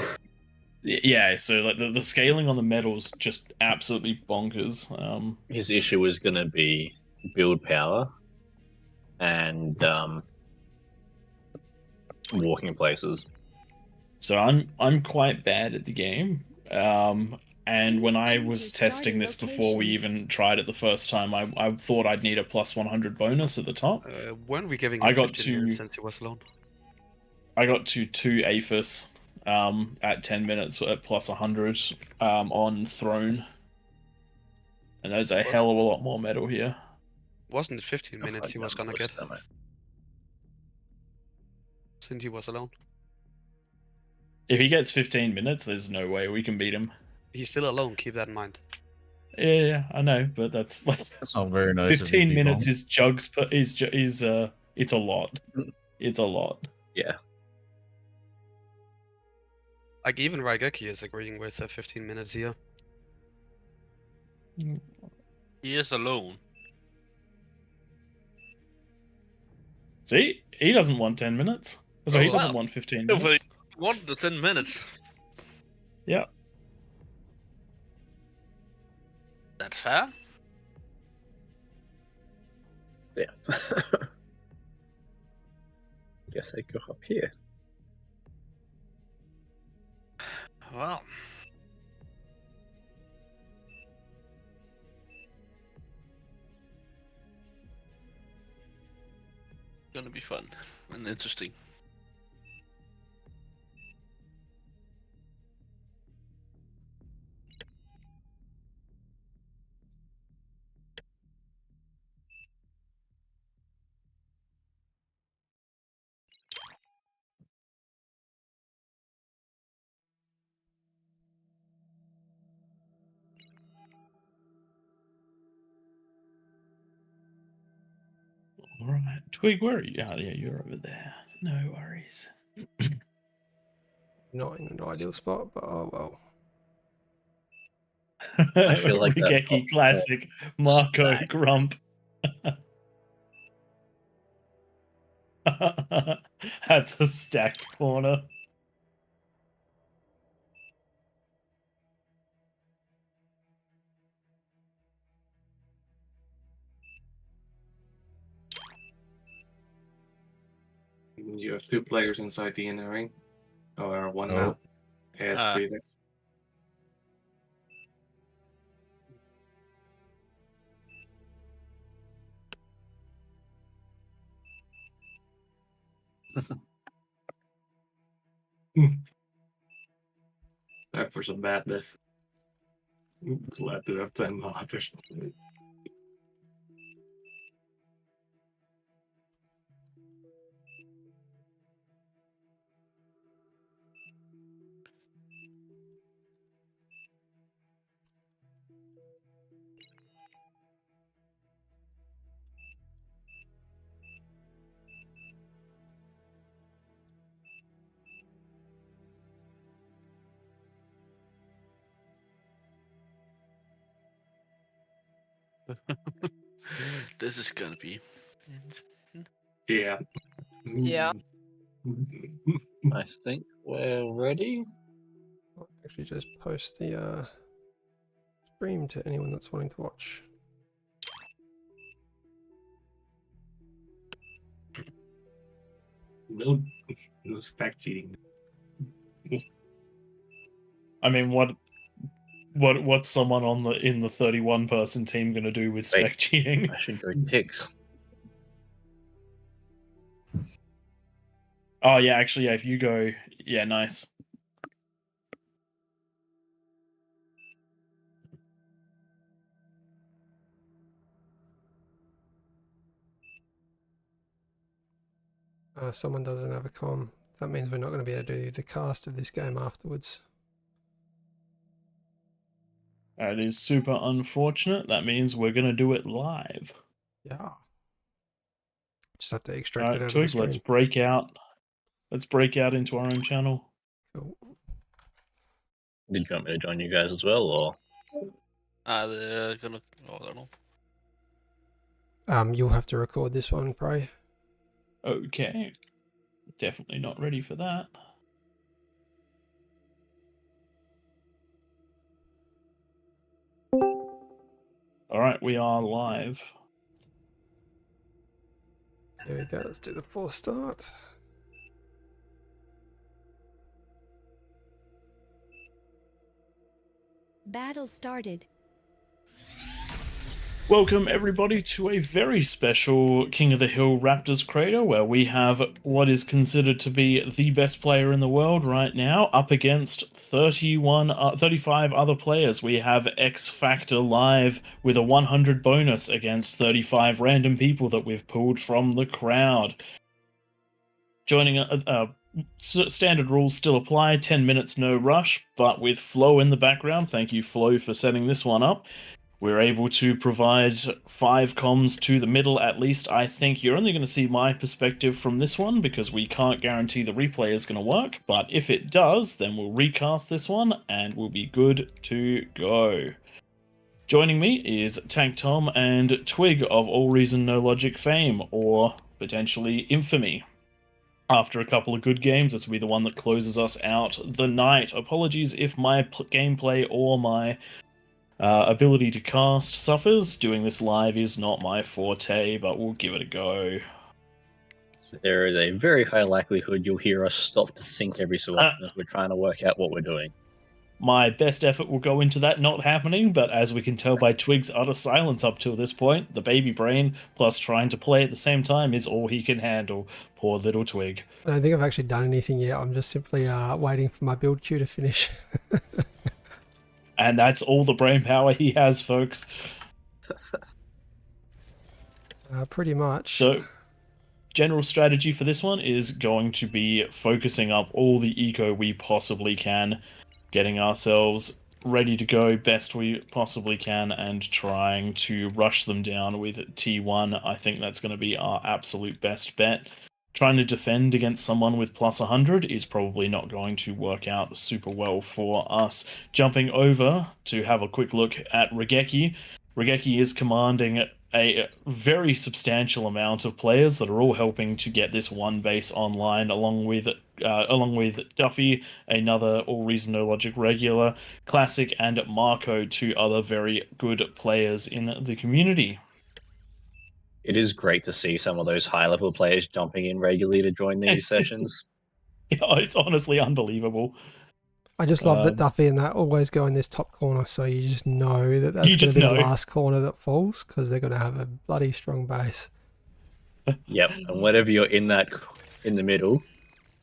Yeah, so like the scaling on the metal's just absolutely bonkers. His issue is going to be build power and walking places. So I'm quite bad at the game. And when I was testing this before we even tried it the first time, I thought I'd need a plus 100 bonus at the top. When are we giving him 15 minutes since he was alone? I got to 2 Aphis at 10 minutes at plus 100 on Throne. And there's a hell of a lot more metal here. Wasn't it 15 minutes he was gonna get? Since he was alone. If he gets 15 minutes, there's no way we can beat him. He's still alone, keep that in mind. Yeah, I know, but that's like that's not very nice. 15 minutes is jugs, but it's a lot. It's a lot. Yeah. Like even Raigeki is agreeing with 15 minutes here. He is alone. See, he doesn't want 10 minutes. So he doesn't want 15 minutes. He wanted the 10 minutes. Yeah. That fair? Yeah. Guess I go up here. Well. Gonna be fun and interesting. All right, Twig, where are you? Oh, yeah, you're over there. No worries. Not in an ideal spot, but oh well. I feel like that Raigeki classic Marco stack. Grump. That's a stacked corner. You have 2 players inside the inner ring, or 1 now. As Felix. Back for some badness. Glad to have 10 others. This is gonna be. Yeah. Yeah. I think we're ready. I'll actually just post the stream to anyone that's wanting to watch. No fact cheating. I mean, what's someone in the 31 person team gonna do with spec cheating? I should go ticks. Oh yeah, actually, yeah. If you go, yeah, nice. Someone doesn't have a comm. That means we're not going to be able to do the cast of this game afterwards. That is super unfortunate. That means we're gonna do it live. Yeah. Just have to extract it out of the Twig, stream. let's break out. Let's break out into our own channel. Cool. Did you want me to join you guys as well, or? They're gonna. Oh, I don't know. You'll have to record this one, Pray. Okay. Definitely not ready for that. Alright, we are live. There we go, let's do the full start. Battle started. Welcome everybody to a very special King of the Hill Raptors Crater, where we have what is considered to be the best player in the world right now up against 35 other players. We have X Factor live with a 100 bonus against 35 random people that we've pulled from the crowd. Joining standard rules still apply, 10 minutes no rush, but with Flo in the background, thank you Flo for setting this one up. We're able to provide 5 comms to the middle at least. I think you're only going to see my perspective from this one because we can't guarantee the replay is going to work. But if it does, then we'll recast this one and we'll be good to go. Joining me is Tank Tom and Twig of AllReasonNoLogic fame, or potentially infamy. After a couple of good games, this will be the one that closes us out the night. Apologies if my gameplay or my ability to cast suffers. Doing this live is not my forte, but we'll give it a go. There is a very high likelihood you'll hear us stop to think every so often as we're trying to work out what we're doing. My best effort will go into that not happening, but as we can tell by Twig's utter silence up till this point, the baby brain plus trying to play at the same time is all he can handle. Poor little Twig. I don't think I've actually done anything yet. I'm just simply waiting for my build queue to finish. And that's all the brain power he has, folks. Pretty much. So, general strategy for this one is going to be focusing up all the eco we possibly can, getting ourselves ready to go best we possibly can, and trying to rush them down with T1. I think that's going to be our absolute best bet. Trying to defend against someone with plus 100 is probably not going to work out super well for us. Jumping over to have a quick look at Regeki. Regeki is commanding a very substantial amount of players that are all helping to get this one base online, along with Duffy, another AllReasonNoLogic regular, Classic, and Marco, 2 other very good players in the community. It is great to see some of those high-level players jumping in regularly to join these sessions. Yeah, it's honestly unbelievable. I just love that Duffy and that always go in this top corner, so you just know that that's going to be the last corner that falls, because they're going to have a bloody strong base. Yep, and whenever you're in the middle,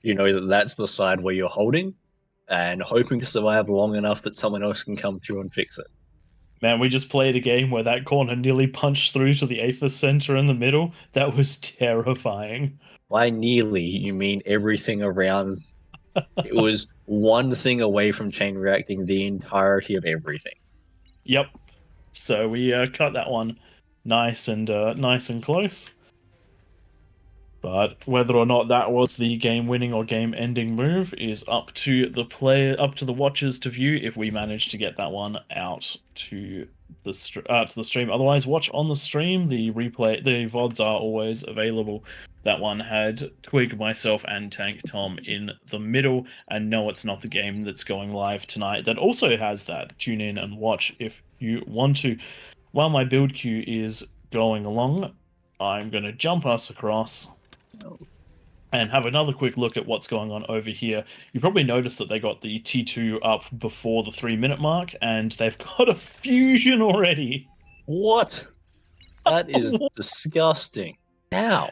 you know that that's the side where you're holding and hoping to survive long enough that someone else can come through and fix it. Man, we just played a game where that corner nearly punched through to the Aphis center in the middle. That was terrifying. By nearly, you mean everything around. It was one thing away from chain reacting the entirety of everything. Yep. So we cut that one nice and close. But whether or not that was the game-winning or game-ending move is up to the watchers to view. If we manage to get that one out to the stream, otherwise watch on the stream. The VODs are always available. That one had Twig, myself, and Tank Tom in the middle. And no, it's not the game that's going live tonight. That also has that. Tune in and watch if you want to. While my build queue is going along, I'm going to jump us across and have another quick look at what's going on over here. You probably noticed that they got the T2 up before the 3-minute mark, and they've got a fusion already. What? That is disgusting. How?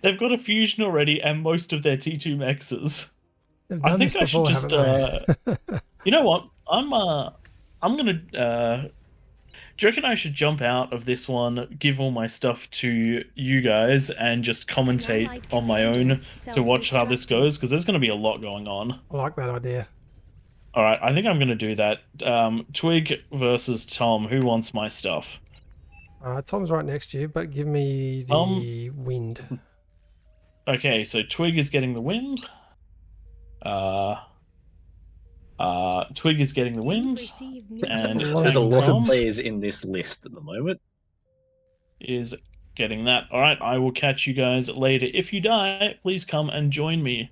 They've got a fusion already, and most of their T2 mexes. I think I should before, just, you know what? I'm gonna. Do you reckon I should jump out of this one, give all my stuff to you guys, and just commentate on my own to watch how this goes? Because there's going to be a lot going on. I like that idea. Alright, I think I'm going to do that. Twig versus Tom. Who wants my stuff? Tom's right next to you, but give me the wind. Okay, so Twig is getting the wind. Twig is getting the wind, and There's a lot Tom of players in this list at the moment. is getting that. All right, I will catch you guys later. If you die, please come and join me.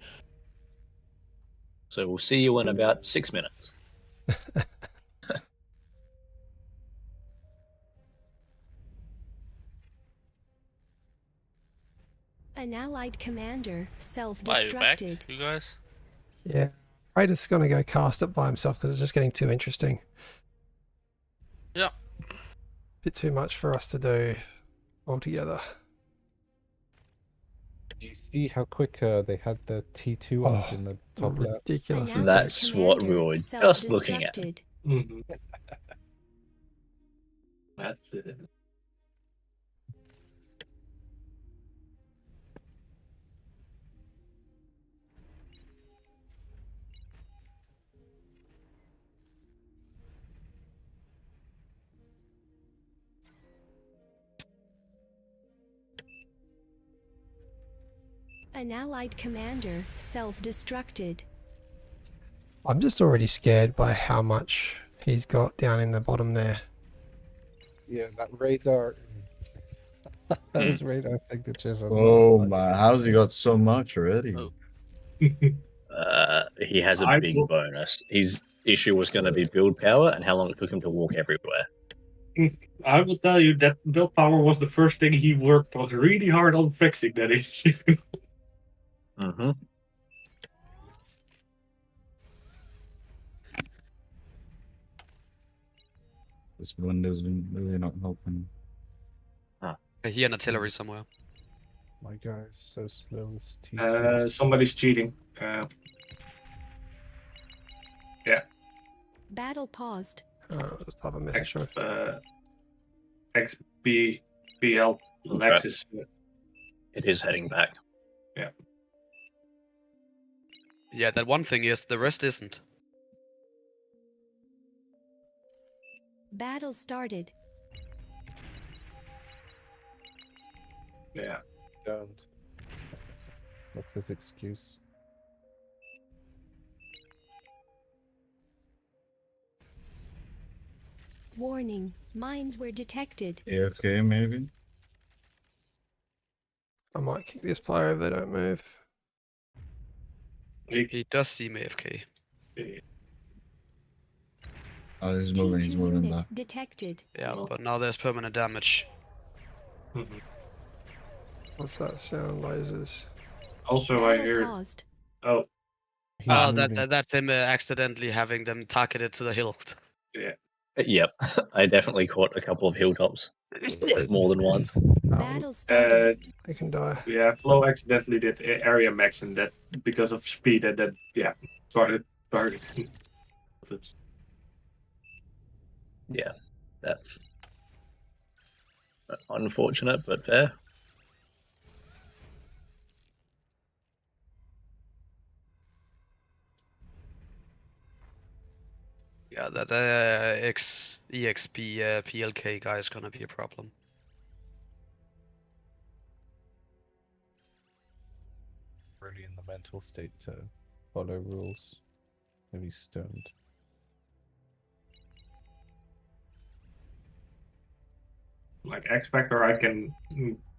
So we'll see you in about 6 minutes. An allied commander Why, you back, self-destructed. you guys? Yeah. Raiders going to go cast it by himself because it's just getting too interesting. Yeah. Bit too much for us to do altogether. Do you see how quick they had the T2 up in the top left? Ridiculous. That's what we were just looking at. Mm-hmm. That's it. An allied commander self-destructed. I'm just already scared by how much he's got down in the bottom there. Yeah, that radar. Those radar signatures are Oh not my, how's he got so much already? He has a big bonus. His issue was going to be build power and how long it took him to walk everywhere. I will tell you that willpower was the first thing he worked was really hard on fixing that issue. Mm-hmm. This window's really not helping. I hear an artillery somewhere. My guy's so slow. This T2. Somebody's cheating. Yeah. Battle paused. Just have a message. XBL Lexus. It is heading back. Yeah. Yeah, that one thing is, the rest isn't. Battle started. Yeah. Don't. What's his excuse? Warning, mines were detected. AFK maybe? I might kick this player if they don't move. He does seem AFK. Oh, he's moving now. Detected. Yeah, but now there's permanent damage. What's that sound? Lasers. Also, I hear. Paused. Oh. Oh, that's him accidentally having them targeted to the hill. Yeah. Yep, I definitely caught a couple of hilltops. More than one. Battle started. They can die. Yeah, Flo accidentally did area max, and that because of speed, and that started targeting. Yeah, that's unfortunate, but fair. Yeah, that EXP PLK guy is gonna be a problem. Really in the mental state to follow rules. Maybe stoned. Like X Factor, I can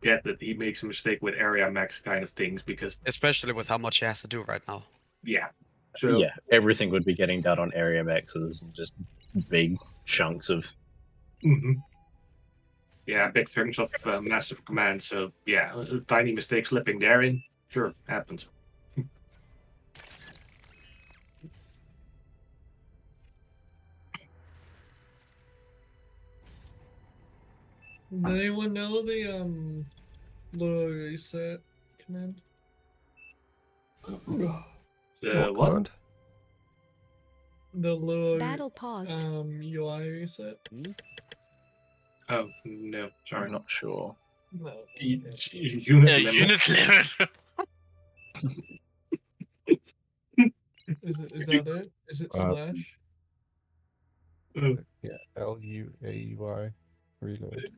get that he makes a mistake with area max kind of things because Especially with how much he has to do right now. yeah. So Yeah, everything would be getting done on area maxes and just big chunks of. yeah, big chunks of massive commands. So yeah, a tiny mistake slipping therein, sure, happens. Does anyone know the reset command? What? The lower Battle paused. UI reset. Oh no, sorry, I'm not sure. No. Unit limit. Unit limit. Is that it? Is it slash? Yeah, LUAUI. Reload.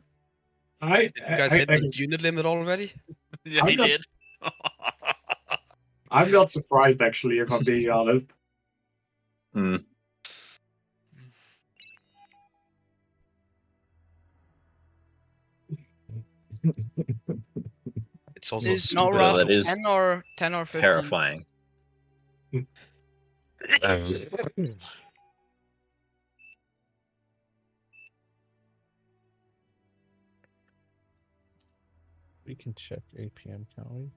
You guys hit the unit limit already? Yeah, I'm he not- did. I'm not surprised, actually, if I'm being honest. Hmm. It's also Is stupid. Nora that is 10 or 10 or 15? Terrifying. We can check APM, can't we?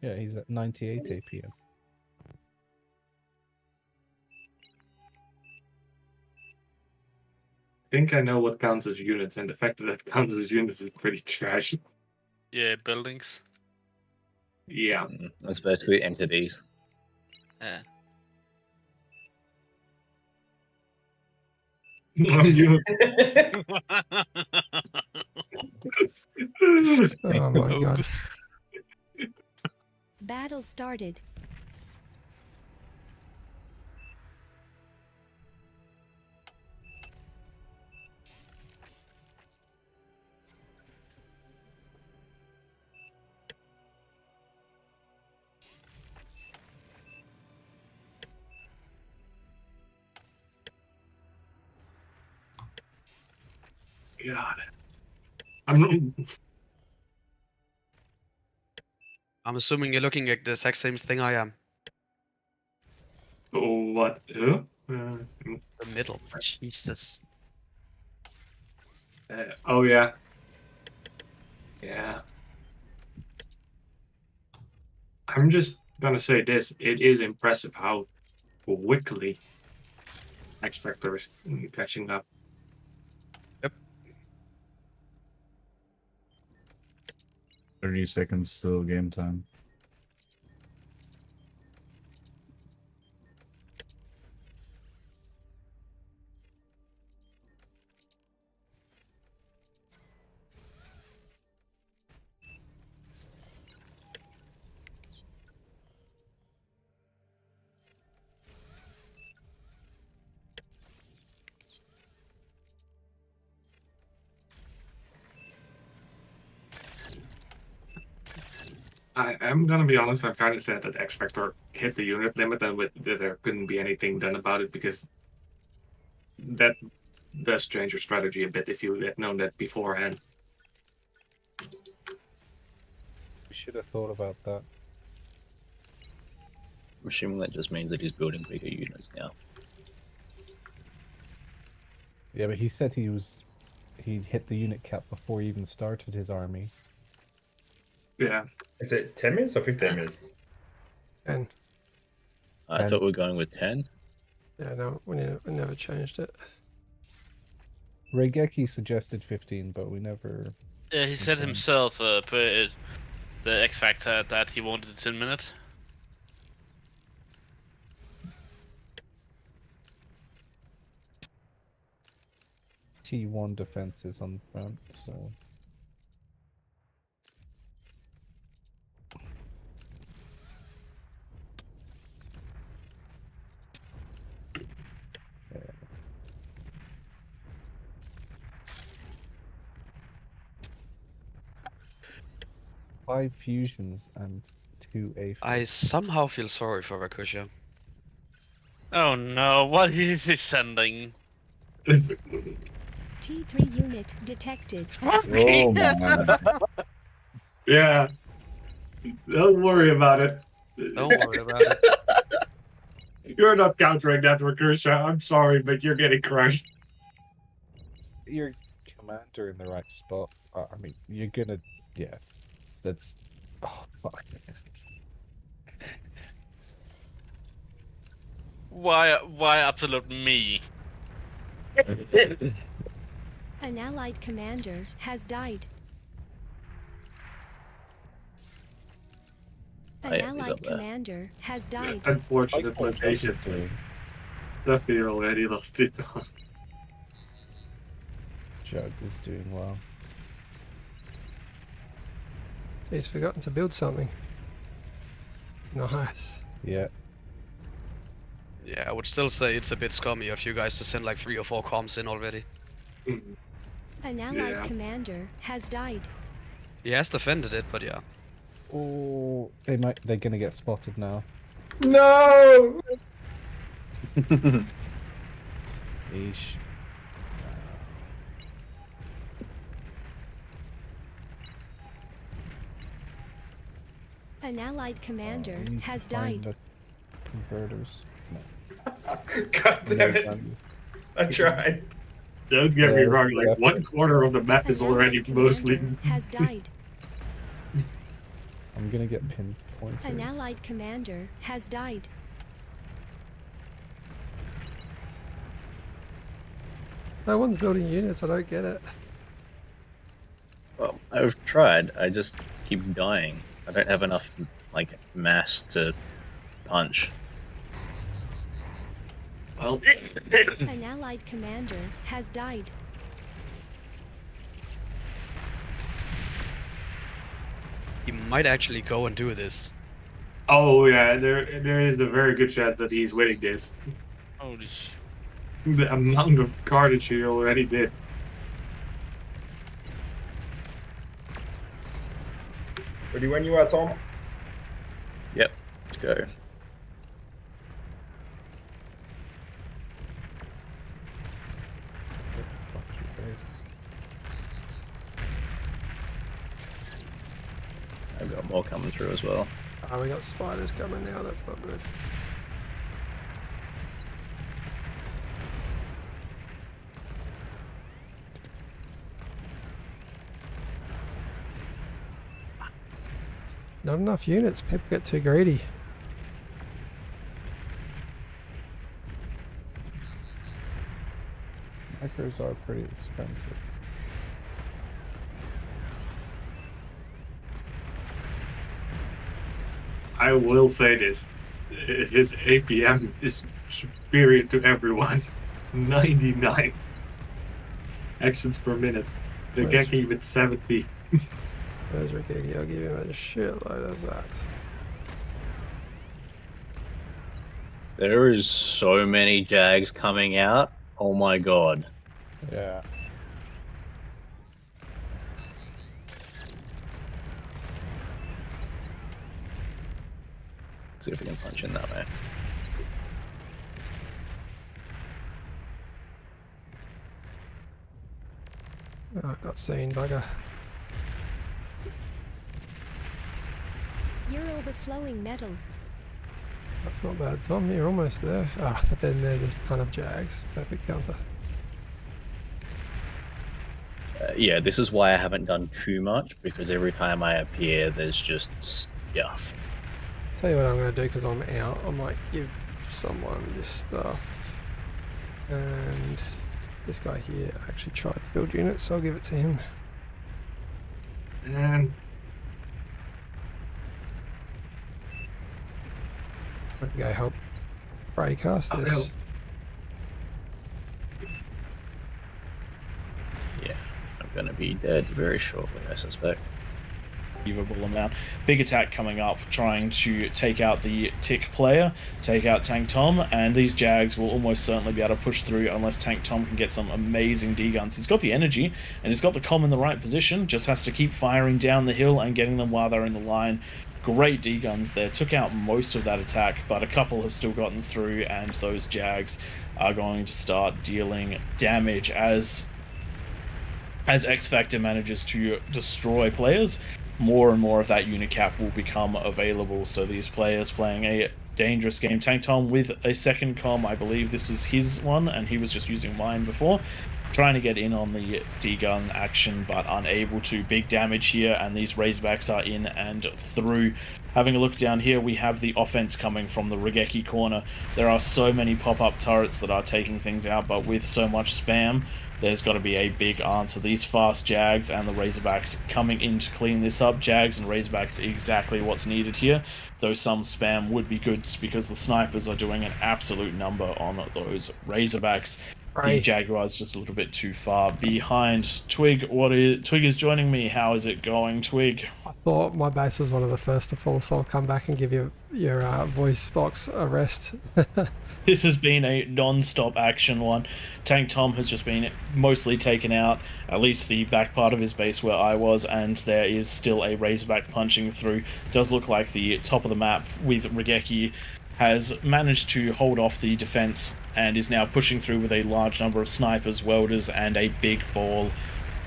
Yeah, he's at 98 APM. I think I know what counts as units, and the fact that that counts as units is pretty trash. Yeah, buildings. Yeah. That's basically entities. Yeah. Oh my god. Battle started. God. I'm assuming you're looking at the exact same thing I am. Oh, what? The middle. Jesus. Oh, yeah. Yeah. I'm just gonna say this. It is impressive how quickly X Factor is catching up. Yep. 30 seconds still game time. I'm gonna be honest, I'm kind of sad that X Factor hit the unit limit and that there couldn't be anything done about it, because that does change your strategy a bit if you had known that beforehand. We should have thought about that. I'm assuming that just means that he's building bigger units now. Yeah, but he said he hit the unit cap before he even started his army. Yeah. Is it 10 minutes or 15 minutes? 10. I thought we were going with 10. Yeah, no, we never changed it. Regeki suggested 15, but we never... Yeah, he said himself, the X Factor, that he wanted 10 minutes. T1 defenses on front, so... Five fusions and 2 A. I somehow feel sorry for Rakusha. Oh no, what is he sending? T3 unit detected. Oh man. Yeah. Don't worry about it. Don't worry about it. You're not countering that, Rakusha. I'm sorry, but you're getting crushed. Your commander in the right spot. I mean, you're gonna... Yeah. That's... Oh, fuck. Why absolute me? An allied commander has died. An allied commander has died. Unfortunate location. Duffy already lost it. Jug is doing well. He's forgotten to build something. Nice. Yeah. Yeah, I would still say it's a bit scummy of you guys to send like 3 or 4 comms in already. An allied Yeah. commander has died. He has defended it, but yeah. Oh, they're gonna get spotted now. No! Yeesh. An allied commander We need to has find died. the converters. No. God damn it. I tried. Don't get me Yeah, wrong, there's like a 1/4 of the map is An already allied mostly. commander has died. I'm gonna get pinpointed. An allied commander has died. No one's building units, I don't get it. Well, I've tried. I just keep dying. I don't have enough like mass to punch. Well, An allied commander has died. He might actually go and do this. oh yeah, there is a very good chance that he's winning this. Holy sh! The amount of carnage he already did. Ready when you are, Tom? Yep, let's go. I've got more coming through as well. Oh, we got spiders coming now, that's not good. Not enough units, people get too greedy. Micros are pretty expensive. I will say this. His APM is superior to everyone. 99 actions per minute. The Nice. Geki with 70. There's Ricky, I'll give him a shitload of that. There is so many Jags coming out. Oh my god. Yeah. See if we can punch in that way. Oh, I got seen, bugger. You're overflowing metal. That's not bad, Tom, you're almost there. Ah, but then there's a ton of Jags. Perfect counter. Yeah, this is why I haven't done too much, because every time I appear, there's just stuff. Tell you what I'm going to do because I'm out. I might give someone this stuff. And this guy here actually tried to build units, so I'll give it to him. And I can go help Ray cast Oh, this. hell. Yeah, I'm gonna be dead very shortly, I suspect. Unbelievable amount. Big attack coming up, trying to take out the Tick player, take out Tank Tom, and these Jags will almost certainly be able to push through unless Tank Tom can get some amazing D-guns. He's got the energy, and he's got the comm in the right position, just has to keep firing down the hill and getting them while they're in the line. Great D-guns there, took out most of that attack, but a couple have still gotten through, and those Jags are going to start dealing damage as X Factor manages to destroy players. More and more of that unit cap will become available, so these players playing a dangerous game. Tank Tom with a second comm, I believe this is his one, and he was just using mine before. Trying to get in on the D-gun action, but unable to. Big damage here, and these Razorbacks are in and through. Having a look down here, we have the offense coming from the Regeki corner. There are so many pop-up turrets that are taking things out, but with so much spam, there's got to be a big answer. These fast Jags and the Razorbacks coming in to clean this up. Jags and Razorbacks exactly what's needed here, though some spam would be good because the snipers are doing an absolute number on those Razorbacks. Right. Jaguar's just a little bit too far behind. Twig, Twig is joining me. How is it going, Twig? I thought my base was one of the first to fall, so I'll come back and give you your voice box a rest. This has been a non-stop action one. Tank Tom has just been mostly taken out, at least the back part of his base where I was, and there is still a Razorback punching through. It does look like the top of the map with Regeki has managed to hold off the defense and is now pushing through with a large number of snipers, welders, and a big ball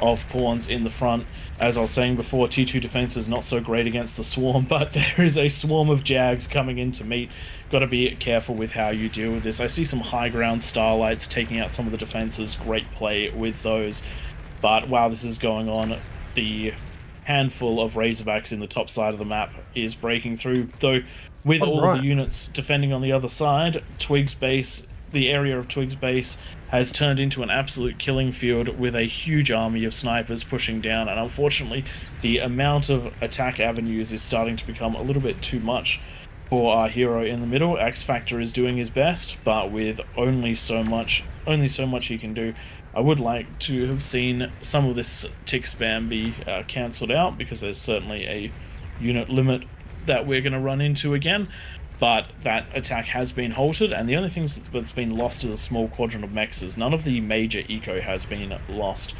of pawns in the front. As I was saying before, T2 defense is not so great against the swarm, but there is a swarm of Jags coming in to meet. Got to be careful with how you deal with this. I see some high ground Starlights taking out some of the defenses. Great play with those. But while this is going on, the handful of Razorbacks in the top side of the map is breaking through, though with all of the units defending on the other side, Twig's base, the area of Twig's base, has turned into an absolute killing field with a huge army of snipers pushing down, and unfortunately the amount of attack avenues is starting to become a little bit too much for our hero in the middle. X Factor is doing his best, but with only so much he can do. I would like to have seen some of this tick spam be cancelled out, because there's certainly a unit limit that we're going to run into again. But that attack has been halted, and the only thing that's been lost is a small quadrant of mexes. None of the major eco has been lost.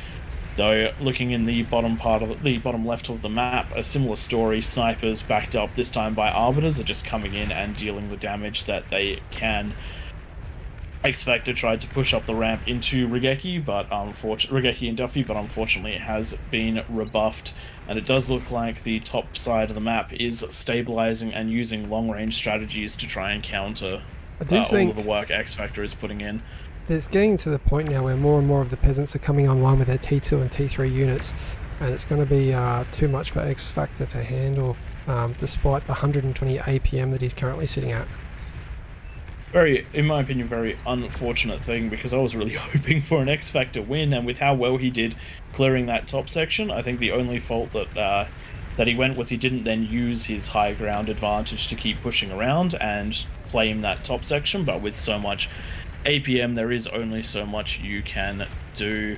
Though, looking in the bottom part of the bottom left of the map, a similar story. Snipers backed up, this time by Arbiters, are just coming in and dealing the damage that they can. X Factor tried to push up the ramp into Regeki, Regeki and Duffy, but unfortunately it has been rebuffed, and it does look like the top side of the map is stabilizing and using long-range strategies to try and counter all of the work X Factor is putting in. It's getting to the point now where more and more of the peasants are coming online with their T2 and T3 units, and it's going to be too much for X Factor to handle, despite the 120 APM that he's currently sitting at. Very, in my opinion, very unfortunate thing, because I was really hoping for an X Factor win, and with how well he did clearing that top section, I think the only fault that he went was he didn't then use his high ground advantage to keep pushing around and claim that top section. But with so much APM, there is only so much you can do.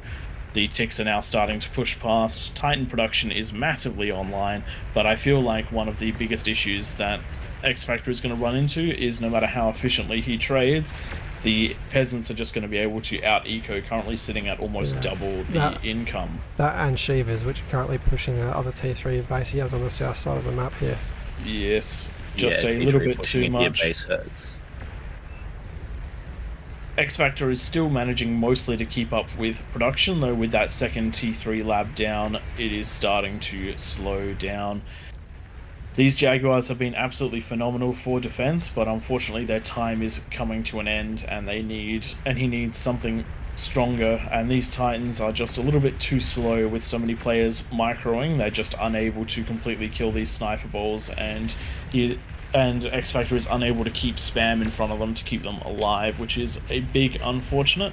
The ticks are now starting to push past. Titan production is massively online, but I feel like one of the biggest issues that X Factor is going to run into is, no matter how efficiently he trades, the peasants are just going to be able to out-eco, currently sitting at almost double the income. That and Shivers, which are currently pushing the other T3 base he has on the south side of the map here. Yes, just a little bit too much. Base hurts. X Factor is still managing mostly to keep up with production, though with that second T3 lab down, it is starting to slow down. These Jaguars have been absolutely phenomenal for defense, but unfortunately their time is coming to an end, and he needs something stronger, and these Titans are just a little bit too slow with so many players microing. They're just unable to completely kill these sniper balls, and X Factor is unable to keep spam in front of them to keep them alive, which is a big unfortunate.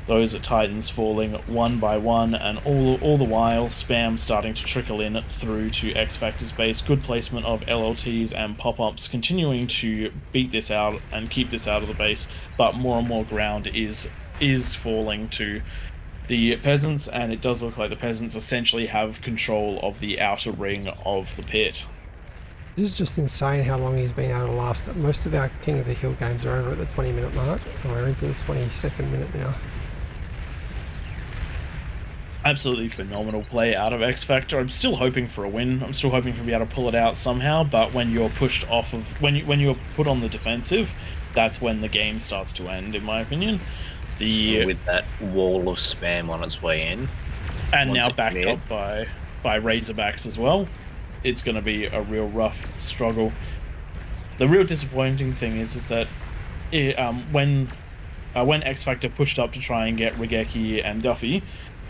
Those Titans falling one by one, and all the while spam starting to trickle in through to X Factor's base. Good placement of LLTs and pop-ups, continuing to beat this out and keep this out of the base, but more and more ground is falling to the peasants, and it does look like the peasants essentially have control of the outer ring of the pit. This is just insane how long he's been able to last. Most of our King of the Hill games are over at the 20-minute mark, and we're into the 22nd minute now. Absolutely phenomenal play out of X Factor. I'm still hoping for a win. I'm still hoping to be able to pull it out somehow, but when you're pushed off of, when you're put on the defensive, that's when the game starts to end, in my opinion. With that wall of spam on its way in, and now backed up by Razorbacks as well, it's going to be a real rough struggle. The real disappointing thing is that when X Factor pushed up to try and get Regeki and Duffy,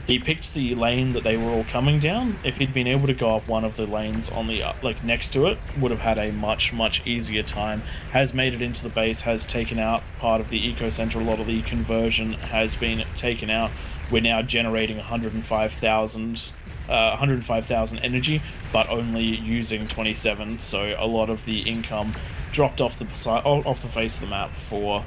he picked the lane that they were all coming down. If he'd been able to go up one of the lanes on the next to it, would have had a much easier time. Has made it into the base, has taken out part of the eco center. A lot of the conversion has been taken out. We're now generating 105,000 energy, but only using 27. So a lot of the income dropped off the face of the map for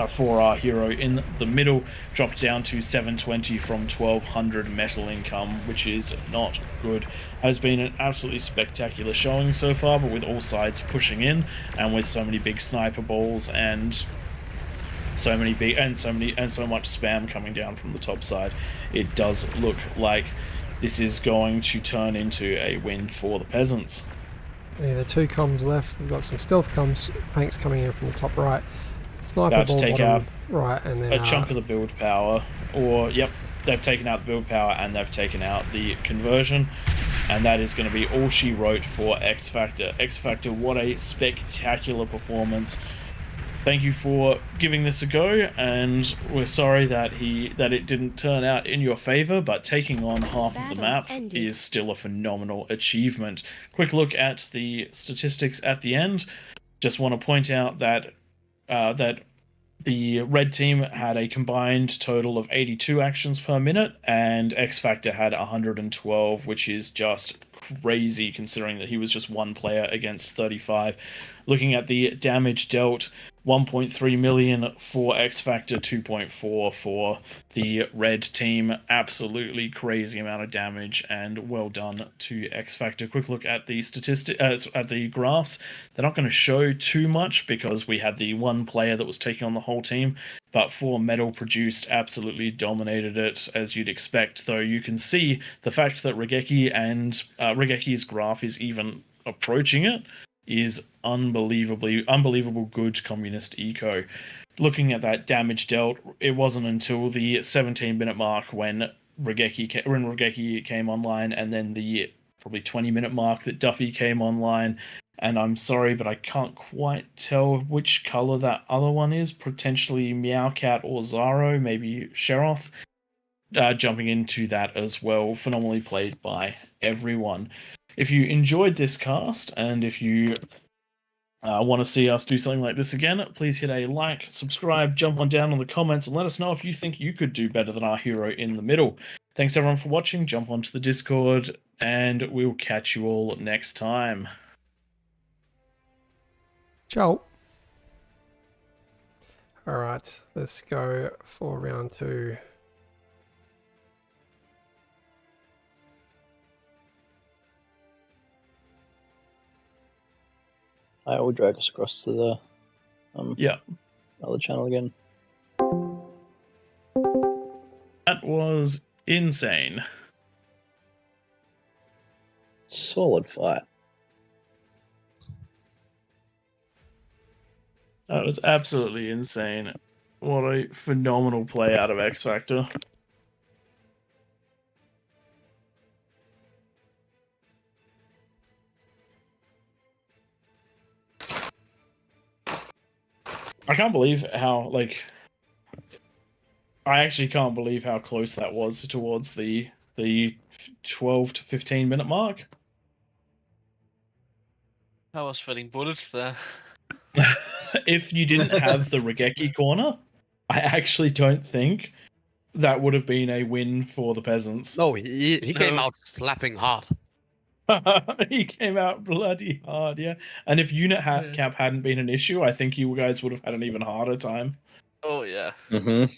for our hero in the middle, dropped down to 720 from 1200 metal income, which is not good. Has been an absolutely spectacular showing so far, but with all sides pushing in and with so many big sniper balls and so many big and so much spam coming down from the top side, it does look like this is going to turn into a win for the peasants. Yeah, the 2 comms left. We've got some stealth comms tanks coming in from the top right. Sniper About to ball take bottom out right, and then a chunk of the build power. Or yep, they've taken out the build power and they've taken out the conversion, and that is going to be all she wrote for X Factor. X Factor, what a spectacular performance! Thank you for giving this a go, and we're sorry that it didn't turn out in your favor, but taking on half of the map is still a phenomenal achievement. Quick look at the statistics at the end. Just want to point out that the red team had a combined total of 82 actions per minute, and X Factor had 112, which is just crazy considering that he was just one player against 35. Looking at the damage dealt, 1.3 million for X Factor, 2.4 for the red team. Absolutely crazy amount of damage, and well done to X Factor. Quick look at the at the graphs. They're not going to show too much because we had the one player that was taking on the whole team, but 4 metal produced absolutely dominated it, as you'd expect. Though you can see the fact that Regeki's graph is even approaching it is unbelievable good communist eco. Looking at that damage dealt, it wasn't until the 17-minute mark when Regeki came online, and then the probably 20-minute mark that Duffy came online. And I'm sorry, but I can't quite tell which color that other one is. Potentially Meowcat or Zaro, maybe Sheroth. Jumping into that as well. Phenomenally played by everyone. If you enjoyed this cast, and if you want to see us do something like this again, please hit a like, subscribe, jump on down in the comments, and let us know if you think you could do better than our hero in the middle. Thanks everyone for watching. Jump onto the Discord, and we'll catch you all next time. Ciao. Alright, let's go for round 2. I will drag us across to the other channel again. That was insane. Solid fight. That was absolutely insane. What a phenomenal play out of X Factor. I can't believe how, I actually can't believe how close that was towards the 12 to 15 minute mark. I was sweating bullets there. If you didn't have the Regeki corner, I actually don't think that would have been a win for the peasants. No, he came out slapping hard. He came out bloody hard, yeah. And if unit cap hadn't been an issue, I think you guys would have had an even harder time. Oh yeah. Mm-hmm.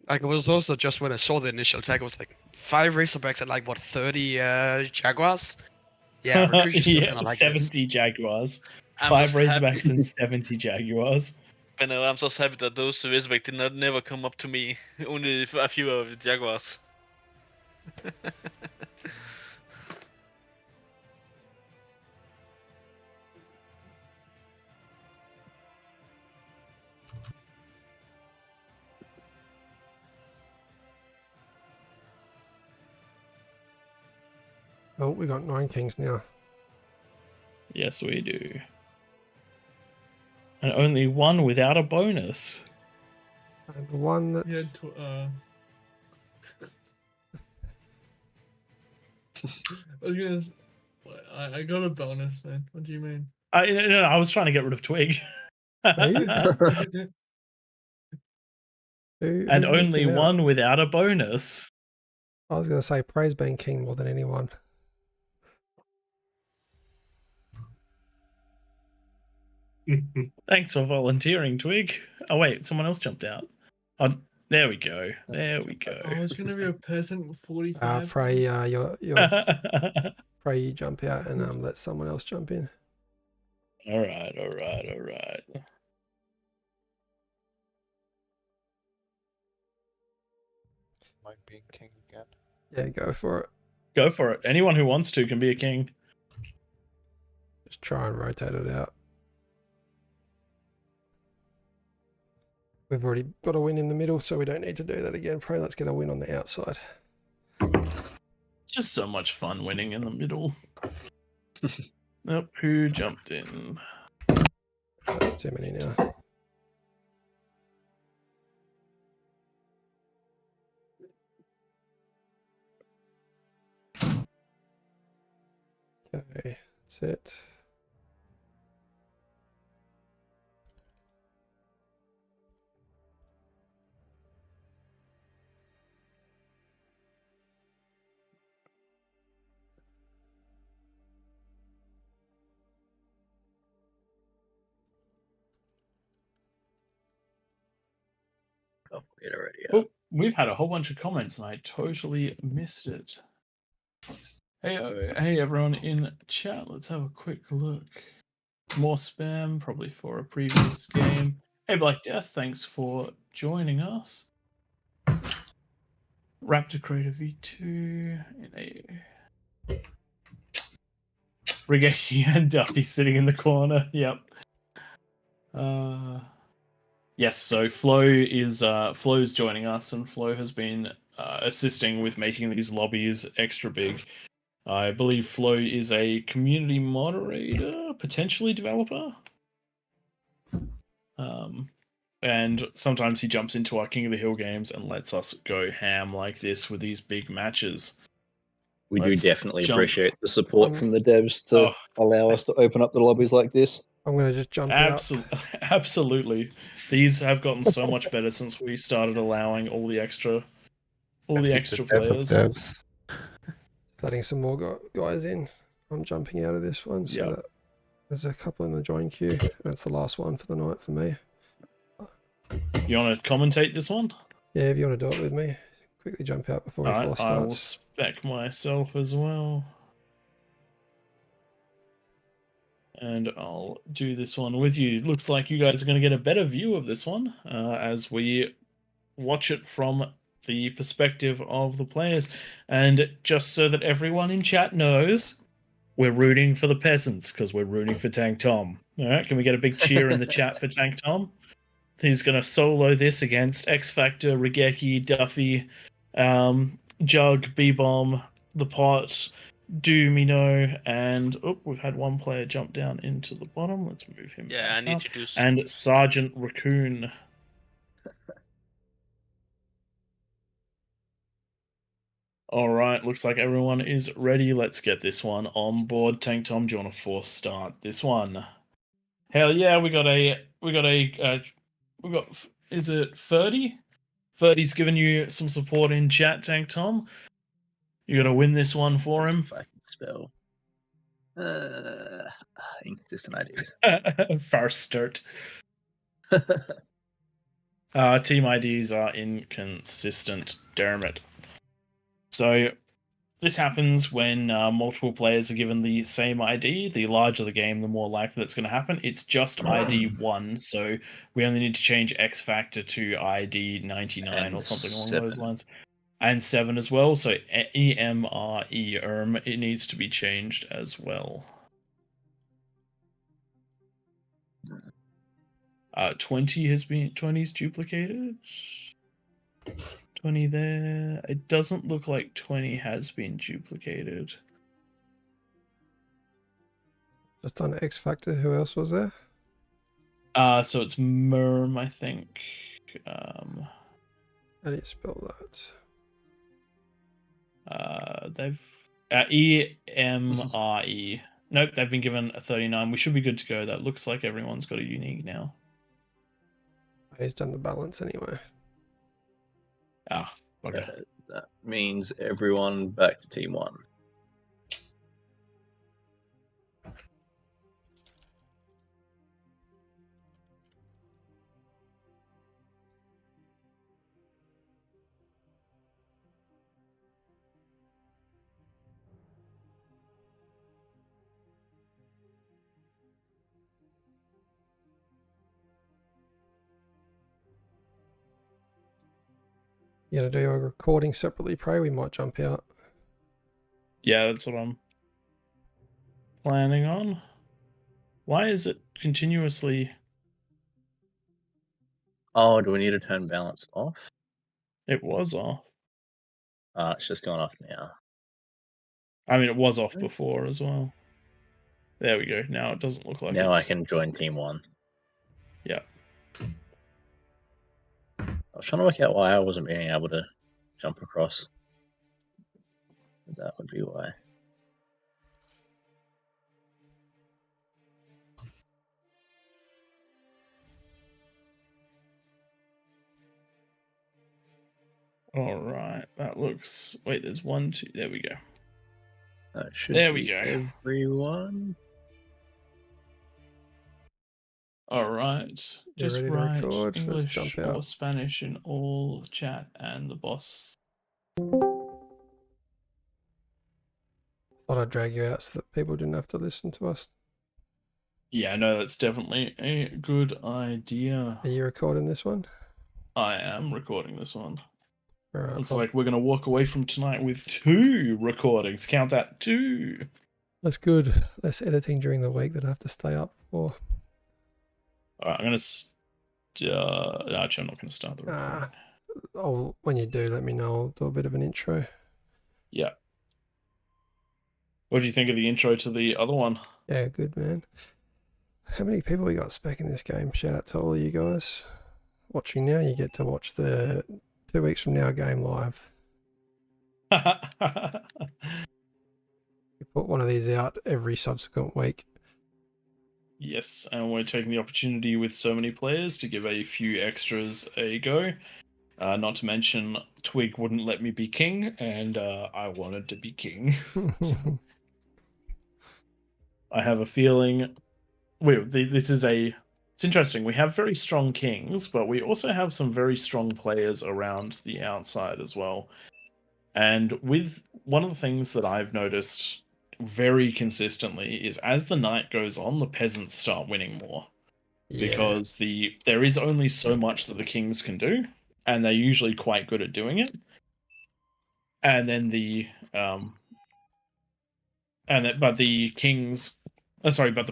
Like, it was also just when I saw the initial tag, it was like 5 Razorbacks and like, what, 30 Jaguars? Yeah, Rikuchi's still gonna like 70 Jaguars. I'm 5 just happy. Razorbacks and 70 Jaguars. I know, I'm just happy that those Razorback did not never come up to me. Only a few of the Jaguars. Oh, we got 9 kings now. Yes, we do. And only one without a bonus. And one that... Yeah, I was gonna. I got a bonus, man. What do you mean? I was trying to get rid of Twig. And only one without a bonus. I was going to say praise being king more than anyone. Thanks for volunteering, Twig. Oh wait, someone else jumped out. Oh, there we go. There we go. I was gonna be a peasant with 45. Frey, Frey, you jump out and let someone else jump in. All right, all right, all right. Am I being king again? Yeah, go for it. Go for it. Anyone who wants to can be a king. Just try and rotate it out. We've already got a win in the middle, so we don't need to do that again. Pray, let's get a win on the outside. It's just so much fun winning in the middle. Nope, who jumped in? That's too many now. Okay, that's it. Oh, it already. Oh, we've had a whole bunch of comments and I totally missed it. Hey everyone in chat, let's have a quick look. More spam, probably for a previous game. Hey Black Death, thanks for joining us. Raptor Creator V2 in a Rigeki and Duffy sitting in the corner. Yep. Yes, so Flo's joining us, and Flo has been assisting with making these lobbies extra big. I believe Flo is a community moderator, potentially developer. And sometimes he jumps into our King of the Hill games and lets us go ham like this with these big matches. We Let's do definitely jump. appreciate the support from the devs to allow us to open up the lobbies like this. I'm going to just jump Absolutely. These have gotten so much better since we started allowing all the extra players. Just letting some more guys in. I'm jumping out of this one, so that there's a couple in the join queue. That's the last one for the night for me. You want to commentate this one? Yeah, if you want to do it with me. Quickly jump out before All we right, force I will starts. spec myself as well. And I'll do this one with you. Looks like you guys are going to get a better view of this one as we watch it from the perspective of the players. And just so that everyone in chat knows, we're rooting for the peasants because we're rooting for Tank Tom. All right, can we get a big cheer in the chat for Tank Tom? He's going to solo this against X Factor, Rigeki, Duffy, Jug, B-Bomb, The Pot, Doomino, and we've had one player jump down into the bottom. Let's move him. Yeah, I back need up. to do. And Sergeant Raccoon. All right, looks like everyone is ready. Let's get this one on board. Tank Tom, do you want to force start this one? Hell yeah, we got is it 30? 30's giving you some support in chat, Tank Tom. You got to win this one for him. If I can spell. Inconsistent ideas. First start. Team IDs are inconsistent, Dermot. So this happens when multiple players are given the same ID. The larger the game, the more likely that's going to happen. It's just ID 1, so we only need to change X Factor to ID 99 or something along those lines. And 7 as well, so EMRE, it needs to be changed as well. 20's duplicated. 20 there. It doesn't look like 20 has been duplicated. Just on X Factor, who else was there? So it's Merm, I think. How do you spell that? They've EMRE. Nope, they've been given a 39. We should be good to go. That looks like everyone's got a unique now. He's done the balance anyway. Okay. That means everyone back to team 1. You gonna do a recording separately, Prey? We might jump out. Yeah, that's what I'm planning on. Why is it continuously... Oh, do we need to turn balance off? It was off. It's just gone off now. I mean, it was off before as well. There we go. Now it doesn't look like Now it's... I can join Team 1. Yeah. I was trying to work out why I wasn't being able to jump across. That would be why. All right. That looks... Wait, there's 1, 2... There we go. That should There we be go. everyone. All right. You Just ready to write record? Let's English jump or out. Spanish in all chat and the boss. Thought I'd drag you out so that people didn't have to listen to us. Yeah, no, that's definitely a good idea. Are you recording this one? I am recording this one. All right, Looks like we're going to walk away from tonight with 2 recordings. Count that, 2. That's good. Less editing during the week that I have to stay up for. All right, I'm going to... actually, I'm not going to start the recording. Oh, when you do, let me know. I'll do a bit of an intro. Yeah. What do you think of the intro to the other one? Yeah, good, man. How many people we got spec in this game? Shout out to all of you guys watching now. You get to watch the 2 weeks from now game live. We put one of these out every subsequent week. Yes, and we're taking the opportunity with so many players to give a few extras a go. Not to mention, Twig wouldn't let me be king, and I wanted to be king. So I have a feeling... this is a... It's interesting. We have very strong kings, but we also have some very strong players around the outside as well. And with one of the things that I've noticed very consistently is as the night goes on, the peasants start winning more. Yeah. Because there is only so much that the kings can do, and they're usually quite good at doing it. And then but the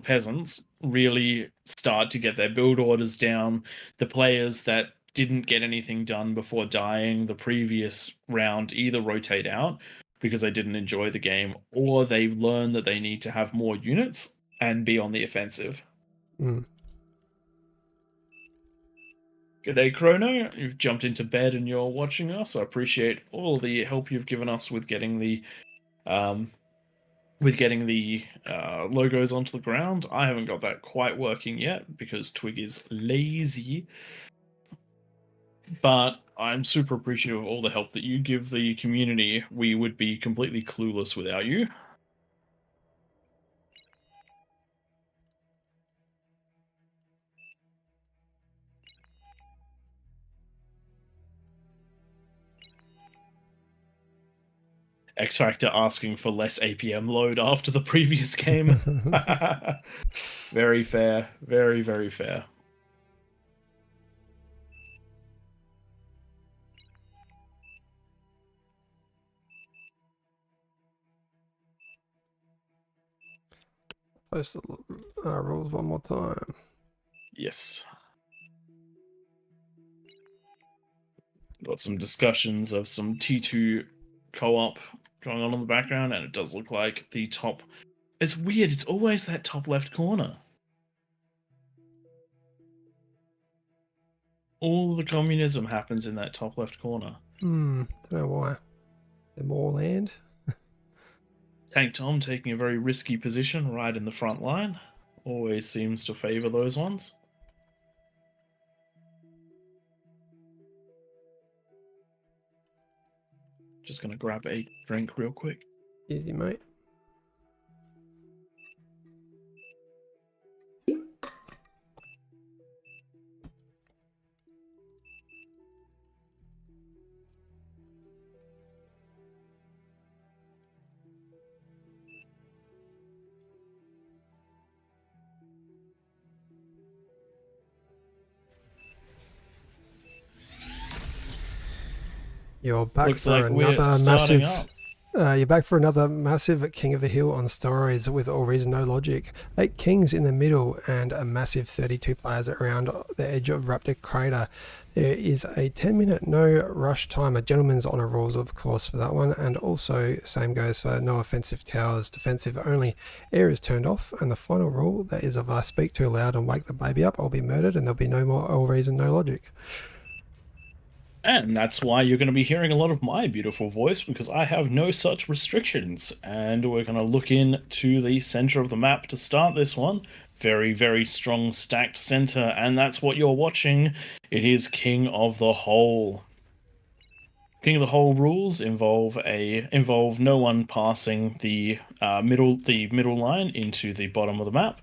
peasants really start to get their build orders down. The players that didn't get anything done before dying the previous round either rotate out because they didn't enjoy the game, or they learn that they need to have more units and be on the offensive. Mm. G'day, Chrono. You've jumped into bed and you're watching us. I appreciate all the help you've given us with getting the logos onto the ground. I haven't got that quite working yet because Twig is lazy. But I'm super appreciative of all the help that you give the community. We would be completely clueless without you. X Factor asking for less APM load after the previous game. Very fair. Very, very fair. Post the rules one more time. Yes. Got some discussions of some T2 co-op going on in the background, and it does look like the top... It's weird, it's always that top left corner. All the communism happens in that top left corner. Don't know why. There's more land. Tank Tom taking a very risky position right in the front line. Always seems to favour those ones. Just gonna grab a drink real quick. Easy, mate. You're back Looks for like we're another starting massive. up. You're back for another massive King of the Hill on steroids with AllReasonNoLogic. 8 kings in the middle and a massive 32 players around the edge of Raptor Crater. There is a 10-minute no rush timer. Gentlemen's honour rules, of course, for that one. And also, same goes for no offensive towers, defensive only. Air is turned off. And the final rule, that is if I speak too loud and wake the baby up, I'll be murdered and there'll be no more AllReasonNoLogic. And that's why you're going to be hearing a lot of my beautiful voice, because I have no such restrictions. And we're going to look into the center of the map to start this one. Very, very strong stacked center, and that's what you're watching. It is King of the Hole. King of the Hole rules involve no one passing the middle line into the bottom of the map.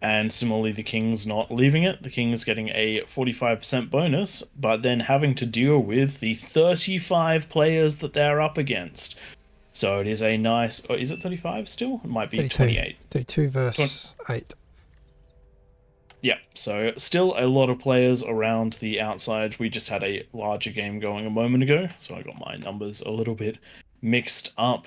And similarly, the king's not leaving it. The king's getting a 45% bonus, but then having to deal with the 35 players that they're up against. So it is a nice... Oh, is it 35 still? It might be 32, 28. 32 versus 8. Yeah, so still a lot of players around the outside. We just had a larger game going a moment ago, so I got my numbers a little bit mixed up.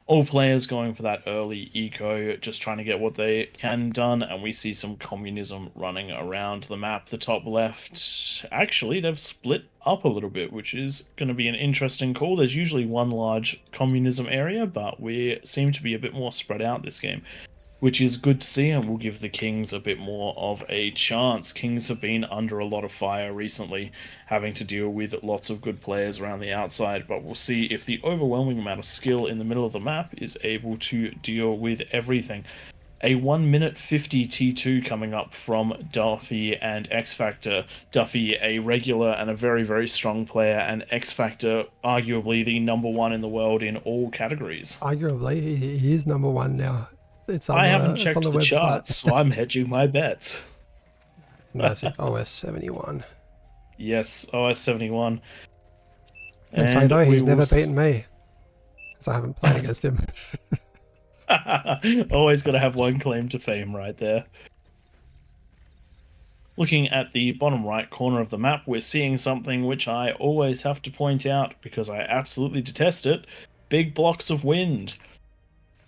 All players going for that early eco, just trying to get what they can done, and we see some communism running around the map. The top left, actually, they've split up a little bit, which is going to be an interesting call. There's usually one large communism area, but we seem to be a bit more spread out this game, which is good to see, and will give the Kings a bit more of a chance. Kings have been under a lot of fire recently, having to deal with lots of good players around the outside, but we'll see if the overwhelming amount of skill in the middle of the map is able to deal with everything. A 1 minute 50 T2 coming up from Duffy and X Factor. Duffy, a regular and a very, very strong player, and X Factor, arguably the #1 in the world in all categories. Arguably, he is #1 now. It's on I the, haven't it's checked on the the website. charts, so I'm hedging my bets. It's massive. OS 71. Yes, OS 71. And so though he's never beaten me, because I haven't played against him. Always got to have one claim to fame right there. Looking at the bottom right corner of the map, we're seeing something which I always have to point out because I absolutely detest it. Big blocks of wind.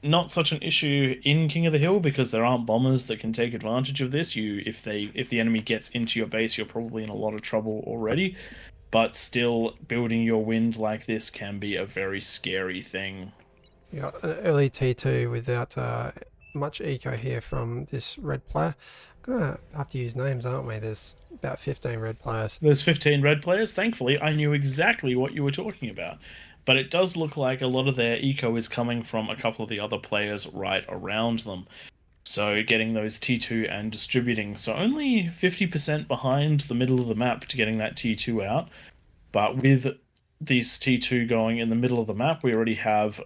Not such an issue in King of the Hill because there aren't bombers that can take advantage of this. If the enemy gets into your base, you're probably in a lot of trouble already. But still, building your wind like this can be a very scary thing. You got an early T2 without much eco here from this red player. I'm gonna have to use names, aren't we? There's about 15 red players. There's 15 red players. Thankfully, I knew exactly what you were talking about. But it does look like a lot of their eco is coming from a couple of the other players right around them. So getting those T2 and distributing. So only 50% behind the middle of the map to getting that T2 out. But with this T2 going in the middle of the map, we already have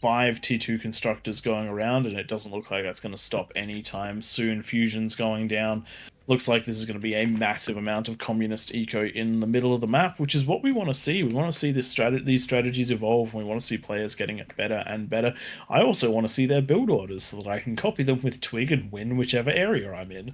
5 T2 constructors going around, and it doesn't look like that's going to stop anytime soon. Fusion's going down. Looks like this is going to be a massive amount of communist eco in the middle of the map, which is what we want to see. We want to see these strategies evolve. We want to see players getting it better and better. I also want to see their build orders so that I can copy them with Twig and win whichever area I'm in.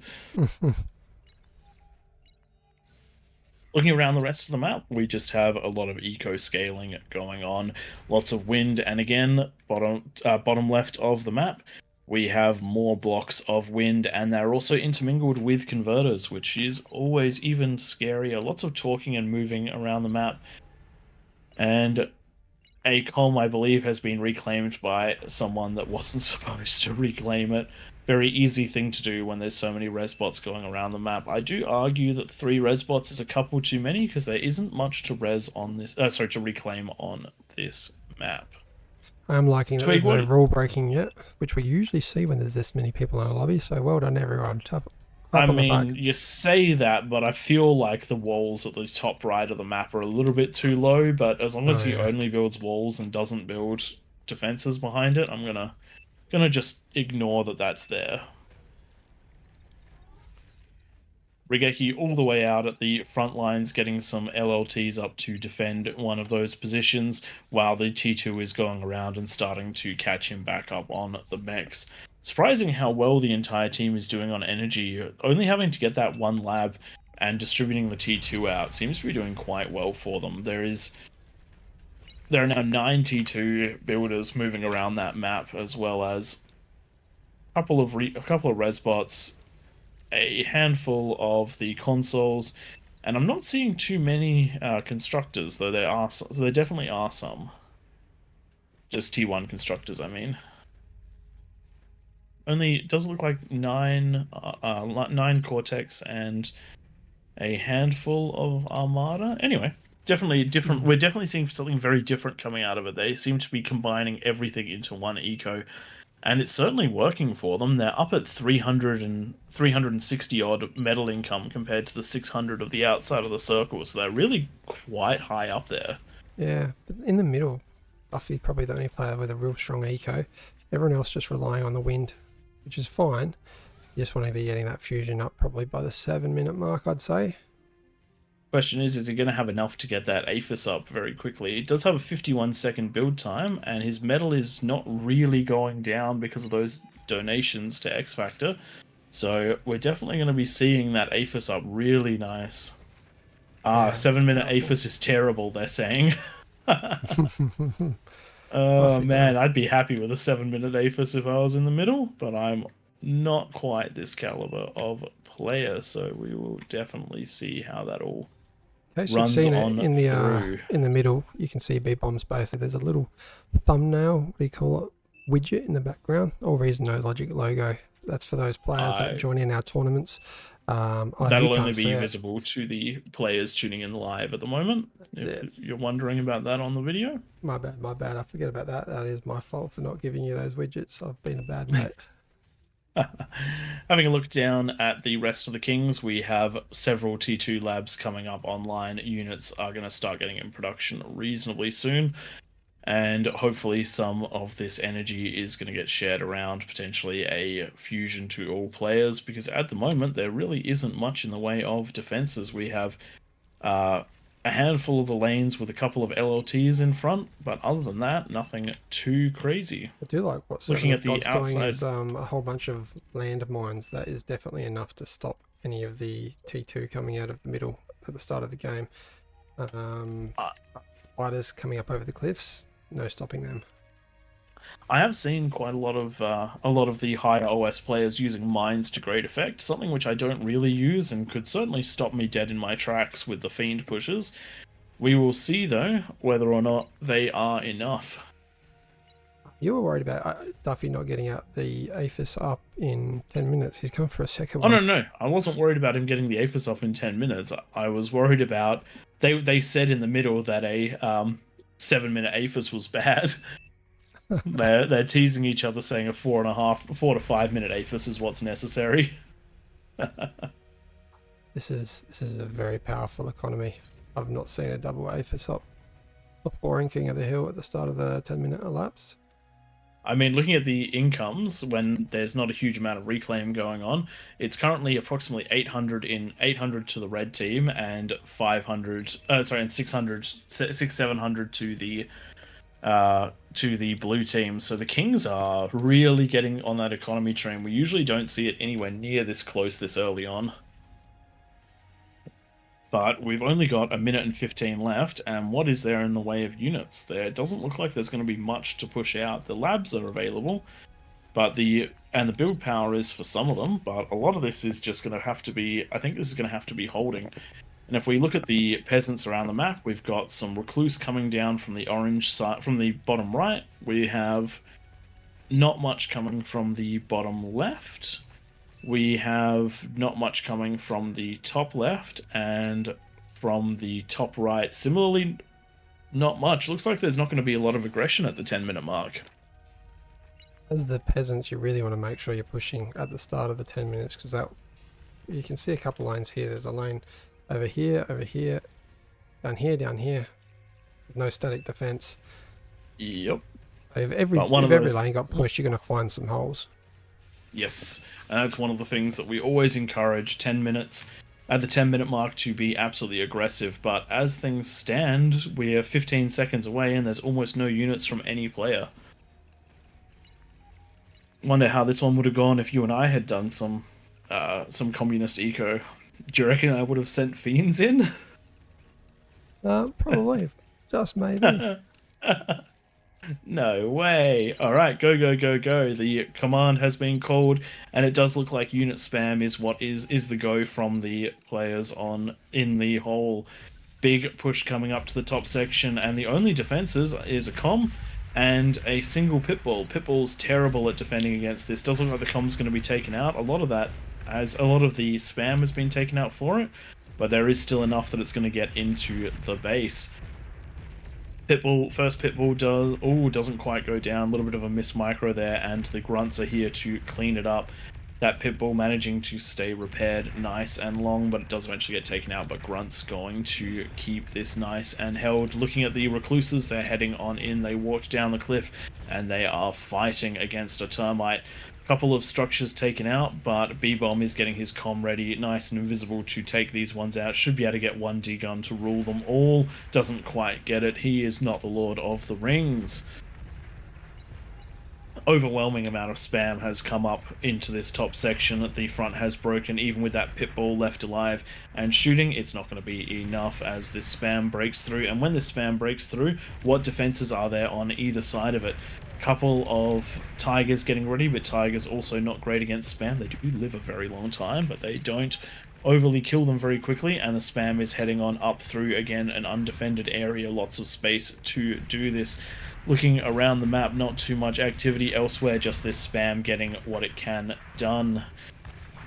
Looking around the rest of the map, we just have a lot of eco scaling going on. Lots of wind, and again, bottom left of the map, we have more blocks of wind, and they're also intermingled with converters, which is always even scarier. Lots of talking and moving around the map. And a com, I believe, has been reclaimed by someone that wasn't supposed to reclaim it. Very easy thing to do when there's so many res bots going around the map. I do argue that 3 res bots is a couple too many because there isn't much to res on this. To reclaim on this map. I'm liking that there's no rule breaking yet, which we usually see when there's this many people in a lobby. So well done, everyone. I mean, you say that, but I feel like the walls at the top right of the map are a little bit too low. But as long as he only builds walls and doesn't build defenses behind it, I'm gonna just ignore that that's there. Rigeki all the way out at the front lines, getting some LLTs up to defend one of those positions, while the T2 is going around and starting to catch him back up on the mechs. Surprising how well the entire team is doing on energy. Only having to get that one lab and distributing the T2 out seems to be doing quite well for them. There is there are now 9 T2 builders moving around that map, as well as a couple of res bots, a handful of the consoles, and I'm not seeing too many constructors, though there are. So there definitely are some. Just T1 constructors, I mean. Only does look like 9 Cortex and a handful of Armada. Anyway, definitely different. We're definitely seeing something very different coming out of it. They seem to be combining everything into one eco, and it's certainly working for them. They're up at 360 odd metal income compared to the 600 of the outside of the circle, so they're really quite high up there. Yeah, but in the middle, Buffy's probably the only player with a real strong eco. Everyone else just relying on the wind, which is fine. You just want to be getting that fusion up probably by the 7-minute mark, I'd say. Question is he going to have enough to get that Aphis up very quickly? It does have a 51-second build time, and his metal is not really going down because of those donations to X Factor. So we're definitely going to be seeing that Aphis up really nice. Yeah, 7-minute Aphis is terrible, they're saying. Oh man, I'd be happy with a 7-minute Aphis if I was in the middle, but I'm not quite this caliber of player, so we will definitely see how that all runs on in the through. in the middle, you can see B-Bomb's basically there's a little thumbnail, what do you call it, widget in the background. AllReasonNoLogic logo. That's for those players that join in our tournaments. That'll only be visible to the players tuning in live at the moment. If you're wondering about that on the video. My bad. I forget about that. That is my fault for not giving you those widgets. I've been a bad mate. Having a look down at the rest of the Kings, we have several T2 labs coming up online. Units are going to start getting in production reasonably soon. And hopefully some of this energy is going to get shared around, potentially a fusion to all players, because at the moment there really isn't much in the way of defenses. We have a handful of the lanes with a couple of LLTs in front, but other than that, nothing too crazy. I do like what looking at the God's outside doing is a whole bunch of landmines. That is definitely enough to stop any of the T2 coming out of the middle at the start of the game. Spiders coming up over the cliffs. No stopping them. I have seen quite a lot of the higher OS players using mines to great effect, something which I don't really use and could certainly stop me dead in my tracks with the Fiend pushes. We will see, though, whether or not they are enough. You were worried about Duffy not getting out the Aphis up in 10 minutes. He's come for a second one. Oh, no. I wasn't worried about him getting the Aphis up in 10 minutes. I was worried about... They said in the middle that a 7-minute Aphis was bad. They're teasing each other, saying a 4 to 5 minute Aphis is what's necessary. This is a very powerful economy. I've not seen a double Aphis up before in King of the Hill at the start of the 10-minute elapse. I mean, looking at the incomes, when there's not a huge amount of reclaim going on, it's currently approximately 800 to the red team and 700 to the blue team. So the Kings are really getting on that economy train. We usually don't see it anywhere near this close this early on. But we've only got 1 minute and 15 left, and what is there in the way of units? There doesn't look like there's going to be much to push out. The labs are available, but the build power is for some of them, but a lot of this is just going to have to be, I think this is going to have to be holding. And if we look at the peasants around the map, we've got some Recluse coming down from the orange side, from the bottom right. We have not much coming from the bottom left. We have not much coming from the top left, and from the top right, similarly, not much. Looks like there's not going to be a lot of aggression at the 10-minute mark. As the peasants, you really want to make sure you're pushing at the start of the 10 minutes, because that you can see a couple lanes here. There's a lane over here, down here. With no static defense. Yep. If every lane got pushed, you're going to find some holes. Yes, and that's one of the things that we always encourage 10 minutes at the 10-minute mark to be absolutely aggressive, but as things stand, we're 15 seconds away and there's almost no units from any player. Wonder how this one would have gone if you and I had done some communist eco. Do you reckon I would have sent fiends in? Probably. Just maybe. No way. All right, go, go, go, go. The command has been called, and it does look like unit spam is what is the go from the players on in the whole big push coming up to the top section, and the only defenses is a comm and a single pitbull. Pitbull's terrible at defending against this. Doesn't look like the comm's going to be taken out. A lot of the spam has been taken out for it, but there is still enough that it's going to get into the base. First pitbull doesn't quite go down. A little bit of a miss micro there, and the grunts are here to clean it up. That pitbull managing to stay repaired nice and long, but it does eventually get taken out. But Grunt's going to keep this nice and held. Looking at the recluses, they're heading on in. They walked down the cliff, and they are fighting against a termite. Couple of structures taken out, but B-Bomb is getting his comm ready, nice and invisible to take these ones out. Should be able to get one D-Gun to rule them all. Doesn't quite get it. He is not the Lord of the Rings. Overwhelming amount of spam has come up into this top section. The front has broken, even with that pitbull left alive and shooting. It's not going to be enough as this spam breaks through. And when this spam breaks through, what defenses are there on either side of it? Couple of tigers getting ready, but tigers also not great against spam. They do live a very long time, but they don't overly kill them very quickly, and the spam is heading on up through, again, an undefended area. Lots of space to do this. Looking around the map, not too much activity elsewhere, just this spam getting what it can done.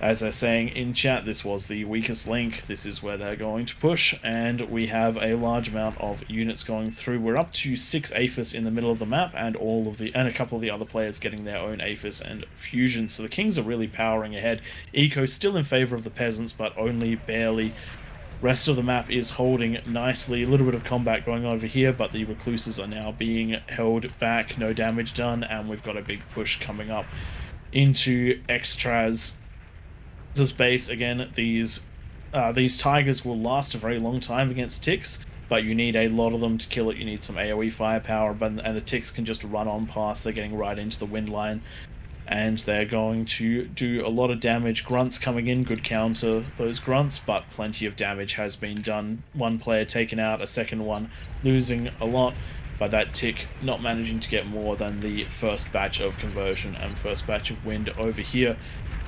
As they're saying in chat, this was the weakest link. This is where they're going to push, and we have a large amount of units going through. We're up to 6 APHIS in the middle of the map, and a couple of the other players getting their own APHIS and fusions. So the Kings are really powering ahead. Eco still in favor of the peasants, but only barely. Rest of the map is holding nicely. A little bit of combat going on over here, but the recluses are now being held back. No damage done, and we've got a big push coming up into Extras. Base again. These tigers will last a very long time against ticks, but you need a lot of them to kill it. You need some AoE firepower, and the ticks can just run on past. They're getting right into the wind line, and they're going to do a lot of damage. Grunts coming in, good counter those grunts, but plenty of damage has been done. One player taken out, a second one losing a lot, but that tick not managing to get more than the first batch of conversion and first batch of wind over here.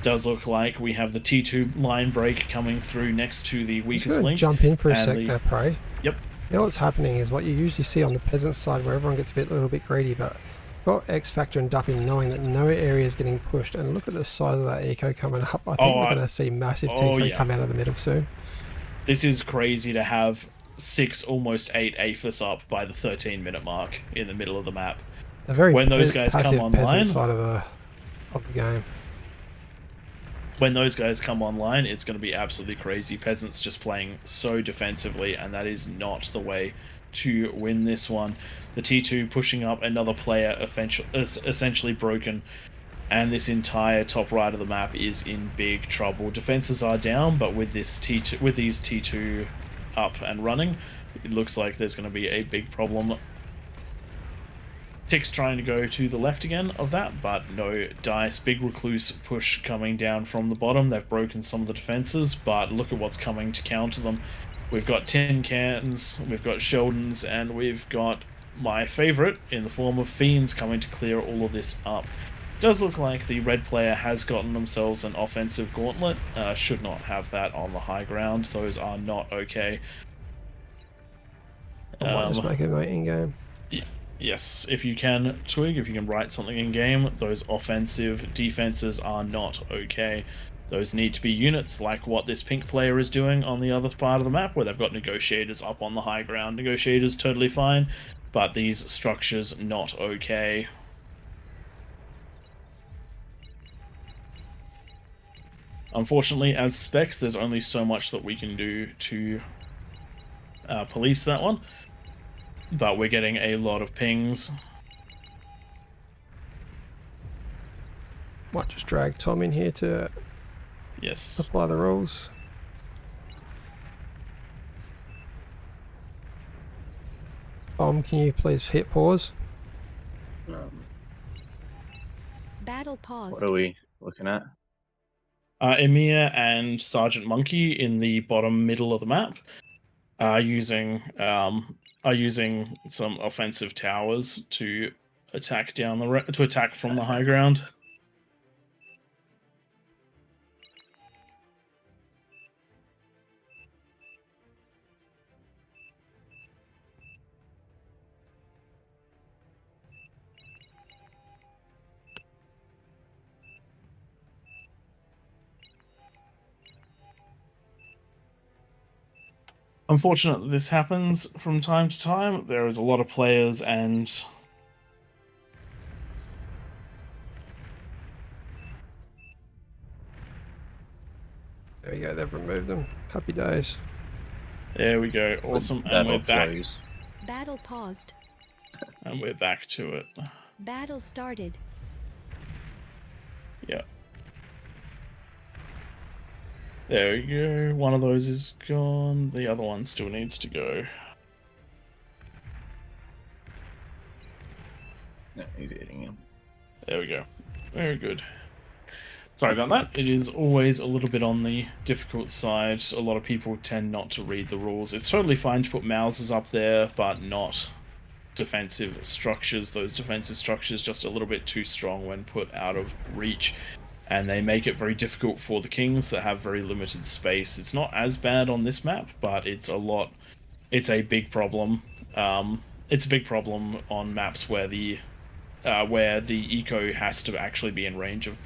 Does look like we have the T2 line break coming through next to the weakest link. Jump in for a sec there, Prey. Yep. You know what's happening is what you usually see on the peasant side, where everyone gets a little bit greedy, but got X Factor and Duffy knowing that no area is getting pushed, and look at the size of that eco coming up. I think we're going to see massive T3 come out of the middle soon. This is crazy to have 6, almost 8 APHIS up by the 13-minute mark in the middle of the map. A very when those guys come online, side of the game. When those guys come online, it's going to be absolutely crazy. Peasants just playing so defensively, and that is not the way to win this one. The T2 pushing up, another player essentially broken, and this entire top right of the map is in big trouble. Defenses are down, but with these T2 up and running, it looks like there's going to be a big problem. Tick's trying to go to the left again of that, but no dice. Big recluse push coming down from the bottom. They've broken some of the defenses, but look at what's coming to counter them. We've got tin cans, we've got Sheldons, and we've got my favorite in the form of Fiends coming to clear all of this up. Does look like the red player has gotten themselves an offensive gauntlet. Should not have that on the high ground. Those are not okay. I might just make it my in-game. Yes, if you can, Twig, if you can write something in-game, those offensive defenses are not okay. Those need to be units like what this pink player is doing on the other part of the map, where they've got negotiators up on the high ground. Negotiators totally fine, but these structures not okay. Unfortunately, as specs, there's only so much that we can do to police that one. But we're getting a lot of pings. Might just drag Tom in here to apply the rules. Tom, can you please hit pause? Battle paused. What are we looking at? Emir and Sergeant Monkey in the bottom middle of the map. are using some offensive towers to attack from the high ground. Unfortunately, this happens from time to time. There is a lot of players, and there you go. They've removed them. Happy days. There we go. Awesome, and we're back. Battle paused. And we're back to it. Battle started. Yeah. There we go. One of those is gone. The other one still needs to go. No, he's eating him. There we go. Very good. Sorry about that. It is always a little bit on the difficult side. A lot of people tend not to read the rules. It's totally fine to put mouses up there, but not defensive structures. Those defensive structures just a little bit too strong when put out of reach. And they make it very difficult for the kings that have very limited space. It's not as bad on this map, but it's a big problem. It's a big problem on maps where the eco has to actually be in range of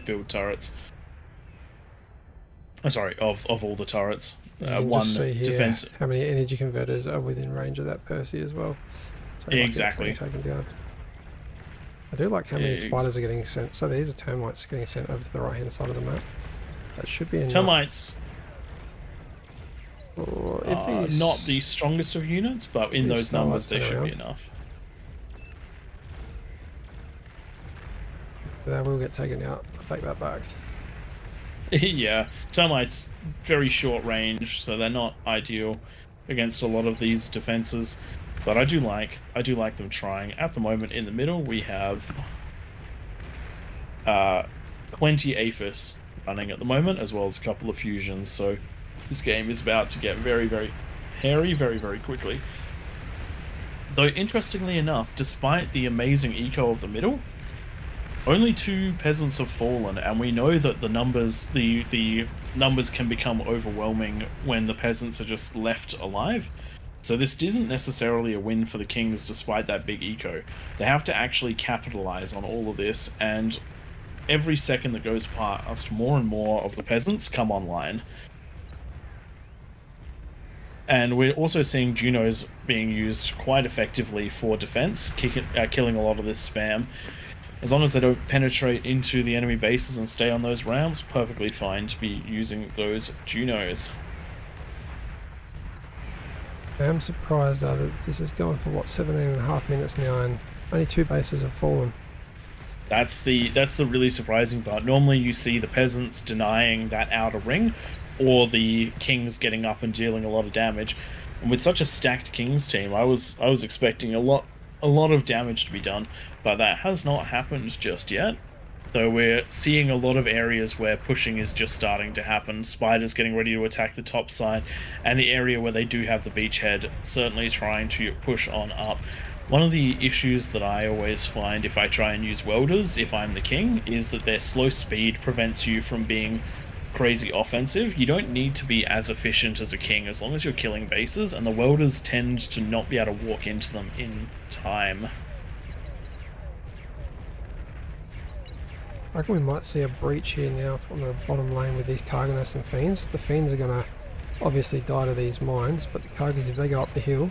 build turrets. Oh, sorry, of all the turrets. You can One just see here defense. how many energy converters are within range of that Percy as well. So Yeah, lucky exactly. it's getting taken down. I do like how many spiders are getting sent. So these are termites getting sent over to the right hand side of the map. That should be enough. Termites Or are not the strongest of units, but in those numbers they should be around. enough. That will get taken out. I'll take that back. Yeah, termites very short range, so they're not ideal against a lot of these defenses. But I do like them trying. At the moment, in the middle, we have 20 Aphis running at the moment, as well as a couple of fusions. So this game is about to get very, very hairy, very, very quickly. Though, interestingly enough, despite the amazing eco of the middle, only 2 peasants have fallen, and we know that the numbers can become overwhelming when the peasants are just left alive. So this isn't necessarily a win for the kings despite that big eco. They have to actually capitalize on all of this, and every second that goes past, more and more of the peasants come online. And we're also seeing Junos being used quite effectively for defense, killing a lot of this spam. As long as they don't penetrate into the enemy bases and stay on those ramps, perfectly fine to be using those Junos. I'm surprised though that this is going for what, 17.5 minutes now, and only 2 bases have fallen. That's the really surprising part. Normally you see the peasants denying that outer ring, or the kings getting up and dealing a lot of damage. And with such a stacked kings team, I was expecting a lot of damage to be done, but that has not happened just yet. Though we're seeing a lot of areas where pushing is just starting to happen. Spiders getting ready to attack the top side, and the area where they do have the beachhead certainly trying to push on up. One of the issues that I always find if I try and use welders, if I'm the king, is that their slow speed prevents you from being crazy offensive. You don't need to be as efficient as a king as long as you're killing bases, and the welders tend to not be able to walk into them in time. I reckon we might see a breach here now from the bottom lane with these Karganis and Fiends. The Fiends are going to obviously die to these mines, but the Kargis, if they go up the hill...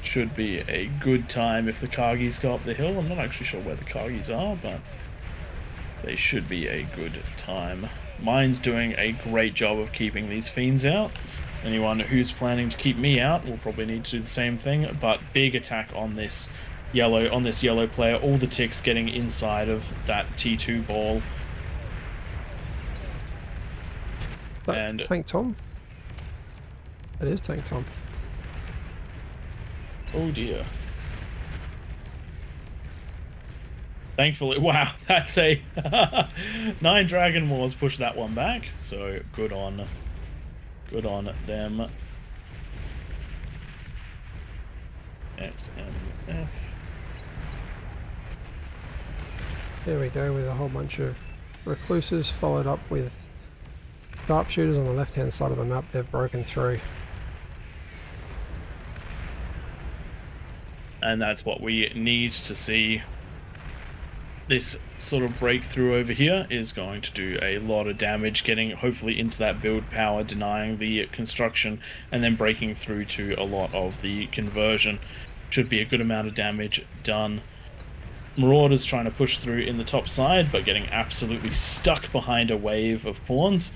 Should be a good time if the Kargis go up the hill. I'm not actually sure where the Kargis are, but they should be a good time. Mine's doing a great job of keeping these Fiends out. Anyone who's planning to keep me out will probably need to do the same thing, but big attack on this yellow player. All the ticks getting inside of that T2 ball. And Tank Tom? It is Tank Tom. Oh dear. Thankfully, wow, that's a 9 Dragon Wars pushed that one back, so good on them. XMF. There we go, with a whole bunch of recluses followed up with sharpshooters on the left hand side of the map. They've broken through. And that's what we need to see. This sort of breakthrough over here is going to do a lot of damage, getting hopefully into that build power, denying the construction, and then breaking through to a lot of the conversion. Should be a good amount of damage done. Marauders trying to push through in the top side, but getting absolutely stuck behind a wave of pawns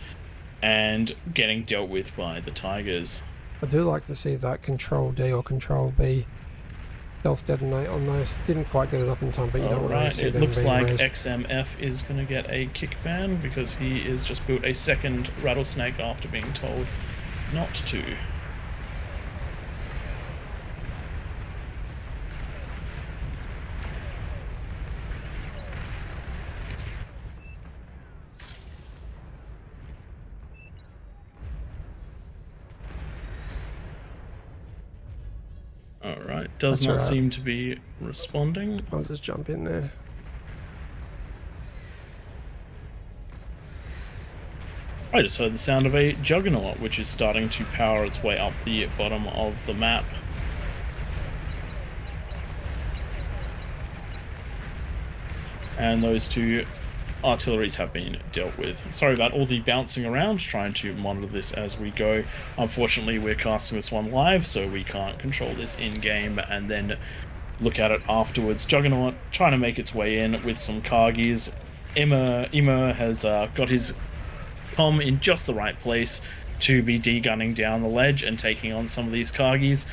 and getting dealt with by the Tigers. I do like to see that Control D or Control B self-detonate on those. Didn't quite get it up in time, but you don't really see It them looks being like raised. XMF is going to get a kick ban because he is just built a second rattlesnake after being told not to. Alright, does That's not alright. seem to be responding. I'll just jump in there. I just heard the sound of a Juggernaut, which is starting to power its way up the bottom of the map. And those two artilleries have been dealt with. Sorry about all the bouncing around, trying to monitor this as we go. Unfortunately, we're casting this one live, so we can't control this in-game and then look at it afterwards. Juggernaut trying to make its way in with some Kargis. Ima has got his comm in just the right place to be de-gunning down the ledge and taking on some of these Kargis,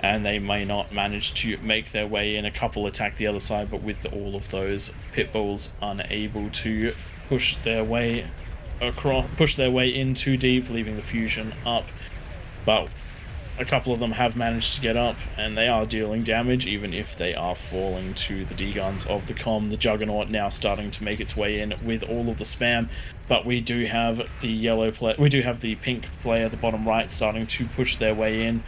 and they may not manage to make their way in. A couple attack the other side, but with all of those pit bulls unable to push their way in too deep, leaving the fusion up. But a couple of them have managed to get up, and they are dealing damage, even if they are falling to the D-guns of the comm. The Juggernaut now starting to make its way in with all of the spam, but we do have the pink player at the bottom right starting to push their way in.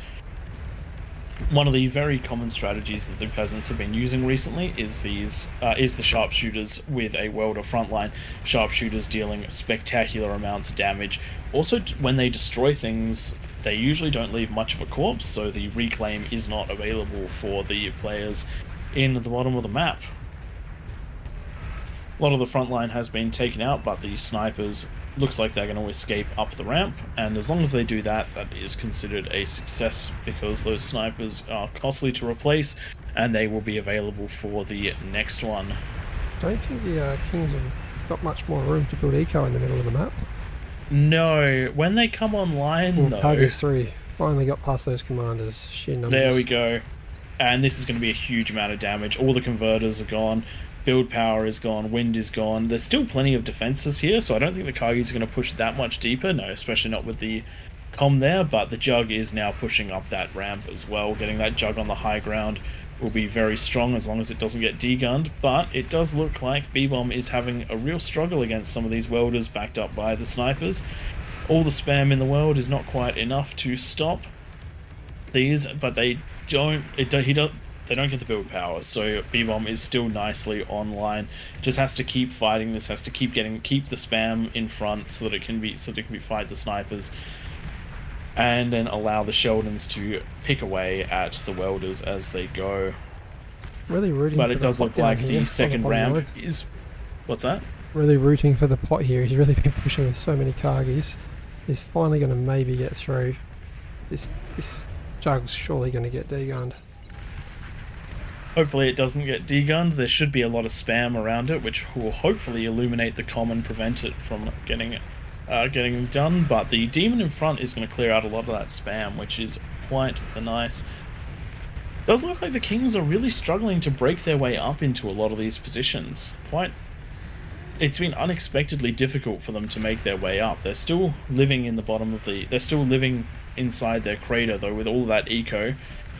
One of the very common strategies that the peasants have been using recently is the sharpshooters with a welder frontline. Sharpshooters dealing spectacular amounts of damage. Also, when they destroy things, they usually don't leave much of a corpse, so the reclaim is not available for the players in the bottom of the map. A lot of the frontline has been taken out, but the snipers looks like they're going to escape up the ramp, and as long as they do that, that is considered a success, because those snipers are costly to replace and they will be available for the next one. Don't think the Kings have got much more room to build eco in the middle of the map. No, when they come online though... Targus 3 finally got past those commanders. Sheer numbers. There we go. And this is going to be a huge amount of damage. All the converters are gone. Build power is gone, wind is gone. There's still plenty of defenses here, so I don't think the Kargis are going to push that much deeper. No, especially not with the comm there, but the Jug is now pushing up that ramp as well. Getting that Jug on the high ground will be very strong as long as it doesn't get degunned, but it does look like B-Bomb is having a real struggle against some of these welders backed up by the snipers. All the spam in the world is not quite enough to stop these, but they don't get the build power, so B-Bomb is still nicely online. Just has to keep fighting this, has to keep the spam in front so that it can fight the snipers, and then allow the Sheldons to pick away at the welders as they go. Really rooting but for it the does pot look down like here the second on the bottom ramp road. is... What's that? Really rooting for the pot here. He's really been pushing with so many Kargis. He's finally going to maybe get through. This Jug's surely going to get degunned. Hopefully it doesn't get degunned. There should be a lot of spam around it, which will hopefully illuminate the comm and prevent it from getting done. But the demon in front is going to clear out a lot of that spam, which is quite nice. Does look like the Kings are really struggling to break their way up into a lot of these positions. It's been unexpectedly difficult for them to make their way up. They're still living in the bottom of the... They're still living inside their crater, though, with all of that eco.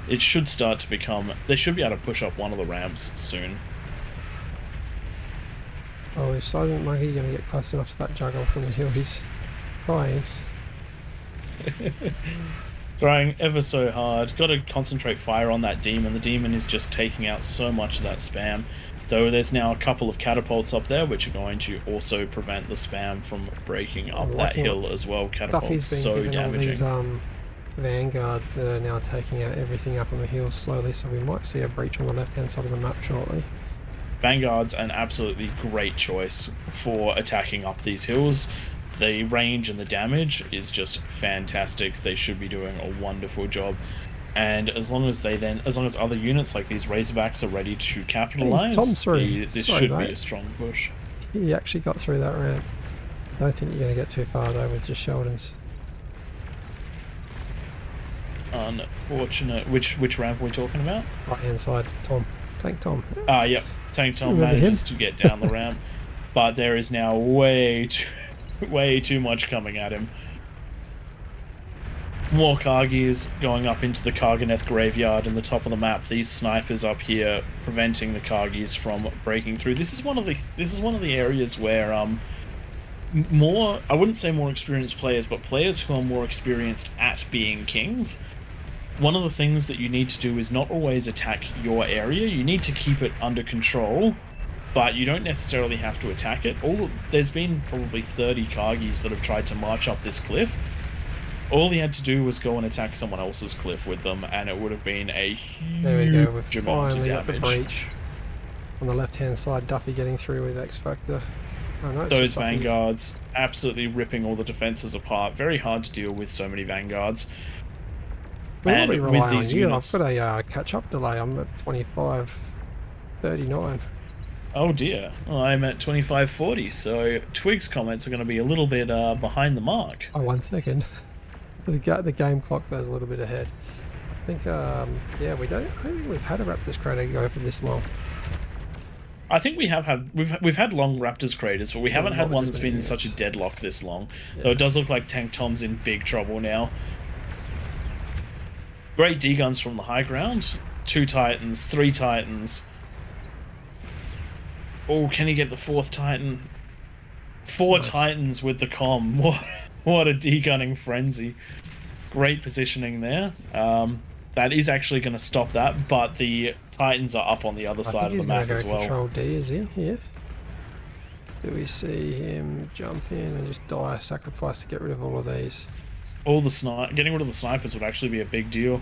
It should start to become... They should be able to push up one of the ramps soon. Oh, is Silent Monkey going to get close enough to that Juggle from the hill? He's trying. Trying ever so hard. Got to concentrate fire on that demon. The demon is just taking out so much of that spam. Though there's now a couple of catapults up there, which are going to also prevent the spam from breaking up that hill as well. Catapults so damaging. All these vanguards that are now taking out everything up on the hill slowly, so we might see a breach on the left-hand side of the map shortly. Vanguard's an absolutely great choice for attacking up these hills. The range and the damage is just fantastic. They should be doing a wonderful job. And as long as other units like these Razorbacks are ready to capitalize, this should be a strong push. You actually got through that ramp. I don't think you're going to get too far though with just Sheldons. Unfortunate. Which ramp are we talking about? Right hand side, Tom. Tank Tom. Yep. Tank Tom manages to get down the ramp, but there is now way too much coming at him. More Kargis going up into the Karganeth graveyard in the top of the map. These snipers up here preventing the Kargis from breaking through. This is one of the areas where I wouldn't say more experienced players, but players who are more experienced at being kings. One of the things that you need to do is not always attack your area. You need to keep it under control, but you don't necessarily have to attack it. There's been probably 30 Kargis that have tried to march up this cliff. All he had to do was go and attack someone else's cliff with them, and it would have been a huge there we go. We're amount of finally at the damage. breach. On the left-hand side, Duffy getting through with X Factor. Oh, no, Those vanguards absolutely ripping all the defenses apart. Very hard to deal with so many vanguards. We'll And probably with rely these on you. units, I've got a catch-up delay. I'm at 25:39. oh dear, I'm at 25:40. So Twig's comments are going to be a little bit behind the mark. Oh, 1 second. The game clock goes a little bit ahead. I think, yeah, I don't think we've had a Raptors crater go for this long. I think we've had long Raptors craters, but we haven't had one that's been in such a deadlock this long. Yeah. So it does look like Tank Tom's in big trouble now. Great D-guns from the high ground. 2 Titans, 3 Titans. Oh, can he get the 4th Titan? 4 Titans with the comm. What a D-gunning frenzy. Great positioning there. That is actually going to stop that, but the Titans are up on the other side of the map as well. Control D, is he? Yeah. Do we see him jump in and just die a sacrifice to get rid of all of these? Getting rid of the snipers would actually be a big deal.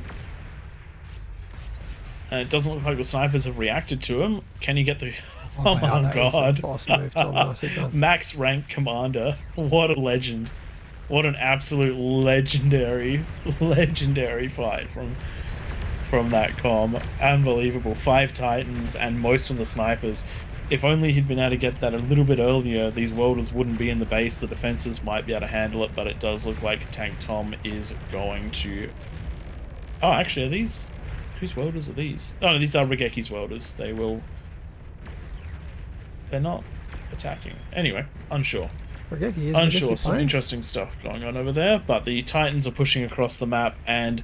And it doesn't look like the snipers have reacted to him. Can he get the... Oh my god. Boss move, Tom. Nicely done. Max rank commander. What a legend. What an absolute legendary fight from that comm. Unbelievable. 5 Titans and most of the snipers. If only he'd been able to get that a little bit earlier, these welders wouldn't be in the base. The defenses might be able to handle it, but it does look like Tank Tom is going to... Oh, actually, are these... Whose welders are these? Oh, no, these are Rageki's welders. They're not attacking. Anyway, unsure. Unsure. Some interesting stuff going on over there, but the Titans are pushing across the map, and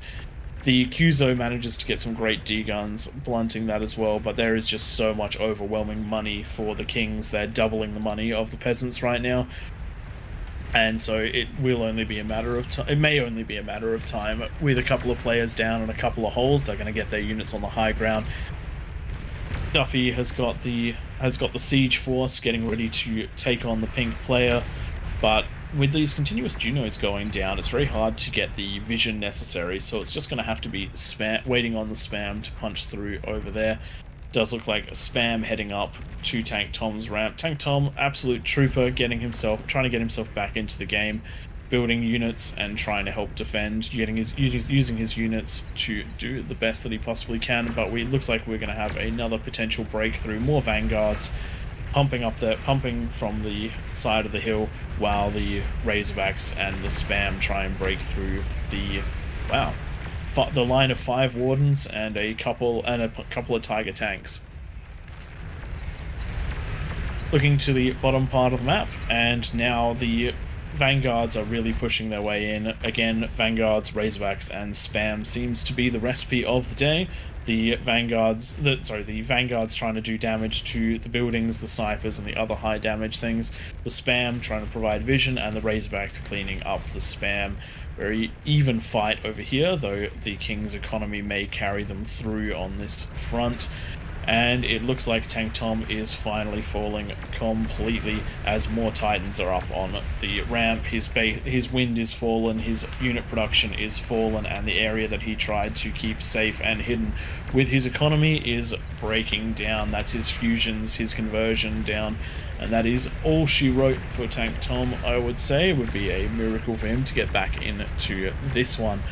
the Kuzo manages to get some great D-guns, blunting that as well, but there is just so much overwhelming money for the Kings. They're doubling the money of the peasants right now, and so it will only be a matter of time. It may only be a matter of time. With a couple of players down and a couple of holes, they're going to get their units on the high ground. Duffy has got the siege force getting ready to take on the pink player, but with these continuous Junos going down, it's very hard to get the vision necessary, so it's just going to have to be waiting on the spam to punch through over there. Does look like a spam heading up to Tank Tom's ramp. Tank Tom, absolute trooper, trying to get himself back into the game, building units and trying to help defend, using his units to do the best that he possibly can, but it looks like we're going to have another potential breakthrough. More vanguards pumping from the side of the hill, while the Razorbacks and the spam try and break through the line of 5 wardens and a couple of tiger tanks. Looking to the bottom part of the map, and now the vanguards are really pushing their way in. Again, vanguards, Razorbacks, and spam seems to be the recipe of the day. the vanguards trying to do damage to the buildings, the snipers, and the other high damage things. The spam trying to provide vision, and the Razorbacks cleaning up the spam. Very even fight over here, though the King's economy may carry them through on this front. And it looks like Tank Tom is finally falling completely as more Titans are up on the ramp. His wind is fallen, his unit production is fallen, and the area that he tried to keep safe and hidden with his economy is breaking down. That's his fusions, his conversion down, and that is all she wrote for Tank Tom. I would say it would be a miracle for him to get back into this one.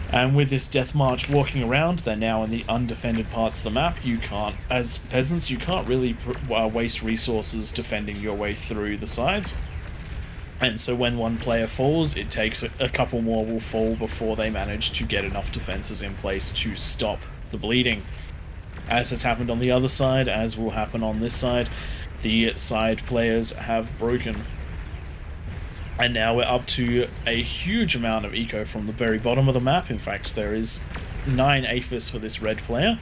And with this death march walking around, they're now in the undefended parts of the map. You can't, as peasants, you can't really waste resources defending your way through the sides. And so when one player falls, it takes a couple more will fall before they manage to get enough defenses in place to stop the bleeding. As has happened on the other side, as will happen on this side, the side players have broken. And now we're up to a huge amount of eco from the very bottom of the map. In fact, there is 9 APHIS for this red player.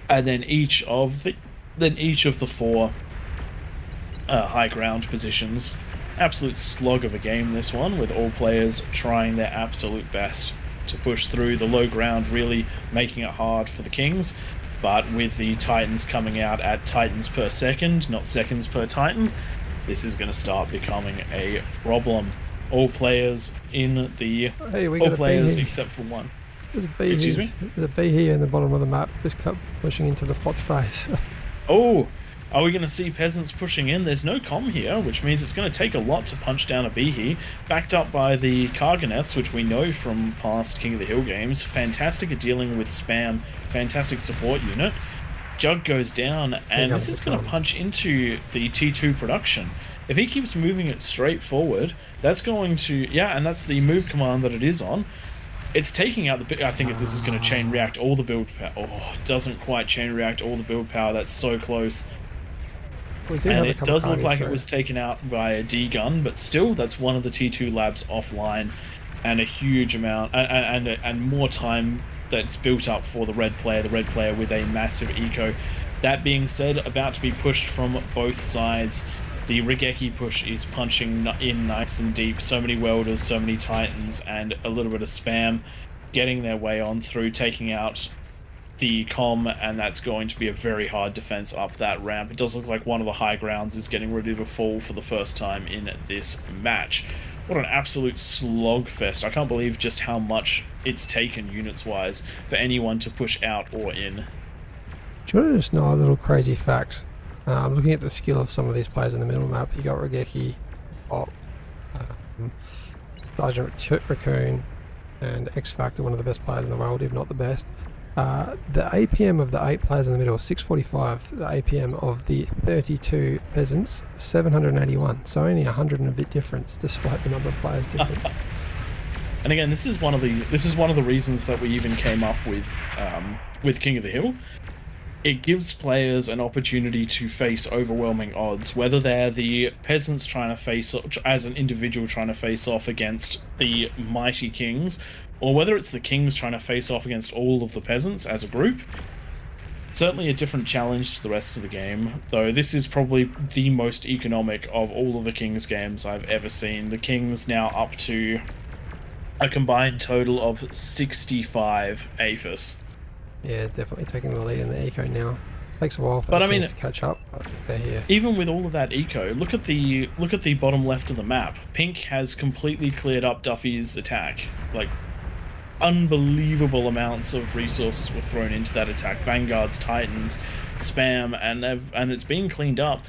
And then each of the 4 high ground positions. Absolute slog of a game, this one, with all players trying their absolute best to push through. The low ground really making it hard for the Kings. But with the Titans coming out at Titans per second, not seconds per Titan, this is going to start becoming a problem. All players in the... Hey, all players except for one. There's a bee Excuse here. me? There's a bee here in the bottom of the map, just kept pushing into the pot space. Oh, are we going to see peasants pushing in? There's no comm here, which means it's going to take a lot to punch down a bee here. Backed up by the Karganeths, which we know from past King of the Hill games. Fantastic at dealing with spam. Fantastic support unit. Jug goes down, and this is going to punch into the T2 production. If he keeps moving it straight forward, that's going to... Yeah, and that's the move command that it is on. It's taking out the... I think this is going to chain react all the build power. Oh, it doesn't quite chain react all the build power. That's so close. And it does look like it was taken out by a D-gun, but still, that's one of the T2 labs offline, and a huge amount... And more time that's built up for the red player with a massive eco. That being said, about to be pushed from both sides. The Regeki push is punching in nice and deep. So many welders, so many Titans, and a little bit of spam getting their way on through, taking out the comm, and that's going to be a very hard defense up that ramp. It does look like one of the high grounds is getting ready to fall for the first time in this match. What an absolute slogfest. I can't believe just how much it's taken units-wise for anyone to push out or in. Do you want to just know a little crazy fact? I'm looking at the skill of some of these players in the middle map. You got Regeki, Op, Sergeant Raccoon, and X Factor, one of the best players in the world, if not the best. The APM of the 8 players in the middle, 645. The APM of the 32 peasants, 781. So only 100 and a bit difference, despite the number of players different. And again, this is one of the reasons that we even came up with King of the Hill. It gives players an opportunity to face overwhelming odds, whether they're the peasants trying to face, as an individual trying to face off against the mighty kings, or whether it's the kings trying to face off against all of the peasants as a group. Certainly a different challenge to the rest of the game, though this is probably the most economic of all of the Kings games I've ever seen. The Kings now up to a combined total of 65 APHIS. Yeah, definitely taking the lead in the eco now. Takes a while for the Kings to catch up, but they're here. Even with all of that eco, look at the bottom left of the map. Pink has completely cleared up Duffy's attack. Like, unbelievable amounts of resources were thrown into that attack. Vanguards, Titans, spam, and it's being cleaned up.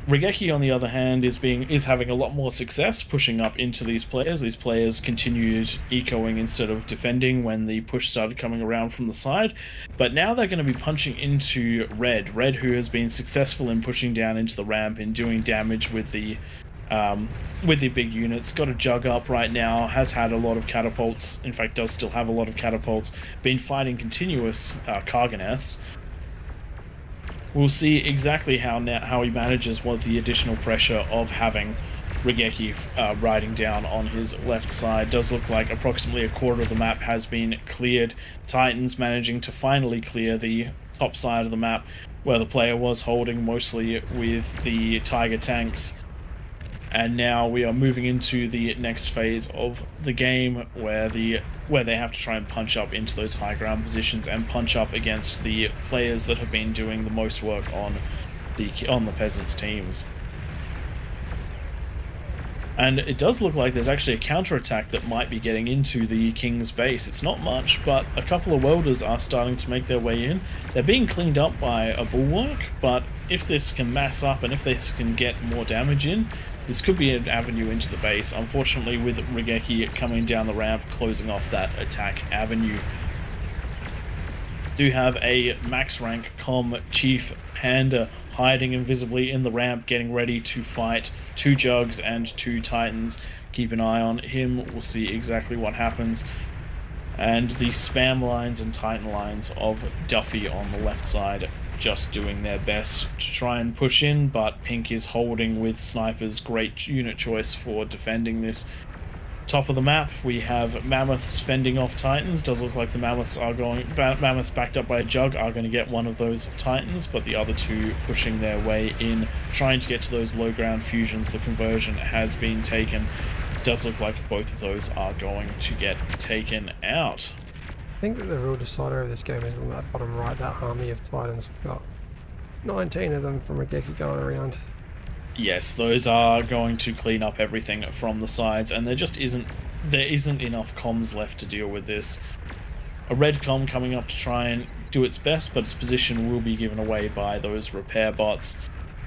Regeki, on the other hand, is having a lot more success pushing up into these players. These players continued ecoing instead of defending when the push started coming around from the side. But now they're going to be punching into Red, who has been successful in pushing down into the ramp and doing damage with the big units. Got a Jug up right now, has had a lot of catapults, in fact does still have a lot of catapults, been fighting continuous Karganeths. We'll see exactly how he manages with the additional pressure of having Regeki riding down on his left side. Does look like approximately a quarter of the map has been cleared. Titans managing to finally clear the top side of the map where the player was holding, mostly with the Tiger tanks. And now we are moving into the next phase of the game where they have to try and punch up into those high ground positions and punch up against the players that have been doing the most work on the peasants teams. And it does look like there's actually a counterattack that might be getting into the King's base. It's not much, but a couple of welders are starting to make their way in. They're being cleaned up by a bulwark, but if this can mass up and if this can get more damage in, this could be an avenue into the base. Unfortunately, with Regeki coming down the ramp, closing off that attack avenue. Do have a max rank comm Chief Panda hiding invisibly in the ramp, getting ready to fight 2 Jugs and 2 Titans. Keep an eye on him, we'll see exactly what happens. And the spam lines and Titan lines of Duffy on the left side just doing their best to try and push in, but Pink is holding with snipers. Great unit choice for defending this. Top of the map, we have Mammoths fending off Titans. Does look like the Mammoths are Mammoths backed up by a Jug are going to get one of those Titans, but the other 2 pushing their way in, trying to get to those low ground fusions. The conversion has been taken. Does look like both of those are going to get taken out. I think that the real decider of this game is on that bottom right, that army of Titans. We've got 19 of them from Regeki going around. Yes, those are going to clean up everything from the sides, and there isn't enough comms left to deal with this. A red comm coming up to try and do its best, but its position will be given away by those repair bots.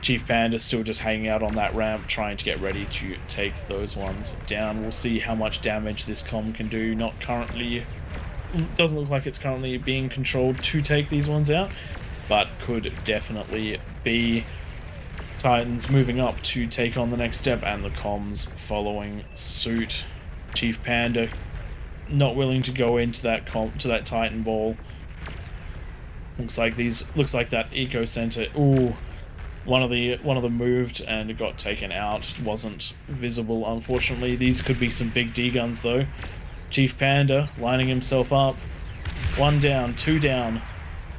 Chief Panda still just hanging out on that ramp, trying to get ready to take those ones down. We'll see how much damage this comm can do. Doesn't look like it's currently being controlled to take these ones out, but could definitely be. Titans moving up to take on the next step, and the comms following suit. Chief Panda not willing to go into that Titan ball. Looks like that eco center. Ooh, one of them moved and it got taken out. It wasn't visible, unfortunately. These could be some big D guns though. Chief Panda lining himself up. 1 down, 2 down.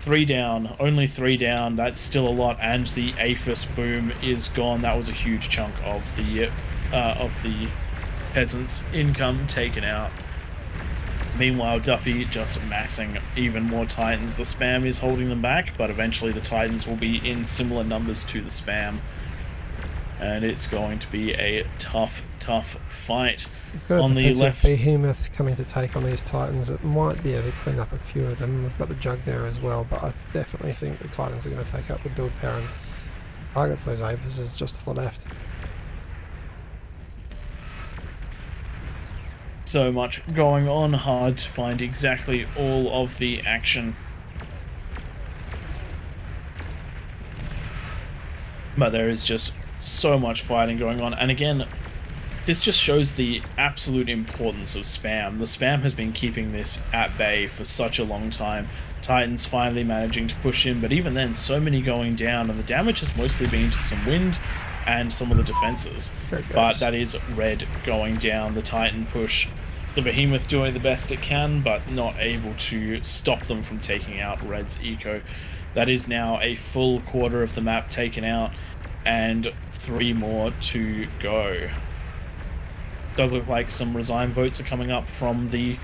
3 down, only 3 down. That's still a lot, and the APHIS boom is gone. That was a huge chunk of the peasants' income taken out. Meanwhile, Duffy just massing even more Titans. The spam is holding them back, but eventually the Titans will be in similar numbers to the spam. And it's going to be a tough fight. We've got on a the left. Behemoth coming to take on these Titans. It might be able to clean up a few of them. We've got the Jug there as well, but I definitely think the Titans are going to take out the build pair and targets those APHISs just to the left. So much going on, hard to find exactly all of the action. But there is just so much fighting going on, and again, this just shows the absolute importance of spam. The spam has been keeping this at bay for such a long time. Titans finally managing to push in, but even then, so many going down, and the damage has mostly been to some wind and some of the defenses. But that is red going down, the Titan push. The Behemoth doing the best it can, but not able to stop them from taking out red's eco. That is now a full quarter of the map taken out, and 3 more to go. Does look like some resign votes are coming up from the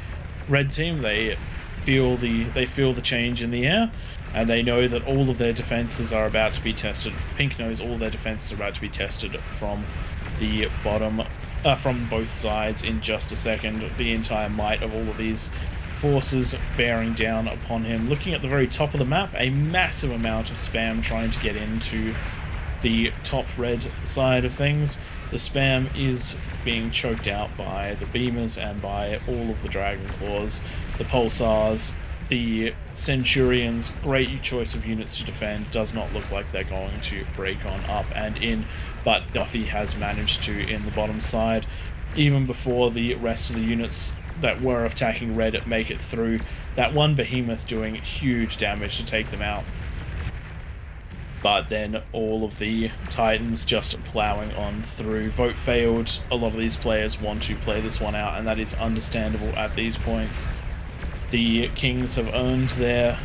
red team. They feel the change in the air, and they know that all of their defenses are about to be tested. Pink knows all their defenses are about to be tested from the bottom, from both sides in just a second. The entire might of all of these forces bearing down upon him. Looking at the very top of the map, a massive amount of spam trying to get into the top red side of things. The spam is being choked out by the Beamers and by all of the Dragon Claws, the Pulsars, the Centurions. Great choice of units to defend. Does not look like they're going to break on up and in, but Duffy has managed to in the bottom side, even before the rest of the units that were attacking red make it through. That one Behemoth doing huge damage to take them out. but then all of the Titans just plowing on through. Vote failed. A lot of these players want to play this one out, and that is understandable at these points. The Kings have earned their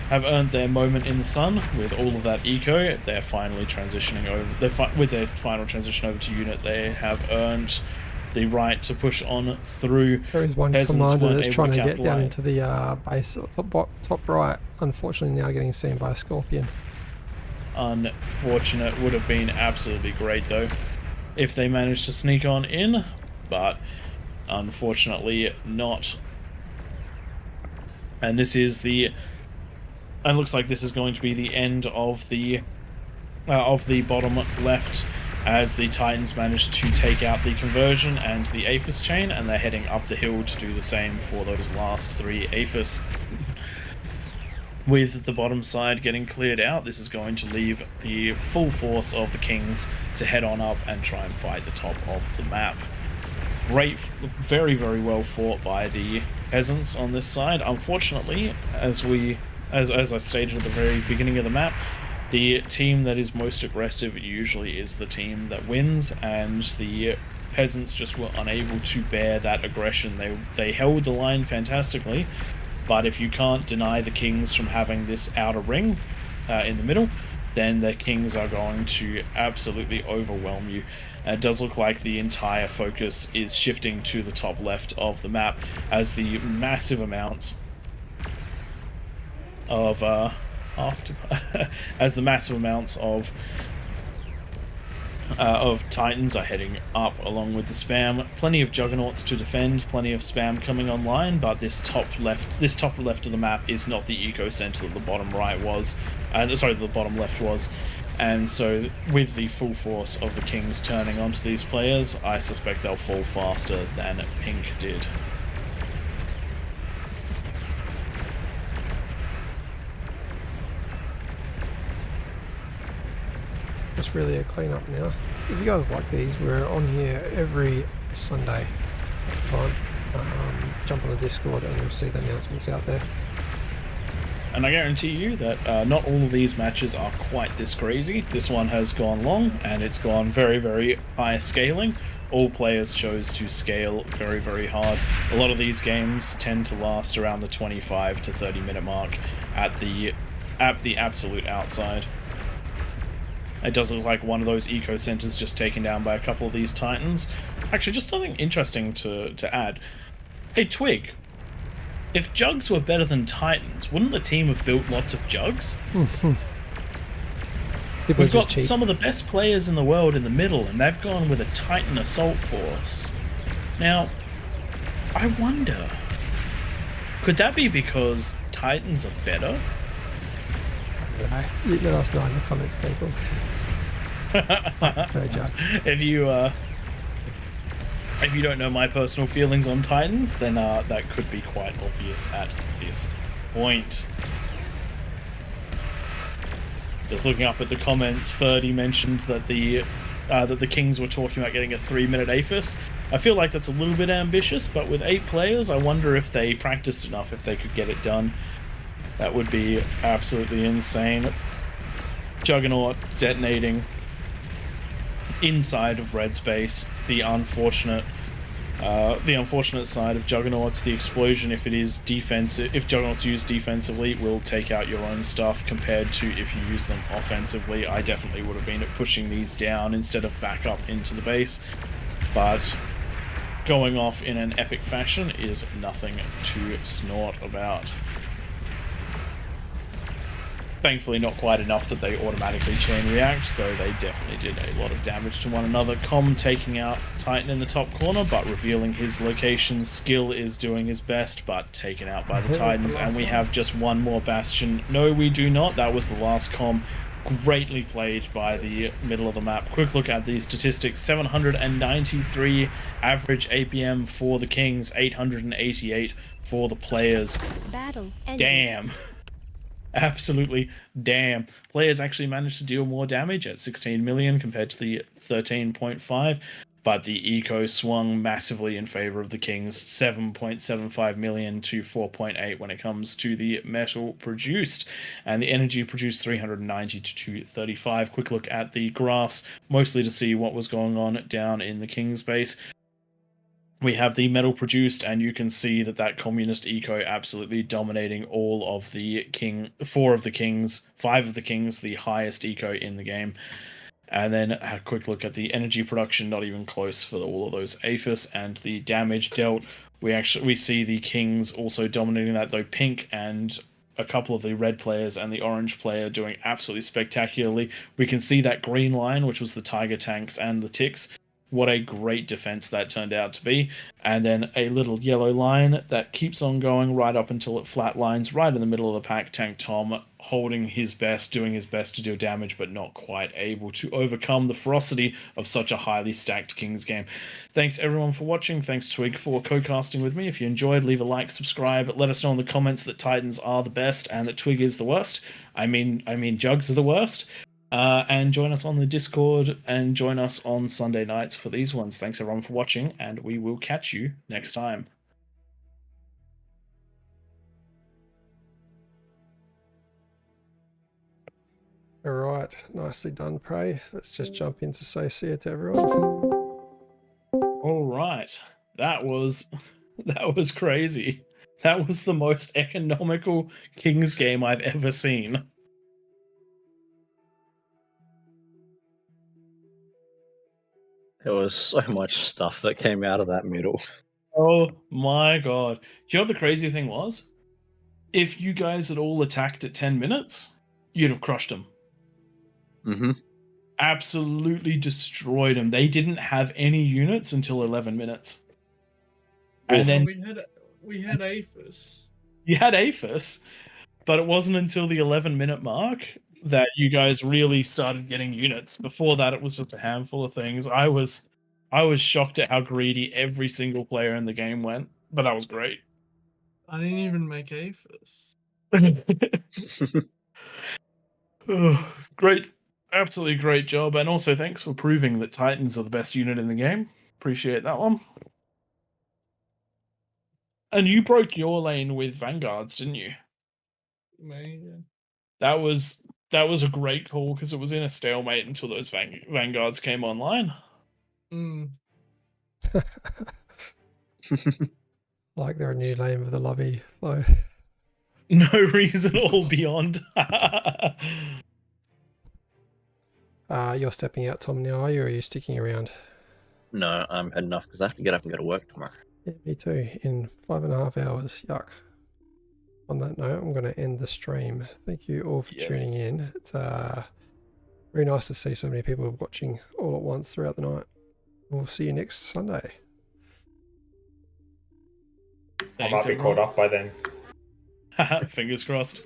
moment in the sun with all of that eco. They're finally transitioning over. With their final transition over to unit, they have earned the right to push on through. There is one Peasants commander weren't that's able trying to get down capitalize. into the base top right. Unfortunately, now getting seen by a Scorpion. Unfortunate. Would have been absolutely great though if they managed to sneak on in, but unfortunately not. And this is and looks like this is going to be the end of the bottom left, as the Titans managed to take out the conversion and the Aphis chain, and they're heading up the hill to do the same for those last 3 Aphis. With the bottom side getting cleared out, this is going to leave the full force of the Kings to head on up and try and fight the top of the map. Great, very, very well fought by the Peasants on this side. Unfortunately, as I stated at the very beginning of the map, the team that is most aggressive usually is the team that wins, and the Peasants just were unable to bear that aggression. They held the line fantastically, but if you can't deny the Kings from having this outer ring in the middle, then the Kings are going to absolutely overwhelm you. It does look like the entire focus is shifting to the top left of the map, as the massive amounts of Titans are heading up along with the spam. Plenty of Juggernauts to defend, plenty of spam coming online, but this top left of the map is not the eco center that the bottom right was. The bottom left was. And so with the full force of the Kings turning onto these players, I suspect they'll fall faster than Pink did. It's really a clean-up now. If you guys like these, we're on here every Sunday. Jump on the Discord and you'll see the announcements out there. And I guarantee you that not all of these matches are quite this crazy. This one has gone long, and it's gone very, very high scaling. All players chose to scale very, very hard. A lot of these games tend to last around the 25 to 30 minute mark at the absolute outside. It does look like one of those eco centers just taken down by a couple of these Titans. Actually, just something interesting to add. Hey, Twig, if Jugs were better than Titans, wouldn't the team have built lots of Jugs? We've got some of the best players in the world in the middle, and they've gone with a Titan assault force. Now, I wonder, could that be because Titans are better? Let us know in the comments, people. No Jugs. If you don't know my personal feelings on Titans, then that could be quite obvious at this point. Just looking up at the comments, Ferdy mentioned that the Kings were talking about getting a 3-minute Aphis. I feel like that's a little bit ambitious, but with 8 players, I wonder if they practiced enough, if they could get it done. That would be absolutely insane. Juggernaut detonating inside of red space. The unfortunate side of Juggernauts, the explosion, if it is defensive, if Juggernauts used defensively, will take out your own stuff compared to if you use them offensively. I definitely would have been pushing these down instead of back up into the base, but going off in an epic fashion is nothing to snort about. Thankfully not quite enough that they automatically chain react, though they definitely did a lot of damage to one another. Com taking out Titan in the top corner, but revealing his location. Skill is doing his best, but taken out by the Titans, and we have just one more Bastion. No, we do not. That was the last Com. Greatly played by the middle of the map. Quick look at the statistics. 793 average APM for the Kings, 888 for the players. Battle ended. Damn. Absolutely damn. Players actually managed to deal more damage at 16 million compared to the 13.5. but the eco swung massively in favor of the Kings, 7.75 million to 4.8 when it comes to the metal produced, and the energy produced 390 to 235. Quick look at the graphs, mostly to see what was going on down in the Kings base. We have the metal produced, and you can see that communist eco absolutely dominating all of the five of the kings, the highest eco in the game. And then a quick look at the energy production, not even close for all of those APHIS, and the damage dealt. We see the Kings also dominating that, though pink and a couple of the red players and the orange player doing absolutely spectacularly. We can see that green line, which was the Tiger tanks and the ticks. What a great defense that turned out to be. And then a little yellow line that keeps on going right up until it flatlines right in the middle of the pack. Tank Tom holding his best, doing his best to do damage, but not quite able to overcome the ferocity of such a highly stacked Kings game. Thanks everyone for watching. Thanks Twig for co-casting with me. If you enjoyed, leave a like, subscribe. Let us know in the comments that Titans are the best and that Twig is the worst. I mean Jugs are the worst. And join us on the Discord and join us on Sunday nights for these ones. Thanks everyone for watching, and we will catch you next time. All right, nicely done, Prey. Let's just jump in to say see you to everyone. All right, that was crazy. That was the most economical Kings game I've ever seen. There was so much stuff that came out of that middle. Oh my god. You know what the crazy thing was? If you guys had all attacked at 10 minutes, you'd have crushed them. Mm-hmm. Absolutely destroyed them. They didn't have any units until 11 minutes. And then we had APHIS. You had APHIS, but it wasn't until the 11-minute mark that you guys really started getting units. Before that, it was just a handful of things. I was shocked at how greedy every single player in the game went, but that was great. I didn't even make APHIS. Great. Absolutely great job. And also thanks for proving that Titans are the best unit in the game. Appreciate that one. And you broke your lane with Vanguards, didn't you? Man. That was a great call because it was in a stalemate until those Vanguards came online. Like they're a new name of the lobby flow. No reason all beyond. You're stepping out, Tom, now, are you, or are you sticking around? No, I'm heading off because I have to get up and go to work tomorrow. Yeah, me too. In 5.5 hours. Yuck. On that note, I'm going to end the stream. Thank you all for tuning in. It's very nice to see so many people watching all at once throughout the night. We'll see you next Sunday. I might be caught up by then. Fingers crossed.